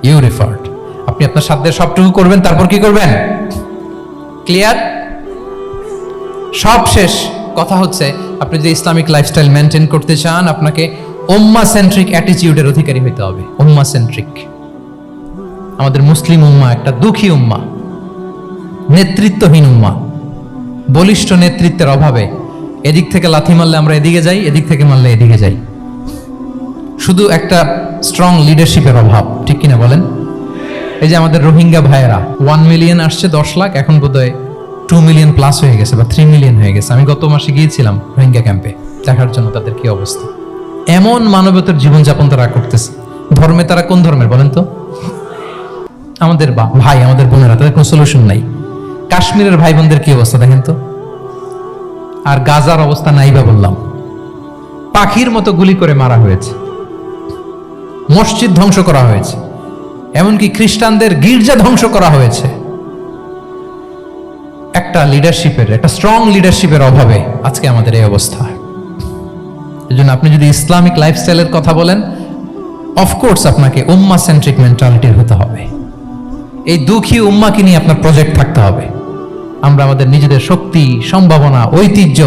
Speaker 3: your effort. আপনি আপনার সাধ্যের সবটুকু করবেন, তারপর কি করবেন? ক্লিয়ার? সব শেষ। কথা হচ্ছে, আপনি যদি ইসলামিক লাইফস্টাইল মেনটেন করতে চান, আপনাকে উম্মাহ সেন্ট্রিক অ্যাটিটিউডের অধিকারী হতে হবে। উম্মাহ সেন্ট্রিক। আমাদের মুসলিম উম্মাহ একটা দুঃখী উম্মাহ, নেতৃত্বহীন উম্মাহ, বলিষ্ঠ নেতৃত্বের অভাবে এদিক থেকে লাথি মারলে আমরা এদিকে যাই, এদিক থেকে মারলে এদিকে যাই। শুধু একটা স্ট্রং লিডারশিপের অভাব, ঠিক কিনা বলেন? এই যে আমাদের রোহিঙ্গা ভাইয়েরা 1 মিলিয়ন আসছে, 10 লাখ, এখন বোধহয় 2 মিলিয়ন প্লাস হয়ে গেছে বা 3 মিলিয়ন হয়ে গেছে। আমি গত মাসে গিয়েছিলাম রোহিঙ্গা ক্যাম্পে দেখার জন্য তাদের কি অবস্থা। এমন মানবতার জীবনযাপন তারা করতেছে। ধর্মে তারা কোন ধর্মের বলেন তো? আমাদের ভাই, আমাদের বোনেরা, তাদের কোনো সলিউশন নাই। কাশ্মীরের ভাই বোনদের কি অবস্থা দেখেন তো, আর গাজার অবস্থা নাই বা বললাম। পাখির মতো গুলি করে মারা হয়েছে, মসজিদ ধ্বংস করা হয়েছে, এমনকি খ্রিস্টানদের গির্জা ধ্বংস করা হয়েছে। একটা লিডারশিপের, একটা স্ট্রং লিডারশিপের অভাবে আজকে আমাদের এই অবস্থা। এই জন্য আপনি যদি ইসলামিক লাইফস্টাইলের কথা বলেন, অফকোর্স আপনাকে উম্মা সেন্ট্রিক মেন্টালিটির হতে হবে। এই দুঃখী উম্মাকে নিয়ে আপনার প্রজেক্ট থাকতে হবে। আমরা আমাদের নিজেদের শক্তি, সম্ভাবনা, ঐতিহ্য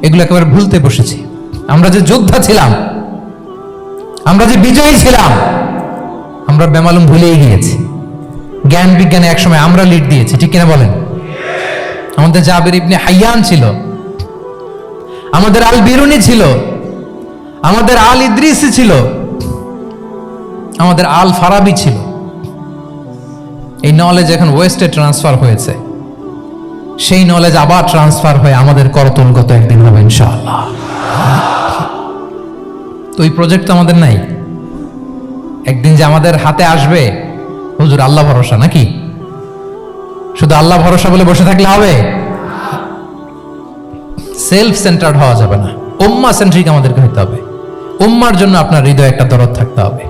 Speaker 3: এগুলো একেবারে ভুলতে বসেছি। আমরা যে যোদ্ধা ছিলাম, আমরা যে বিজয়ী ছিলাম, আমরা বেমালুম ভুলেই গিয়েছি। জ্ঞান বিজ্ঞানে একসময় আমরা লিড দিয়েছি, ঠিক কিনা বলেন? আমাদের জাবির ইবনে হাইয়ান ছিল, আমাদের আল বিরুনি ছিল, আমাদের আল ইদ্রিসি ছিল, আমাদের আল ফারাবি ছিল। এই নলেজ এখন ওয়েস্টে ট্রান্সফার হয়েছে, সেই নলেজ আবার ট্রান্সফার হয়ে আমাদের করতলগত একদিন হবে ইনশাআল্লাহ। তো এই প্রজেক্ট তো আমাদের নাই, একদিন যে আমাদের হাতে আসবে, হুজুর আল্লাহ ভরসা নাকি? শুধু আল্লাহ ভরসা বলে বসে থাকলে হবে? সেলফ সেন্টার্ড হওয়া যাবে না, উম্মা সেন্ট্রিক আমাদেরকে হতে হবে। উম্মার জন্য আপনার হৃদয়ে একটা দরদ থাকতে হবে,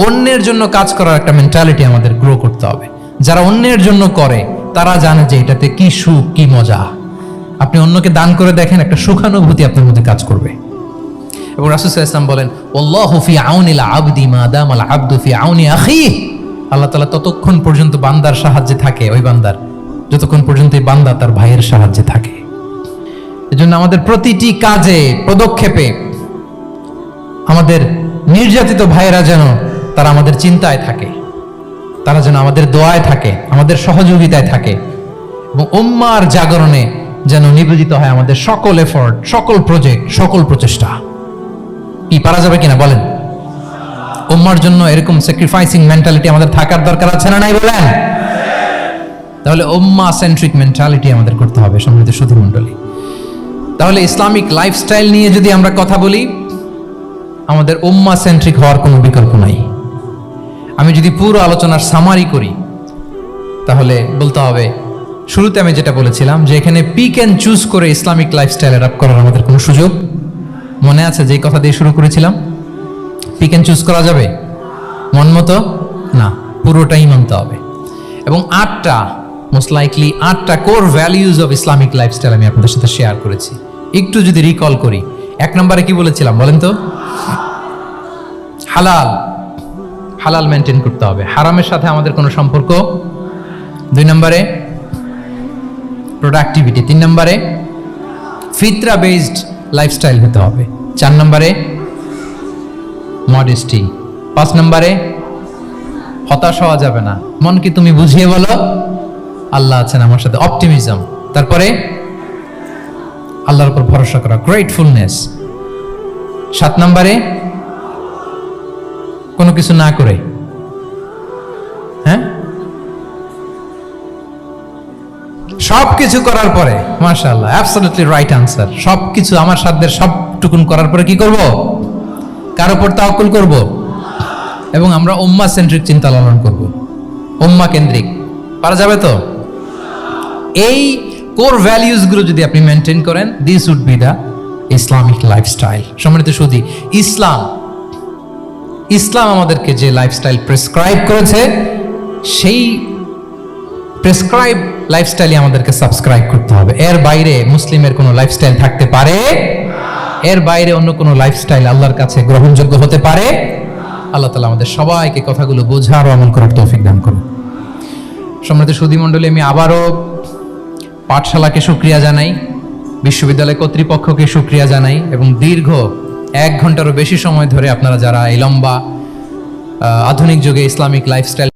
Speaker 3: অন্যের জন্য কাজ করার একটা মেন্টালিটি আমাদের গ্রো করতে হবে। যারা অন্যের জন্য করে তারা জানে যে এটাতে কি সুখ, কি মজা। আপনি অন্যকে দান করে দেখেন, একটা সুখানুভূতি আপনার মধ্যে কাজ করবে। এবং রাসূল সাল্লাল্লাহু আলাইহি ওয়াসাল্লাম বলেন, আল্লাহু ফি আউনিল আবদি মা দামাল আবদু ফি আউনি আখিহি। আল্লাহ তাআলা ততক্ষণ পর্যন্ত বান্দার সাহায্যে থাকে, ওই বান্দার, যতক্ষণ পর্যন্ত এই বান্দা তার ভাইয়ের সাহায্যে থাকে। এজন্য আমাদের প্রতিটি কাজে, পদক্ষেপে আমাদের নির্যাতিত ভাইয়েরা যেন তারা আমাদের চিন্তায় থাকে, তারা যেন আমাদের দোয়ায় থাকে, আমাদের সহযোগিতায় থাকে, এবং উম্মার জাগরণে যেন নিবেদিত হয় আমাদের সকল এফোর্ট, সকল প্রজেক্ট, সকল প্রচেষ্টা। কি পারা যাবে কিনা বলেন? উম্মার জন্য এরকম স্যাক্রিফাইসিং মেন্টালিটি আমাদের থাকার দরকার আছে না নাই বলেন? তাহলে উম্মা সেন্ট্রিক মেন্টালিটি আমাদের করতে হবে সম্মানিত সুধী মণ্ডলী। তাহলে ইসলামিক লাইফস্টাইল নিয়ে যদি আমরা কথা বলি, আমাদের উম্মা সেন্ট্রিক হওয়ার কোনো বিকল্প নাই। আমি যদি পুরো আলোচনার সামারি করি, তাহলে বলতে হবে, শুরুতে আমি যেটা বলেছিলাম যে এখানে পিক অ্যান্ড চুজ করে ইসলামিক লাইফস্টাইল অ্যাডাপ্ট করার আমাদের কোনো সুযোগ মনে আছে? যে কথা দিয়ে শুরু করেছিলাম, পিক অ্যান্ড চুজ করা যাবে মন মতো না, পুরোটাই মানতে হবে। এবং 8টা, মোস্ট লাইকলি 8টা core values of Islamic lifestyle আমি আপনাদের সাথে শেয়ার করেছি। একটু যদি রিকল করি, 1 নম্বরে কি বলেছিলাম বলেন তো? হালাল, হালাল মেনটেন করতে হবে, হারামের সাথে আমাদের কোনো সম্পর্ক। 2 নম্বরে প্রোডাক্টিভিটি। 3 নম্বরে ফিতরা বেসড লাইফস্টাইল হতে হবে। 4 নম্বরে মডেস্টি। 5 নম্বরে হতাশ হওয়া যাবে না, মন কি তুমি বুঝিয়ে বলো আল্লাহ আছেন আমার সাথে, অপটিমিজম। তারপরে আল্লাহর উপর ভরসা করা, গ্রেটফুলনেস। 7 নম্বরে কোনো কিছু না করে, হ্যাঁ, সবকিছু করার পরে, মাশাআল্লাহ, অ্যাবসলিউটলি রাইট আনসার। সবকিছু আমার সাধ্যের সবটুকুন করার পরে কি করব? কার উপর তাওয়াক্কুল করব, এবং আমরা উম্মাহ সেন্ট্রিক চিন্তা লালন করব, উম্মাহ কেন্দ্রিক। পারা যাবে তো? এই কোর ভ্যালিউজ গুলো যদি আপনি মেনটেন করেন, this would be the Islamic lifestyle. সম্মানিত সুধী, ইসলাম আমাদেরকে যে লাইফস্টাইল প্রেসক্রাইব করেছে, সেই প্রেসক্রাইব লাইফস্টাইলই আমাদেরকে সাবস্ক্রাইব করতে হবে। এর বাইরে মুসলিমের কোনো লাইফস্টাইল থাকতে পারে? এর বাইরে অন্য কোনো লাইফস্টাইল আল্লাহর কাছে গ্রহণযোগ্য হতে পারে? আল্লাহ তাআলা আমাদের সবাইকে কথাগুলো বোঝার ও আমল করার তৌফিক দান করুন। সম্মানিত সুধী মণ্ডলী, আমি আবারও পাঠশালাকে শুকরিয়া জানাই, বিশ্ববিদ্যালয় কর্তৃপক্ষকে শুকরিয়া জানাই, এবং দীর্ঘ 1 ঘন্টারও বেশি সময় ধরে আপনারা যারা এই লম্বা আধুনিক যুগে ইসলামিক লাইফস্টাইল